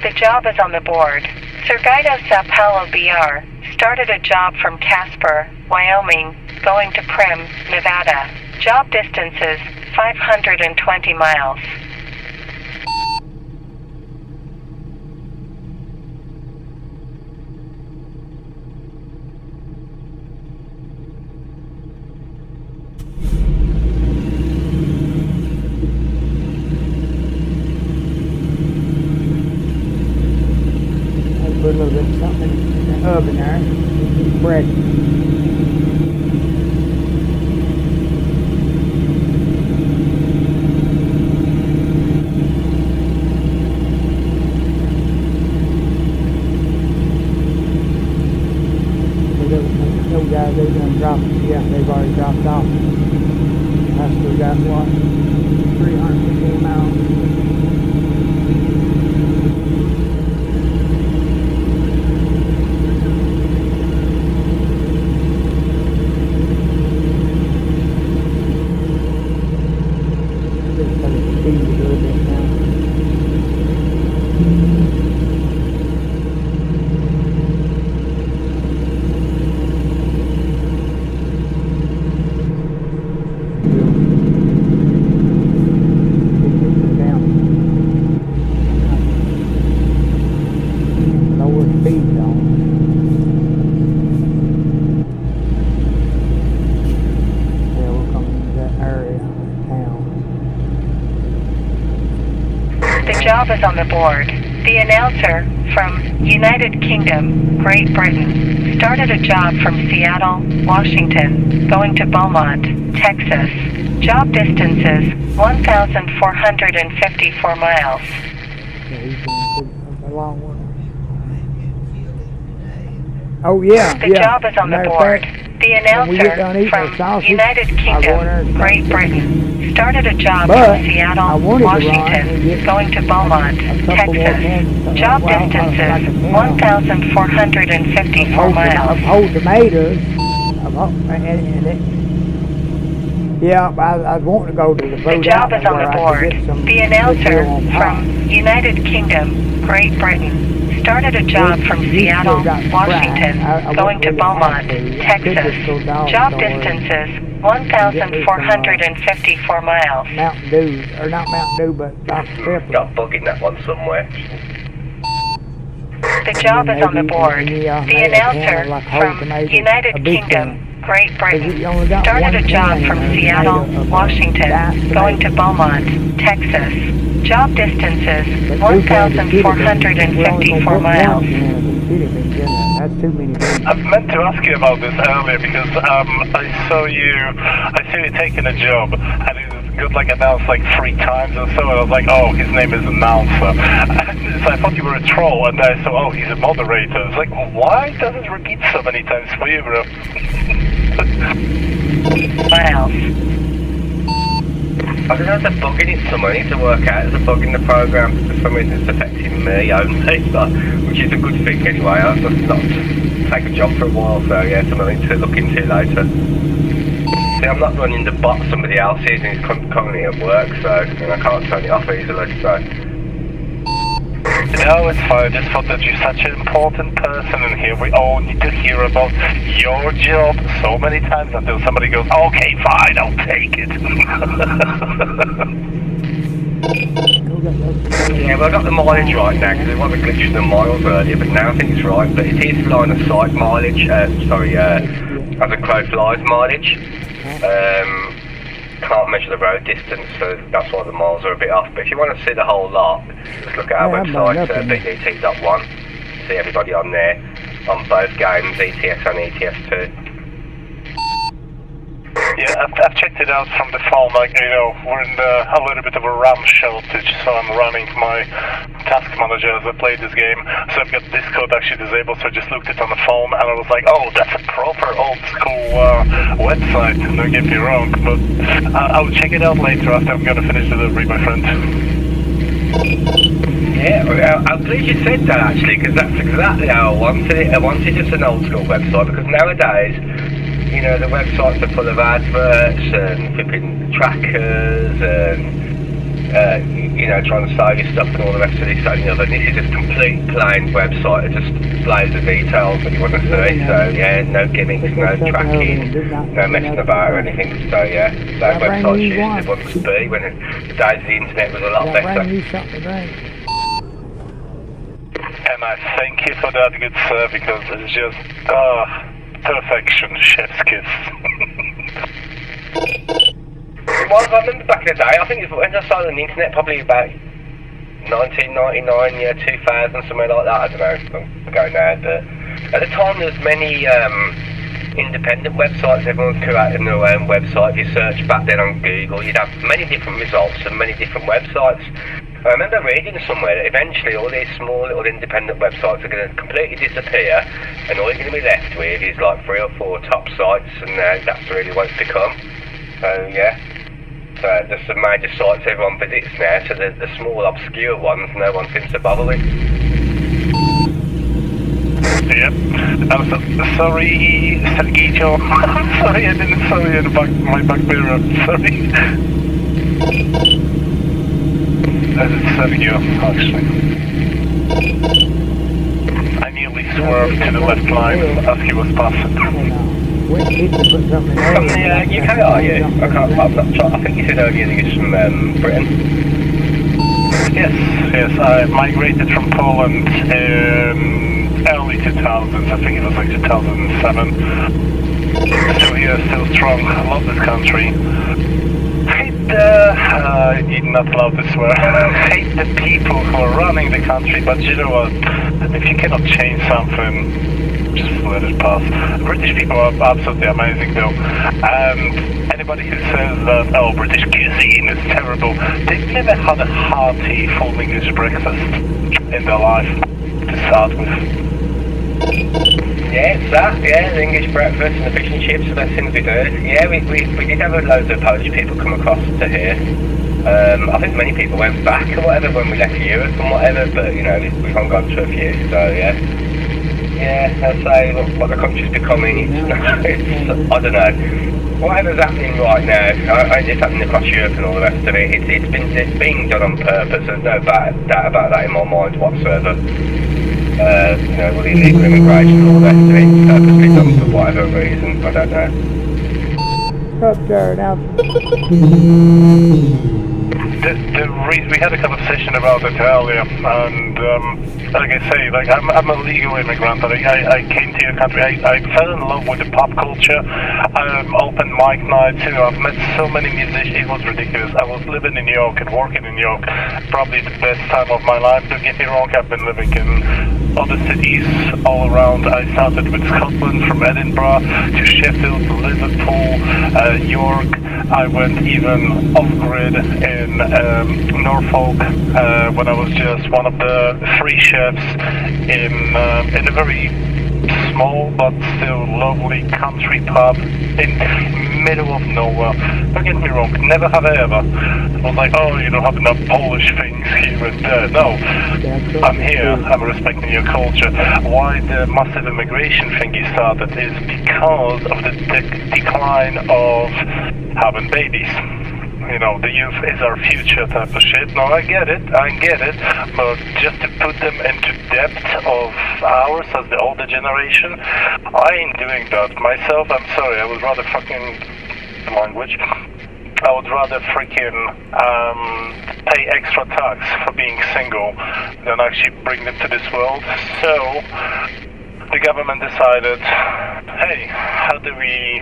The job is on the board. Sergito Sao Paulo BR started a job from Casper, Wyoming, going to Primm, Nevada. Job distance is 520 miles. Put a little bit of something in the oven there. Bread. Those guys, they done dropped, yeah, they've already dropped off. I still got what? 315 miles. is on the board. The announcer from United Kingdom, Great Britain, started a job from Seattle, Washington, going to Beaumont, Texas. Job distances 1,454 miles. Yeah, he's been a long one. Oh yeah, The yeah. job is on the Matter of board. fact, The when we get done announcer eating from the sausage, United I'll go in there Kingdom, and Great start Britain, started a job But from I Seattle, wanted to run and Washington, get going to Beaumont, a couple more Texas. cans. Job Well, like a distances can. 1,454 Of miles. whole tomatoes. Yeah, I was wanting to go to the The food job is outlet on where the I could board. get some The good announcer deal on pop. from United Kingdom, Great Britain, started a job from Seattle, Washington, going to Beaumont, Texas. Job distances 1,454 miles. Mountain Dew, or not Mountain Dew, but Dr. Pepper. Got a bug in that one somewhere. The job is on the board. The announcer from United Kingdom, Great Britain, started a job from Seattle, Washington, going to Beaumont, Texas. Job distances 1,454 miles. That's too many things. I meant to ask you about this earlier because I saw you taking a job and it got like announced like 3 times or so, and I was like, oh, his name is announcer. So I thought you were a troll, and I saw, oh, he's a moderator. It's like, why does it repeat so many times for you, bro? Miles. I don't know, there's a bug in it somewhere. I need to work out. There's a bug in the program. For some reason, it's affecting me only, but, which is a good thing anyway. I've just not take a job for a while, so yeah, something I need to look into later. See, I'm not running the bot somebody else is, and it's currently at work, so and I can't turn it off easily, so. No, it's fine. I just thought that you're such an important person, and here we all need to hear about your job so many times until somebody goes, okay, fine, I'll take it. Yeah, well, I got the mileage right now, because it was a glitch in the miles earlier, but now I think it's right. But it is line of sight mileage, as a crow flies mileage. Can't measure the road distance, so that's why the miles are a bit off. But if you want to see the whole lot, just look at our website, bdt.1. See everybody on there, on both games, ETS and ETS2. Yeah, I've checked it out from the phone, like, you know, we're in a little bit of a RAM shortage, so I'm running my task manager as I play this game, so I've got Discord actually disabled, so I just looked it on the phone, and I was like, oh, that's a proper old school website, don't get me wrong, but I'll check it out later after I'm gonna finish delivery, my friend. Yeah, I'm pleased you said that actually, because that's exactly how I wanted it. I wanted just an old school website, because nowadays, you know, the websites are full of adverts and flipping trackers and, you know, trying to sell you stuff and all the rest of this and the other. This is just a complete plain website. It just displays the details that you want to see. So, yeah, no gimmicks, no tracking, no messing about or anything. So, yeah, those websites used to want to be when the days of the internet was a lot better. And I thank you for that, good sir, because it's just, perfection, chef's kiss. Well, I remember back in the day, I think it was when I started on the internet, probably about 1999, yeah, 2000, somewhere like that, I don't know, ago now, but at the time there was many independent websites, everyone's creating their own website. If you search back then on Google, you'd have many different results and many different websites. I remember reading somewhere that eventually all these small little independent websites are going to completely disappear, and all you're going to be left with is like 3 or 4 top sites, and that's really what it's become. So yeah, so there's some major sites everyone visits now, so the small obscure ones no one seems to bother with. Yep. I'm sorry, Sergio. Sorry, I didn't saw you in my back mirror. Sorry. It's Sergio, actually. I nearly swerved to the left line as he was passing. From the UK, are you? I'm not sure. I think you said earlier that you're from Britain. Yes, I migrated from Poland in early 2000s, I think it was like 2007. Still here, still strong. I love this country. Hate you're not allowed to swear. Hate the people who are running the country, but you know what? If you cannot change something, just let it pass. British people are absolutely amazing though. And anybody who says that, oh, British cuisine is terrible, they've never had a hearty full English breakfast in their life to start with. Yeah, it's that, yeah, the English breakfast and the fish and chips are the best things we do. Yeah, we did have loads of Polish people come across to here. I think many people went back or whatever when we left Europe and whatever, but you know, we've only gone to a few, so yeah. Yeah, I'd say what the country's becoming, it's I don't know. Whatever's happening right now, it's happening across Europe and all the rest of it, it's being done on purpose, there's no doubt about that in my mind whatsoever. You know, with illegal immigration and all the rest of it, purposely done for whatever reason, I don't know. Up there now. We had a conversation about it earlier, and like I say, like I'm a legal immigrant. I came to your country. I fell in love with the pop culture. Open mic nights. You know, I've met so many musicians. It was ridiculous. I was living in New York and working in New York. Probably the best time of my life. Don't get me wrong. I've been living in other cities all around. I started with Scotland, from Edinburgh to Sheffield, to Liverpool, York. I went even off-grid in Norfolk when I was just one of the 3 chefs in a very small but still lovely country pub in middle of nowhere. Don't get me wrong, never have I ever. I was like, oh, you don't have enough Polish things here and there. No, I'm here, I'm respecting your culture. Why the massive immigration thing you started is because of the decline of having babies. You know, the youth is our future type of shit. No, I get it, but just to put them into depth of ours as the older generation, I ain't doing that. Myself, I'm sorry, I would rather fucking, language, I would rather freaking pay extra tax for being single than actually bring them to this world. So the government decided, hey, how do we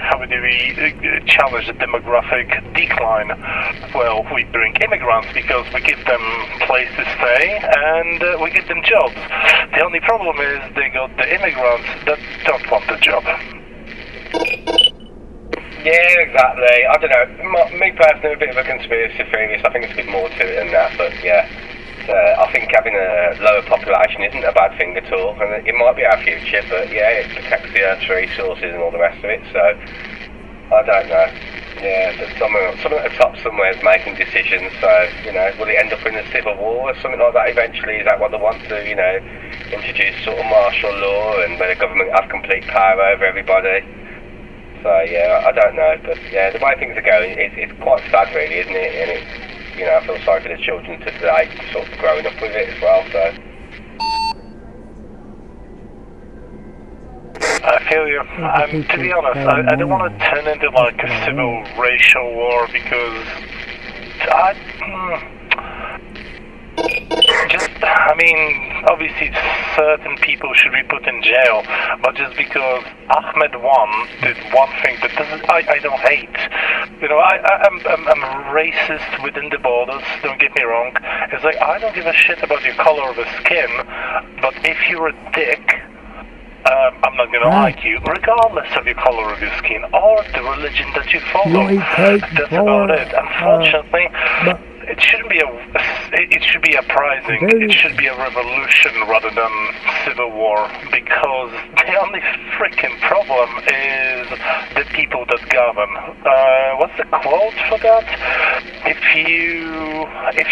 challenge the demographic decline? Well, we bring immigrants because we give them place to stay and we give them jobs. The only problem is they got the immigrants that don't want the job. Yeah, exactly. I don't know. Me personally, I'm a bit of a conspiracy theorist. I think it's a bit more to it than that, but yeah. I think having a lower population isn't a bad thing at all, and it might be our future, but yeah, it protects the Earth's resources and all the rest of it, so I don't know. Yeah, but someone at the top somewhere is making decisions, so, you know, will it end up in a civil war or something like that eventually? Is that what they want to, you know, introduce sort of martial law and where the government have complete power over everybody? So yeah, I don't know, but yeah, the way things are going, it's quite sad really, isn't it? And it's, you know, I feel sorry for the children today, sort of growing up with it as well, so. I feel you. To be honest, I don't want to turn into like a civil racial war because I mean, obviously certain people should be put in jail, but just because Ahmed did one thing that I don't hate. You know, I'm racist within the borders, don't get me wrong. It's like, I don't give a shit about your color of the skin, but if you're a dick, I'm not gonna like you, regardless of your color of your skin or the religion that you follow. That's about it. Unfortunately, it shouldn't be it should be uprising. It should be a revolution rather than civil war, because the only freaking problem is the people that govern. What's the quote for that? If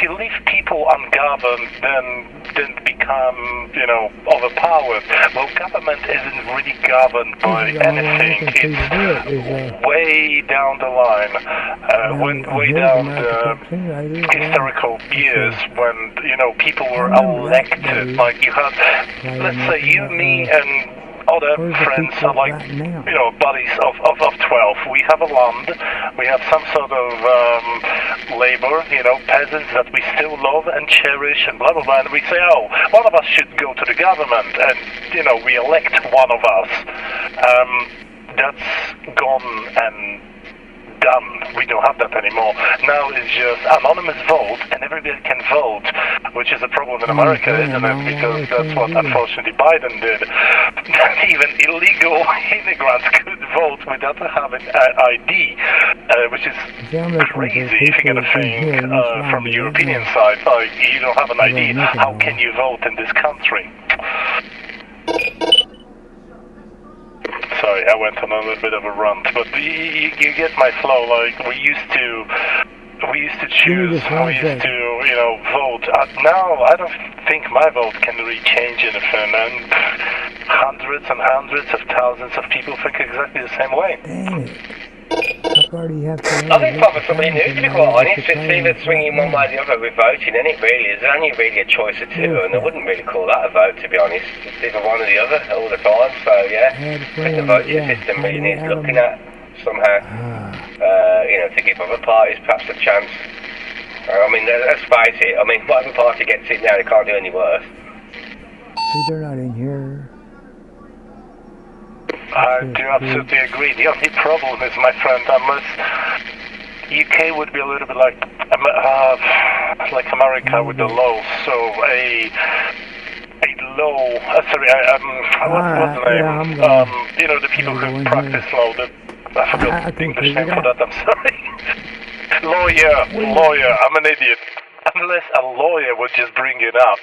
you leave people ungoverned, then become, you know, overpowered. Well, government isn't really governed by anything. It's way down the line, way down the historical years when, you know, people were elected. Like you had, let's say you, me, and other friends are like, you know, buddies of 12. We have a land, we have some sort of labor, you know, peasants that we still love and cherish and blah blah blah, and we say, oh, one of us should go to the government and, you know, we elect one of us. that's gone and done. We don't have that anymore. Now it's just anonymous vote, and everybody can vote, which is a problem in America, isn't it? Because that's what, unfortunately, Biden did. Even illegal immigrants could vote without having an ID, which is crazy if you're going to think from the European side. Like, you don't have an ID, how can you vote in this country? Sorry, I went on a little bit of a rant, but you get my flow. Like, we used to choose, we used to, you know, vote. Now, I don't think my vote can really change anything, and hundreds and hundreds of thousands of people think exactly the same way. Dang it. How do you have to I think probably somebody new, to be quite honest. It's either swinging one way or the other with voting, and it really is only really a choice of two, and I wouldn't really call that a vote, to be honest. It's either one or the other all the time, so yeah. I think the voting system really needs looking at somehow, you know, to give other parties perhaps a chance. I mean, let's face it, I mean, whatever party gets in now, they can't do any worse. See, they're not in here. I do absolutely agree. The only problem is, my friend, unless UK would be a little bit like America with the law, so a law. Sorry, what's the name? You know, the people who practice law. I forgot the English name for that. I'm sorry. Lawyer. I'm an idiot. Unless a lawyer would just bring it up,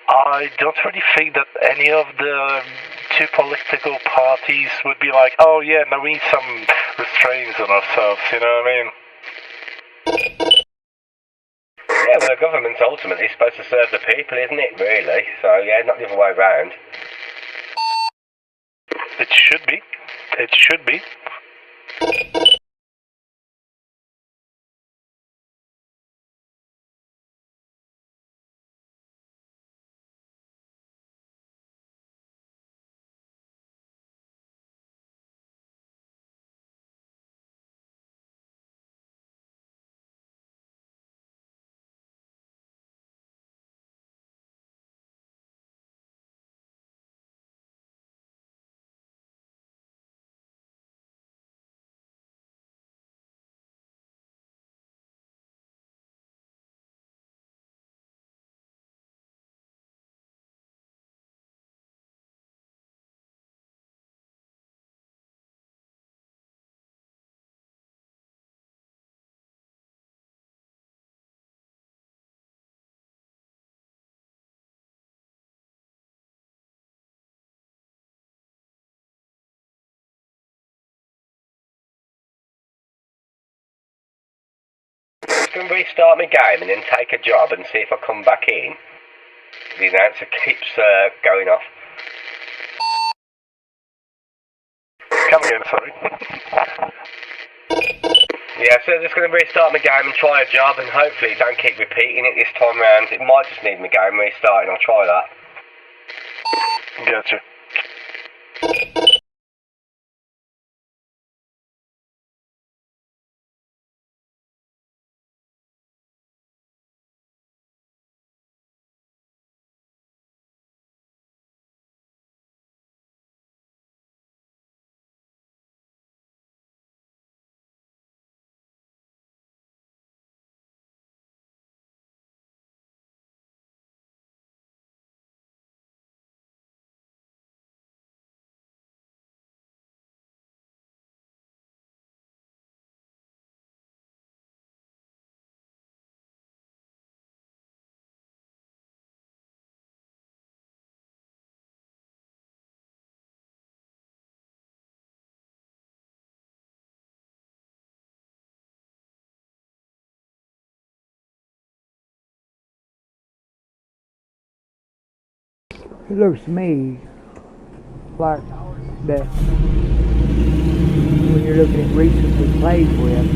I don't really think that any of the two political parties would be like, oh yeah, now we need some restraints on ourselves, you know what I mean? Yeah, well, the government's ultimately supposed to serve the people, isn't it, really? So yeah, not the other way round. It should be. It should be. I can restart my game and then take a job and see if I come back in. The announcer keeps going off. Come again, sorry. Yeah, so I'm just going to restart my game and try a job, and hopefully don't keep repeating it this time round. It might just need my game restarting. I'll try that. Gotcha. It looks to me like that when you're looking at recently played with,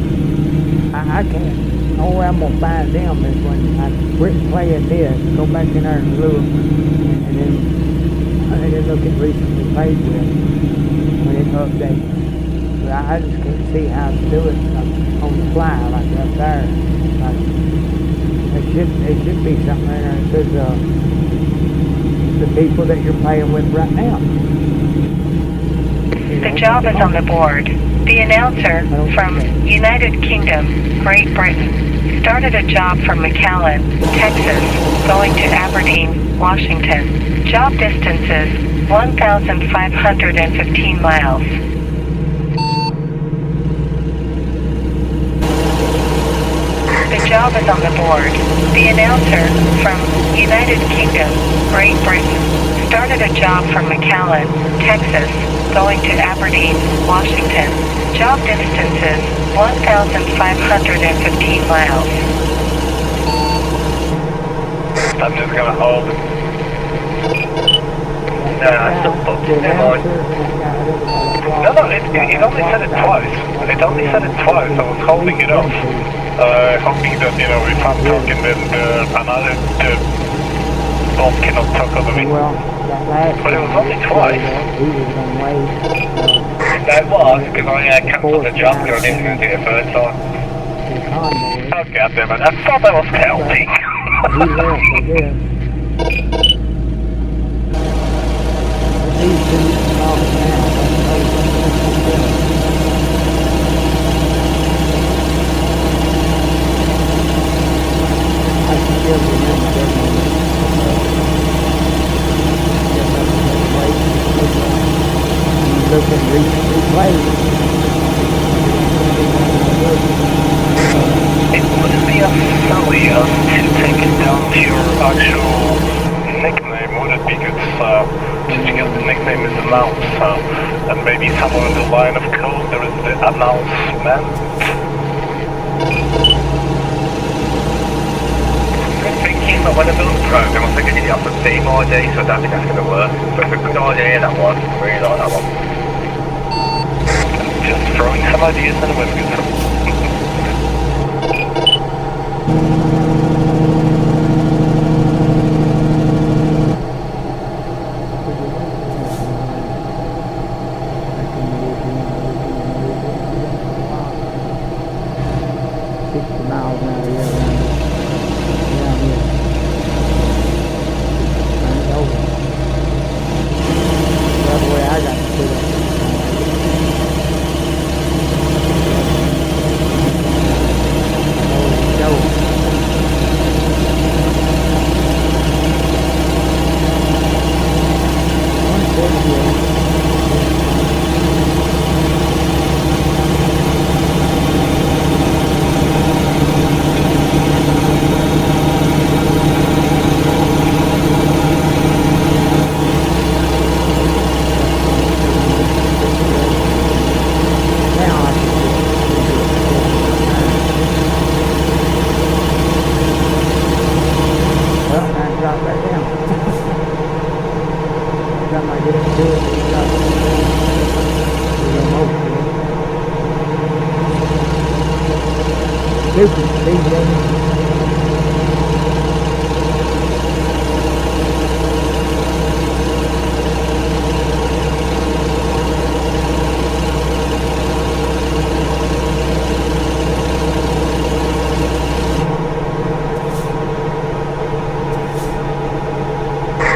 I can't. The only way I'm going to find them is when I quit playing this, go back in there and look, and then look at recently played with when it updates. But I just can't see how to do it on the fly like up there. Like, there should be something in there that says the people that you're playing with right now. You The job is on the board. The announcer from United Kingdom, Great Britain, started a job from McAllen, Texas, going to Aberdeen, Washington. Job distance is 1,515 miles. The job is on the board. The announcer from United Kingdom, Great Britain, started a job from McAllen, Texas, going to Aberdeen, Washington. Job distance is 1,515 miles. I'm just gonna hold it. Nah, it's not booked. Never mind. No, it only said it twice. It only said it twice. I was holding it off. Hoping that, you know, if I'm talking, then another bot cannot talk over me. Well, that last But it was only twice. he was going to wait. No, it was, because I cancelled the job because I didn't do it the first time. The convoy. Oh, goddammit. I thought I was counting. He left, I guess. These two off now. I can still remember that moment. Look and replay. It wouldn't be as silly as to take it down to your actual nickname, would it? Because since you get the nickname is announced, and maybe somewhere in the line of code there is the announcement. I'm thinking that when I built the program, I think I did it off the same ID, so I don't think that's going to work. But it's a good idea, that one. I really like that one. Just throwing some ideas in the wind.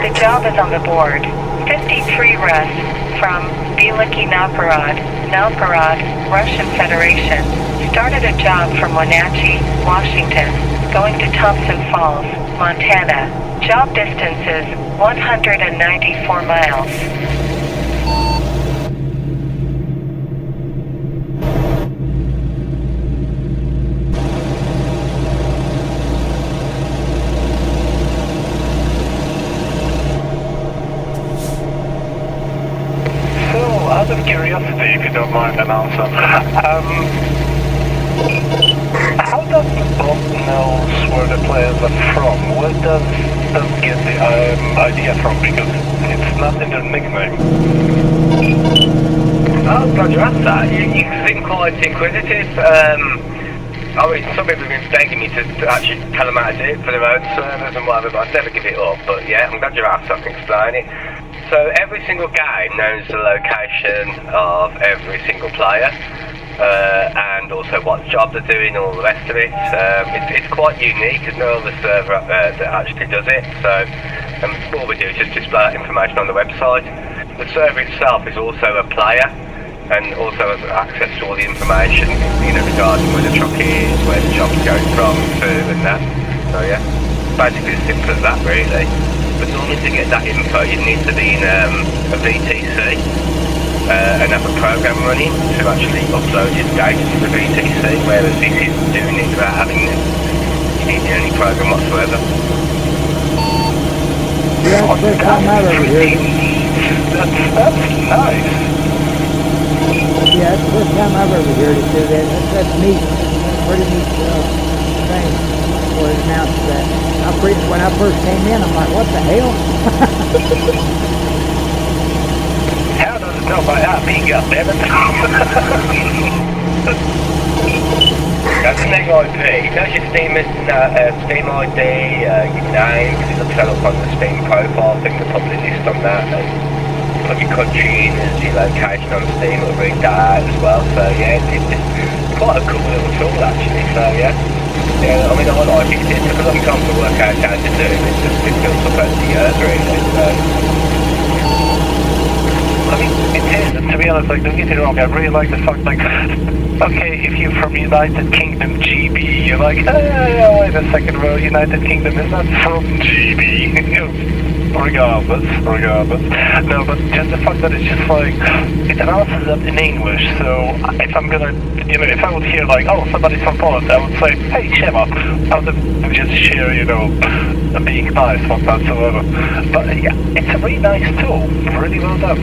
The job is on the board. 53 Rus from Veliki Novgorod, Russian Federation, started a job from Wenatchee, Washington, going to Thompson Falls, Montana. Job distance is 194 miles. Out of curiosity, if you don't mind, announcer, how does the bot knows where the players are from? Where does it get the idea from? Because it's not in their nickname. Oh, glad you asked that. You seem quite inquisitive. I mean, some people have been begging me to actually tell them how to do it for their own servers and whatever, but I'd never give it up. But yeah, I'm glad you asked, so I can explain it. So every single game knows the location of every single player, and also what job they're doing and all the rest of it. It's quite unique, there's no other server out there that actually does it, so all we do is just display that information on the website. The server itself is also a player, and also has access to all the information, you know, regarding where the truck is, where the job's going from, to, and that. So yeah, basically as simple as that, really. But normally to get that info, you need to be in a VTC and have a program running to actually upload your data to the VTC, whereas this is doing it without having any program whatsoever. Yeah, that's the first time I've ever heard it. That's nice. Yeah, that's the first time I've ever heard it do that. That's neat. That's pretty neat thing for it announced that. When I first came in, I'm like, what the hell? How does it know my IP, goddammit? That's an IP. It knows your Steam ID, your name, because it'll tell up on the Steam profile thing, the public list on that, and put your country in as your location on Steam, it'll read that out as well. So yeah, it's quite a cool little tool actually. So yeah, I mean I like it. It took a long time to work out how to do it. It's just been built up over the years really. So. I mean, it is, and to be honest, like, don't get me wrong, I really like the fact, like, okay, if you're from United Kingdom GB, you're like, wait a second, well, United Kingdom is not from GB. regardless. No, but just the fact that it's just like, it announces that in English, so if I'm gonna, you know, if I would hear like, oh, somebody's from Poland, I would say, hey, Shema, I would just share, you know, being nice, whatsoever. But yeah, it's a really nice tool, really well done.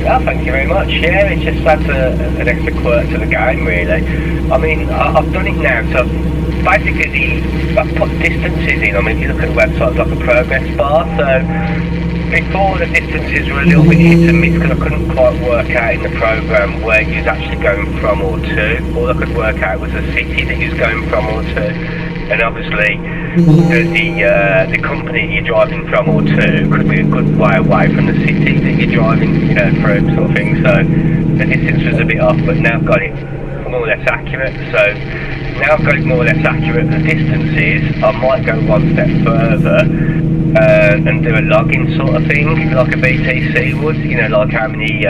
Yeah, thank you very much. Yeah, it just adds an extra quirk to the game, really. I mean, I've done it now, so basically I've put distances in. I mean, if you look at the website, it's like a progress bar, so before the distances were a little bit hit and miss because I couldn't quite work out in the program where you was actually going from or to. All I could work out was the city that you was going from or to. And obviously, the company you're driving from or to could be a good way away from the city that you're driving, you know, through, sort of thing. So the distance was a bit off, but now I've got it more or less accurate. So now I've got it more or less accurate. The distances, I might go one step further and do a login sort of thing, like a BTC would. You know, like how many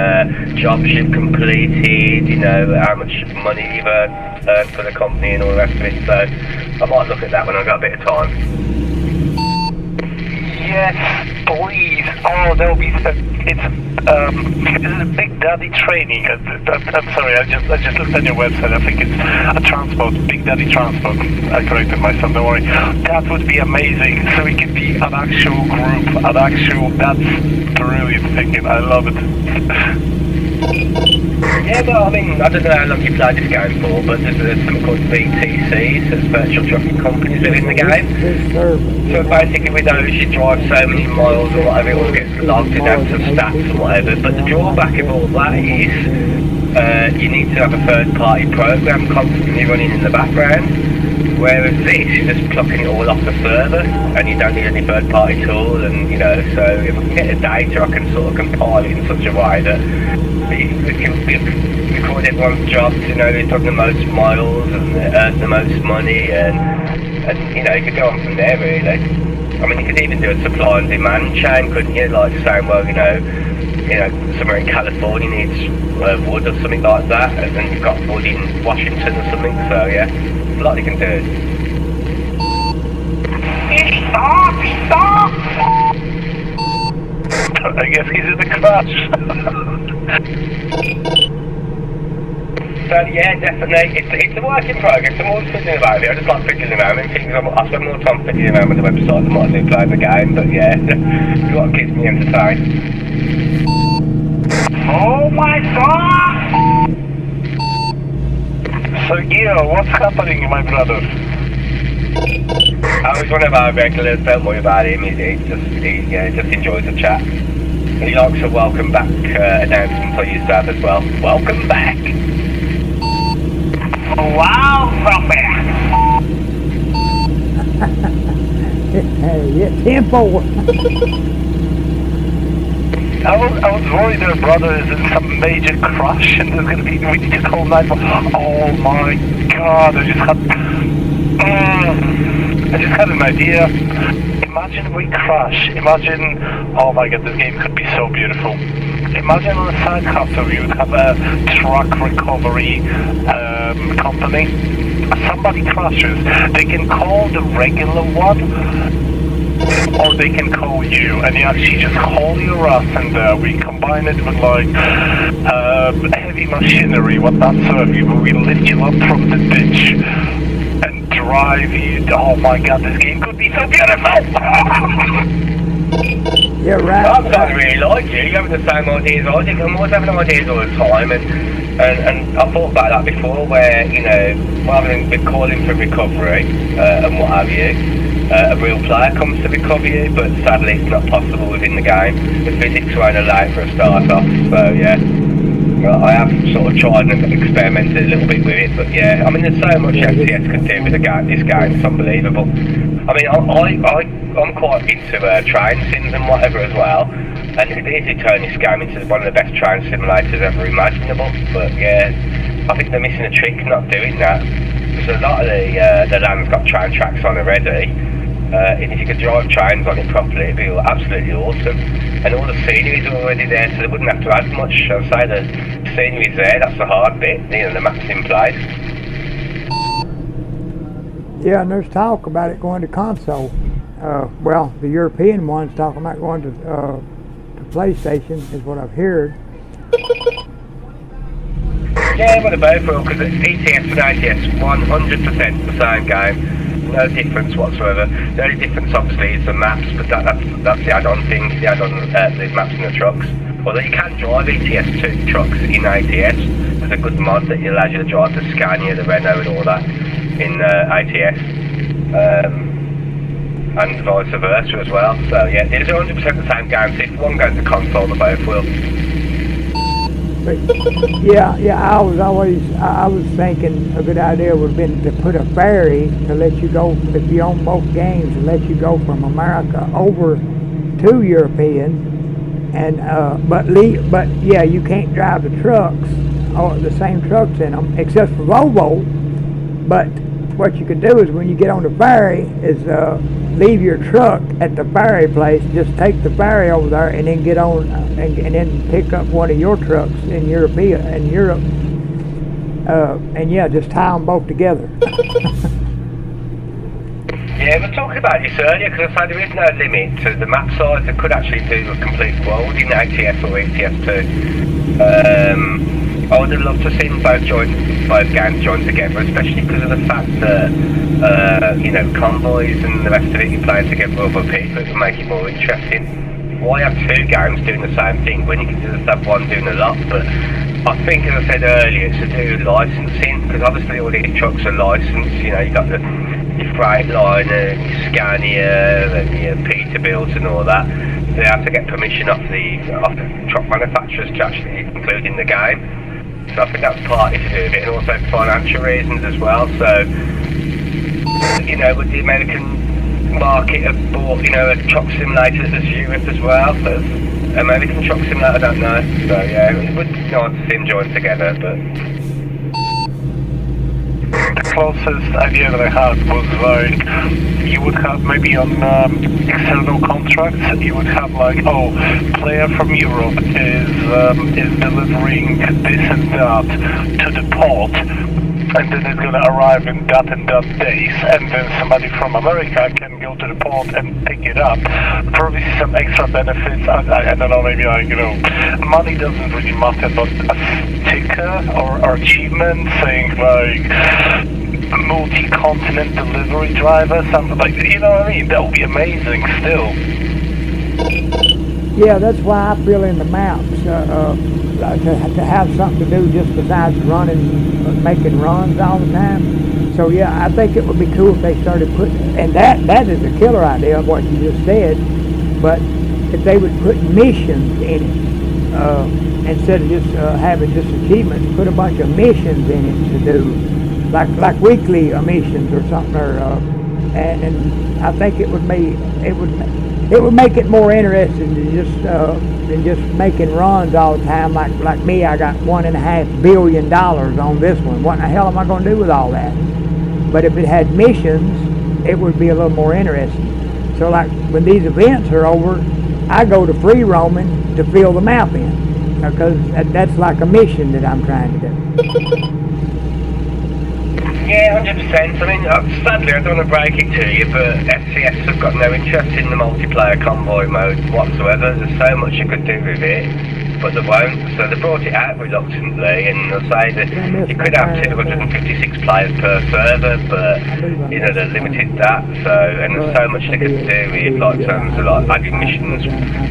jobs you've completed, you know, how much money you've earned for the company and all the rest of it. So I might look at that when I've got a bit of time. Yes, please. Oh, that'll be. It's a Big Daddy training. I'm sorry, I just looked at your website. I think it's a transport, Big Daddy transport. I corrected myself. Don't worry. That would be amazing. So we could be an actual group, That's brilliant thinking. I love it. Yeah, but I mean, I don't know how long you played this game for, but there's something called VTCs, there's virtual trucking companies within the game. So basically with those you drive so many miles or whatever, it all gets logged in out of stats or whatever, but the drawback of all that is you need to have a third party program constantly running in the background, whereas this, you're just plucking it all off the server and you don't need any third party tool, and you know, so if I can get the data I can sort of compile it in such a way that we can record everyone's jobs, you know, they've done the most miles and earned the most money, and you know, you could go on from there really. I mean, you could even do a supply and demand chain, couldn't you? Like saying, well, you know, somewhere in California needs wood or something like that, and then you've got wood in Washington or something, so yeah, a lot you can do. Stop! I guess he's in the crash. So yeah, definitely, it's a work in progress. I'm always fiddling about it. I just like fiddling around and things. I spend more time fiddling around with the website than what I do playing the game. But yeah, it's what keeps me entertained. Oh my God! So yeah, what's happening, my brother? He's one of our regulars. Don't worry about him. He just enjoys the chat. He likes a welcome back announcement I used to have as well. Welcome back. Welcome back. Yeah, tempo. I was worried their brother is in some major crash and there's gonna be, we need to call 911. Oh my God! I just had an idea. imagine we crash. Imagine, oh my god, this game could be so beautiful. Imagine on a side hustle you would have a truck recovery company. Somebody crashes, they can call the regular one, or they can call you, and you actually just haul your ass, and we combine it with like heavy machinery, what that serve you, but we lift you up from the ditch and drive you. Oh my god, this game could be so beautiful! Yeah, right. I'm starting to really like you. You're having the same ideas I think. I'm always having ideas all the time, and I've thought about that before, where, you know, rather than be calling for recovery and what have you, a real player comes to recover you, but sadly it's not possible within the game. The physics won't allow it for a start off, so yeah. I have sort of tried and experimented a little bit with it, but yeah, I mean, there's so much FCS can do with this game, it's unbelievable. I mean, I'm quite into train sims and whatever as well, and it is to turn this game into one of the best train simulators ever imaginable, but yeah, I think they're missing a trick not doing that, because a lot of the land's got train tracks on already, and if you could drive trains on it properly, it'd be absolutely awesome. And all the scenery's already there, so they wouldn't have to add much. I'd say the scenery's there, that's the hard bit, you know, the map's in place. Yeah, and there's talk about it going to console. Well, the European one's talking about going to PlayStation, is what I've heard. Yeah, well, they're both will, because ETS and ATS, 100% the same game. No difference whatsoever. The only difference, obviously, is the maps, but that's the add-on thing, the maps in the trucks. Although you can drive ETS2 trucks in ATS, there's a good mod that allows you to drive the Scania, the Renault and all that in ATS. And vice versa as well. So yeah, it's 100% the same game, so if one goes to console, they both will. But yeah, I was thinking a good idea would have been to put a ferry to let you go, if you own both games, to let you go from America over to European, and but yeah, you can't drive the trucks, or the same trucks in them, except for Volvo. But what you could do is, when you get on the ferry, is leave your truck at the ferry place, just take the ferry over there, and then get on and then pick up one of your trucks in Europe, and yeah, just tie them both together. Yeah, we were talking about this earlier, because I said there is no limit to the map size. They could actually do a complete world in ATS or ETS2. I would have loved to see both games join together, especially because of the fact that, you know, convoys and the rest of it, you play together with other people, it would make it more interesting. Why have two games doing the same thing when you can just have one doing a lot? But I think, as I said earlier, it's to do with licensing, because obviously all these trucks are licensed. You know, you've got your Freightliner, your Scania, and your Peterbilts and all that. They have to get permission off the truck manufacturers to actually include in the game. So I think that's partly to do with it, and also financial reasons as well. So, you know, with the American market have bought, you know, a truck simulator as Europe as well. So American truck simulator, I don't know. So yeah, it would be nice to see them join together, but the closest idea that I had was like, you would have maybe on external contracts, you would have like, oh, player from Europe is delivering this and that to the port, and then it's going to arrive in that and that days, and then somebody from America can go to the port and pick it up. Probably some extra benefits, I don't know, maybe like, you know, money doesn't really matter, but a sticker or achievement saying like multi-continent delivery driver, something like, you know what I mean? That would be amazing still. Yeah, that's why I fill in the maps, to have something to do just besides running, making runs all the time. So yeah, I think it would be cool if they started putting, and that is a killer idea of what you just said, but if they would put missions in it, instead of just having just achievements, put a bunch of missions in it to do, like weekly missions or something, or and I think it would make it more interesting than just making runs all the time. Like me, I got $1.5 billion on this one. What in the hell am I going to do with all that? But if it had missions, it would be a little more interesting. So like when these events are over, I go to free roaming to fill the map in, because that's like a mission that I'm trying to do. Yeah, 100%. I mean, sadly, I don't want to break it to you, but SCS have got no interest in the multiplayer convoy mode whatsoever. There's so much you could do with it, but they won't. So they brought it out reluctantly, and they'll say that you could have 256 players per server, but you know they're limited that. So, and there's so much they could do with like terms of like adding missions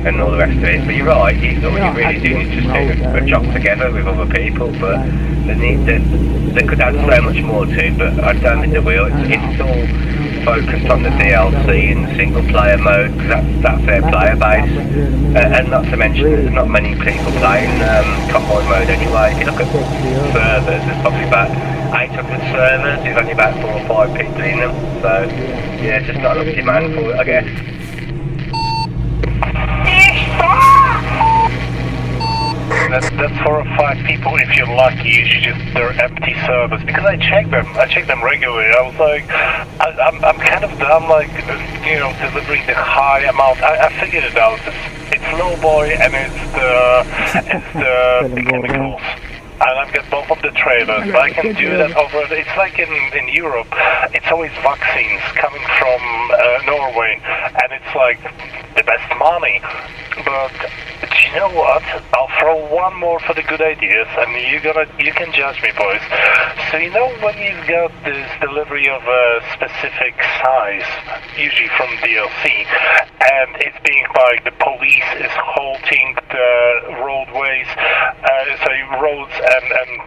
and all the rest of it. But you're right, you really do need to do a job together with other people, but they could add so much more to, but I don't think they will. It's all focused on the DLC and the single player mode, because that's their player base, and not to mention there's not many people playing convoy mode anyway. If you look at servers, there's probably about 800 servers, there's only about 4 or 5 people in them, so yeah, just not enough demand for it, I guess. That's 4 or 5 people if you're lucky. Usually just they're empty servers, because I check them regularly. I was like, I'm kind of done, like, you know, delivering the high amount. I figured it out. It's Lowboy and it's the chemicals. And I've got both of the trailers, but I can do that over. It's like in Europe, it's always vaccines coming from Norway, and it's like the best money. But you know what? I'll throw one more for the good ideas, and you can judge me, boys. So you know when you've got this delivery of a specific size, usually from DLC, and it's being like the police is halting the roadways, roads and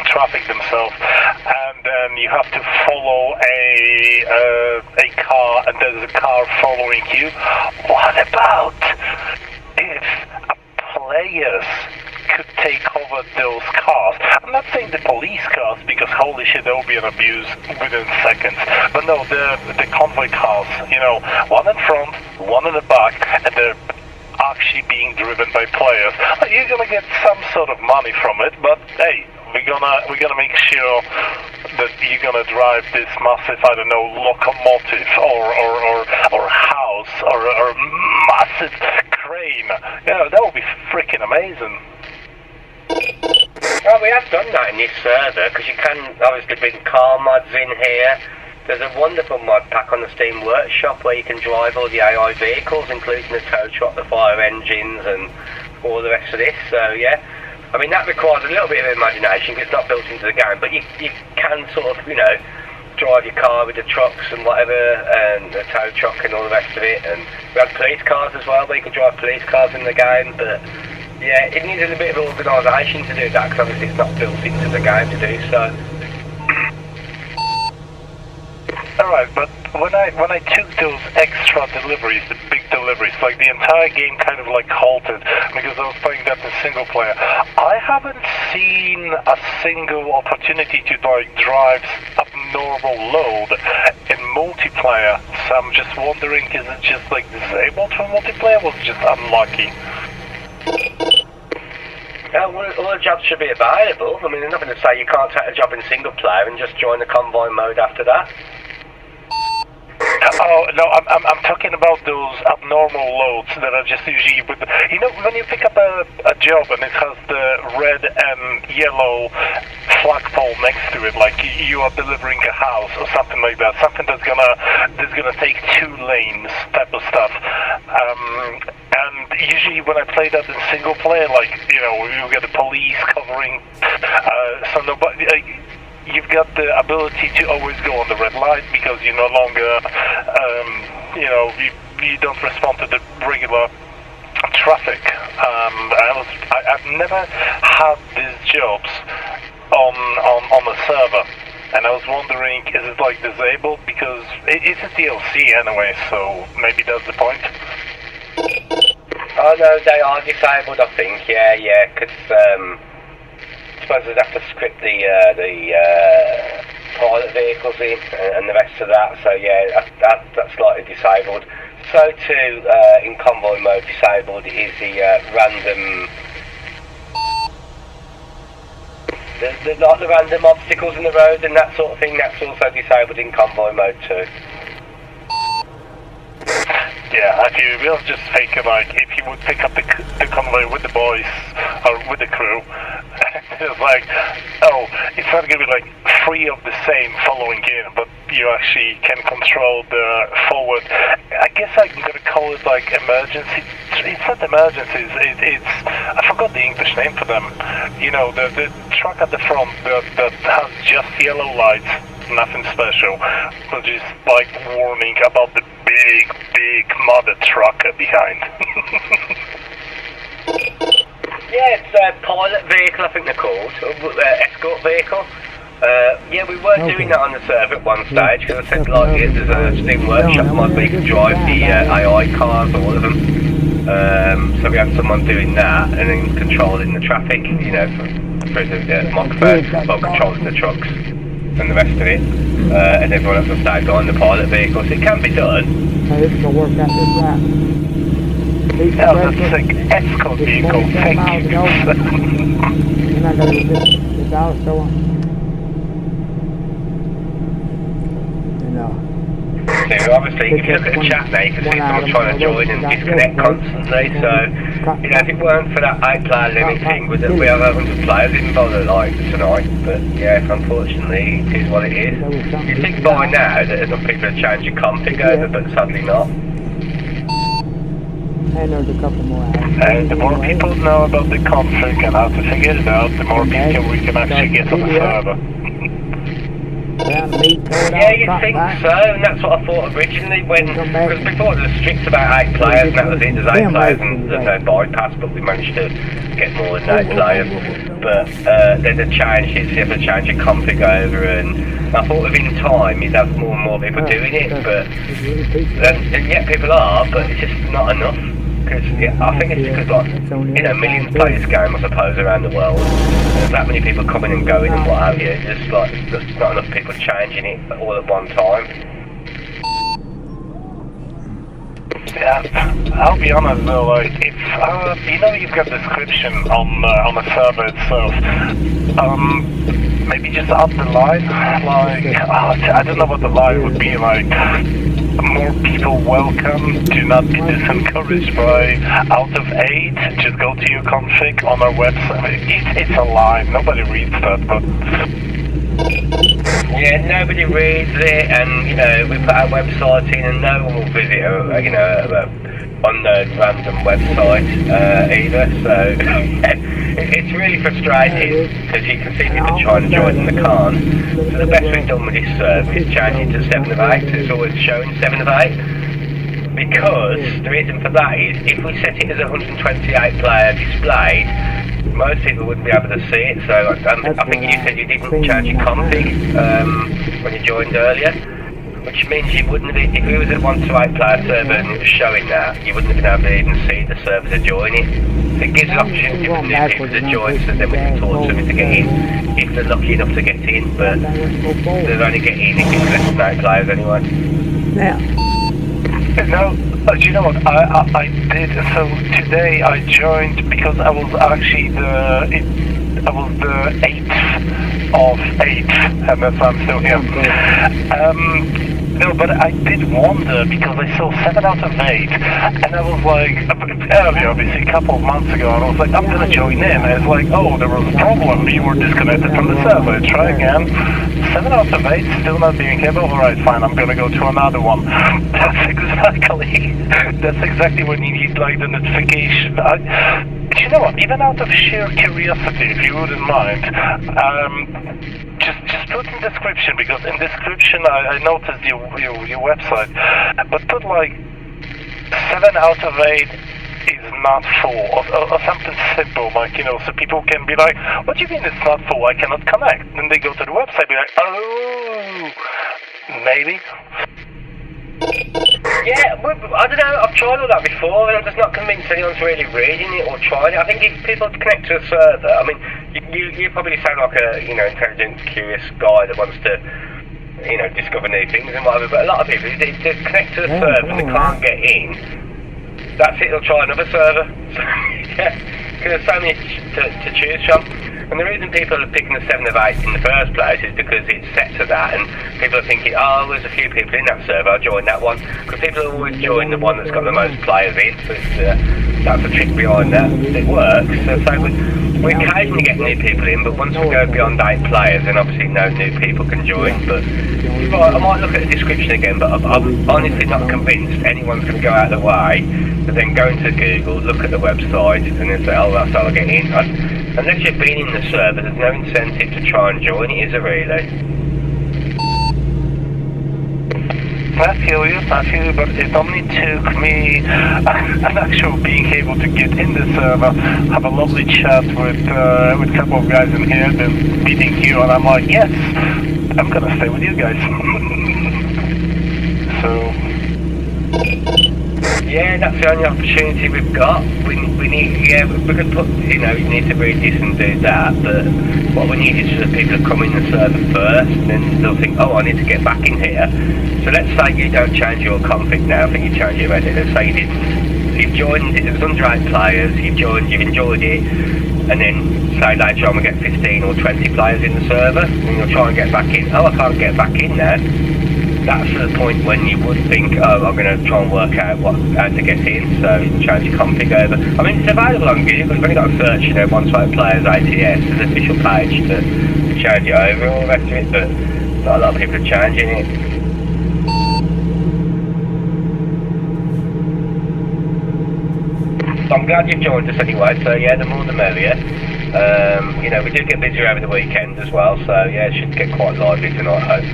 traffic themselves, and then you have to follow a car, and there's a car following you. What about if players could take over those cars? I'm not saying the police cars, because holy shit, there will be an abuse within seconds. But no, the convoy cars, you know, one in front, one in the back, and they're actually being driven by players. You're gonna get some sort of money from it, but hey, we're gonna make sure that you're gonna drive this massive, I don't know, locomotive or house or massive crane. Yeah, that would be freaking amazing. Well, we have done that in this server, because you can obviously bring car mods in here. There's a wonderful mod pack on the Steam Workshop where you can drive all the AI vehicles, including the tow truck, the fire engines, and all the rest of this. So yeah, I mean that requires a little bit of imagination because it's not built into the game, but you can sort of, you know, drive your car with the trucks and whatever, and the tow truck and all the rest of it. And we have police cars as well, where you can drive police cars in the game. But yeah, it needs a little bit of organisation to do that, because obviously it's not built into the game to do so. Alright, but when I took those extra deliveries, the big deliveries, like the entire game kind of like halted because I was playing that in single player. I haven't seen a single opportunity to like drive abnormal load in multiplayer, so I'm just wondering, is it just like disabled for multiplayer, or was it just unlucky? All the jobs should be available. I mean, they're not going to say you can't take a job in single player and just join the convoy mode after that. Oh no, I'm talking about those abnormal loads that are just usually with, you know, when you pick up a job and it has the red and yellow flagpole next to it, like you are delivering a house or something like that, something that's gonna take 2 lanes type of stuff. And usually when I play that in single player, like, you know, you get the police covering, so nobody. You've got the ability to always go on the red light because you no longer, you know, you don't respond to the regular traffic. I've never had these jobs on a server, and I was wondering, is it like disabled? Because it's a DLC anyway, so maybe that's the point. Oh no, they are disabled, I think. Yeah, because I suppose they'd have to script the pilot vehicles in and the rest of that. So yeah, that's slightly disabled. So too, in convoy mode, disabled is the random. The random obstacles in the road and that sort of thing. That's also disabled in convoy mode too. Yeah, if you will just think like if you would pick up the convoy with the boys or with the crew, it's like, oh, it's not gonna be like 3 of the same following in, but you actually can control the forward. I guess I'm gonna call it like emergency. It's not emergencies. It's I forgot the English name for them. You know, the truck at the front that has just yellow lights. Nothing special, but just like warning about the big mother trucker behind. Yeah, it's a pilot vehicle, I think they're called, escort vehicle. Yeah, we were doing that on the server at one stage, because I said like there's a Steam workshop mod where you can drive the AI cars, all of them. So we had someone doing that, and then controlling the traffic, you know, for the microphone, well, controlling the trucks. And the rest of it, and everyone else will stay behind the pilot vehicle, so it can be done. Hey, this is gonna work out this right. Yeah, that's like escort vehicle, thank you. You're not gonna get the dollar store. You know. So obviously, if you look at the chat now, you can see someone trying to join and disconnect constantly, so, you know, if it weren't for that 8-player limit thing, we have 100 players in by the like tonight, but yeah, unfortunately, it is what it is. You'd think by now that enough people have changed your config over, but sadly not. And there's a couple more hours. And the more people know about the config and how to figure it out, the more people we can actually get on the server. Yeah, you'd think so, and that's what I thought originally when, because before there was strict about 8 players, and that was it, there's 8 players and there's no bypass, but we managed to get more than 8 players. But then they changed it, so you have to change your config over, and I thought within time you'd have more and more people doing it, but, and yet people are, but it's just not enough. Because yeah, I think it's because like, you know, millions play this game, I suppose, around the world. There's that many people coming and going and what have you. Just like there's not enough people changing it all at one time. Yeah, I'll be honest though, like if you know you've got description on the server itself, maybe just up the line, like I don't know what the line would be like. More people welcome, do not be disencouraged by out of 8, just go to your config on our website. It's a line, nobody reads that, but... Yeah, nobody reads it, and you know, we put our website in and no one will visit, you know, on the random website either, so it's really frustrating because you can see people trying to join and they can't. So the best we've done with this server is changing to 7 of 8, so it's always showing 7 of 8. Because the reason for that is if we set it as 128 player displayed, most people wouldn't be able to see it. So I think you said you didn't change your config when you joined earlier. Which means you wouldn't have, if it was a 1 to 8 player server and it was showing that, you wouldn't have been able to even see the server to join it. So it gives an opportunity for new people to join so then we can talk to them to get in, if they're lucky enough to get in, but they'll only get in if it's less than 8 players anyway. Now. No, do you know what, I did, so today I joined because I was actually the 8th of 8, and that's why I'm still here. No, but I did wonder because I saw 7 out of 8, and I was like, earlier, obviously, a couple of months ago, and I was like, I'm gonna join in, and it's like, oh, there was a problem, you were disconnected from the server, try again. 7 out of 8, still not being able, alright, fine, I'm gonna go to another one. That's exactly when you need, like, the notification. You know what, even out of sheer curiosity, if you wouldn't mind, just put in description, because in description I noticed your website, but put like 7 out of 8 is not full, or something simple, like, you know, so people can be like, what do you mean it's not full, I cannot connect? Then they go to the website, be like, oh, maybe. Yeah, I don't know, I've tried all that before and I'm just not convinced anyone's really reading it or trying it. I think if people connect to a server, I mean, you probably sound like a, you know, intelligent, curious guy that wants to, you know, discover new things and whatever, but a lot of people, if they connect to a server and they can't get in, that's it, they'll try another server. So, yeah, because there's so many to choose from. And the reason people are picking the 7 of 8 in the first place is because it's set to that, and people are thinking, oh, there's a few people in that server, I'll join that one. Because people always join the one that's got the most players in, so that's the trick behind that. It works. So we occasionally get new people in, but once we go beyond 8 players, then obviously no new people can join. But I might look at the description again, but I'm honestly not convinced anyone's going to go out of the way to then go into Google, look at the website, and then say, oh, that's how I get in. Unless you've been in the server, there's no incentive to try and join it, is there really? I feel you, but it only took me an actual being able to get in the server, have a lovely chat with a couple of guys in here, then meeting you, and I'm like, yes, I'm gonna stay with you guys. So... Yeah, that's the only opportunity we've got. We need, yeah, we could put, you need to read this and do that, but what we need is for the people to come in the server first, and then they'll think, oh, I need to get back in here. So let's say you don't change your config now, I think you change your edit. Let's say you've joined, it was under 8 players, you've enjoyed it, and then say later on we get 15 or 20 players in the server, and you'll try and get back in. Oh, I can't get back in now. That's the point when you would think, oh, I'm going to try and work out how to get in, so you can change your config over. I mean, it's available on Google, you've only got to search, one-site players ATS, there's an official page to change it over and all the rest of it, but not a lot of people are changing it. So I'm glad you've joined us anyway, so yeah, the more the merrier. We do get busy over the weekend as well, so yeah, it should get quite lively tonight, I hope.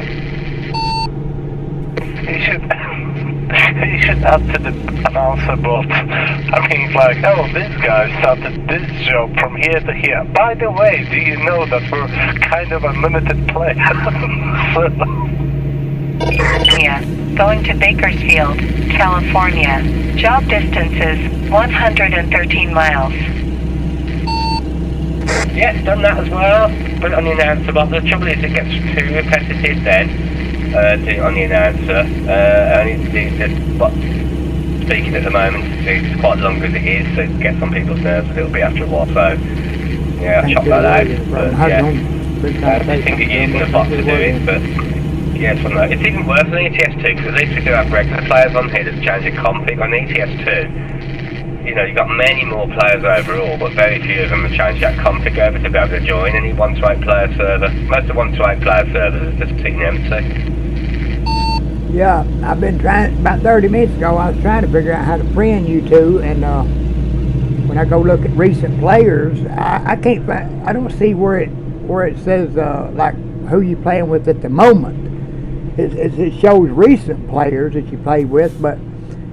You should add to the announcer bot. I mean, like, oh, this guy started this job from here to here. By the way, do you know that we're kind of a limited play? Yeah, going to Bakersfield, California. Job distance is 113 miles. Yes, done that as well. Put it on the announcer bot. The trouble is it gets too repetitive then. Do it on the announcer, and it's speaking at the moment, it's quite long as it is, so it gets on people's nerves a little bit after a while, so yeah, I'll chop that out, but yeah, I think you're using the bot to do it, but yeah, it's even worse than ETS2, because at least we do have regular players on here that change the config. On ETS2, you've got many more players overall, but very few of them have changed that config over to be able to join any 1-to-8 player server. Most of 1-to-8 player servers are just sitting empty. Yeah, I've been trying, about 30 minutes ago, I was trying to figure out how to friend you two, and when I go look at recent players, I can't find, I don't see where it says, like, who you playing with at the moment. It shows recent players that you played with, but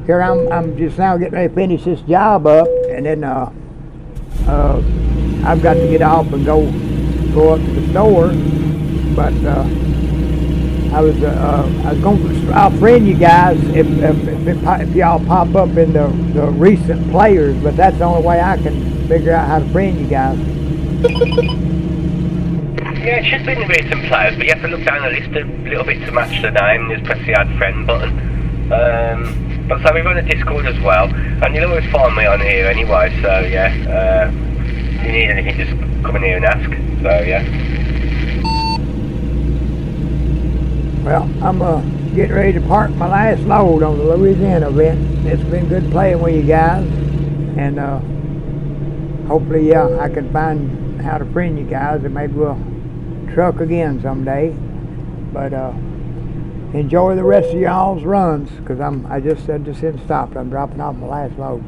here I'm just now getting ready to finish this job up, and then I've got to get off and go up to the store, but I'll friend you guys if y'all pop up in the recent players, but that's the only way I can figure out how to friend you guys. Yeah, it should be in the recent players, but you have to look down the list a little bit to match the name and just press the add friend button. But so we run a Discord as well, and you'll always find me on here anyway, so yeah, if you need anything, just come in here and ask, so yeah. Well, I'm getting ready to park my last load on the Louisiana event. It's been good playing with you guys, and hopefully, yeah, I can find how to friend you guys, and maybe we'll truck again someday. But enjoy the rest of y'all's runs, because I just hit stop. I'm dropping off my last load.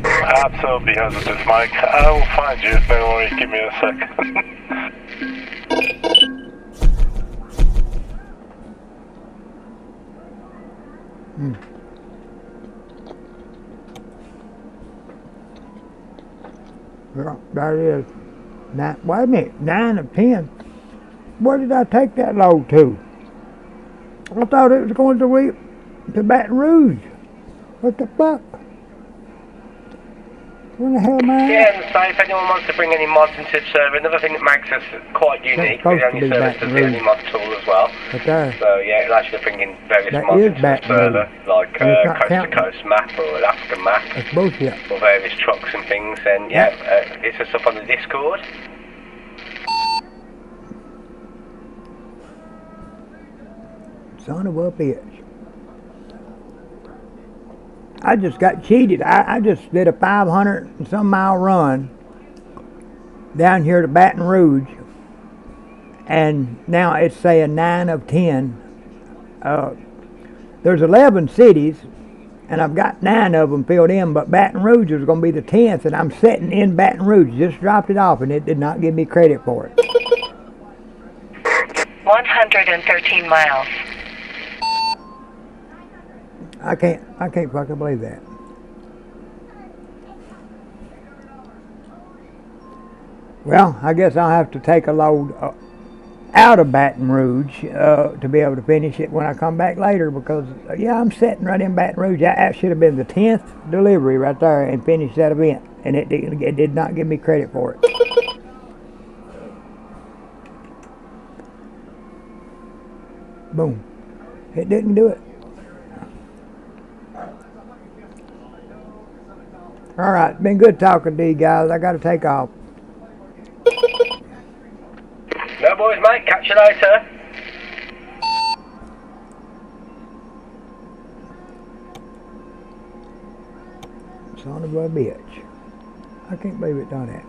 Absolutely, Hazardous Mike. I will find you. Don't worry, give me a sec. Well, that is 9, wait a minute, 9 of 10. Where did I take that load to? I thought it was going to Baton Rouge. What the fuck? Where the hell am I? Yeah, and so if anyone wants to bring any mods into the server, another thing that makes us quite unique, we're supposed the to only be service Baton does the only Rouge. mod tool as well. Right there. So yeah, it'll actually bring in various That mods is into the Baton server, Rouge. like And it's not coast to counting. coast map or Alaska map, That's bullshit. or various trucks and things, and yeah, it's just up on the Discord. Son of a bitch. I just got cheated. I just did a 500 and some mile run down here to Baton Rouge, and now it's saying 9 of 10. There's 11 cities, and I've got 9 of them filled in, but Baton Rouge is going to be the 10th, and I'm sitting in Baton Rouge. Just dropped it off, and it did not give me credit for it. 113 miles. I can't fucking believe that. Well, I guess I'll have to take a load out of Baton Rouge to be able to finish it when I come back later, because yeah, I'm sitting right in Baton Rouge. That should have been the 10th delivery right there and finished that event, and it did not give me credit for it. Boom. It didn't do it. All right, been good talking to you guys. I got to take off. No boys, mate, catch you later. Son of a bitch. I can't believe it done that.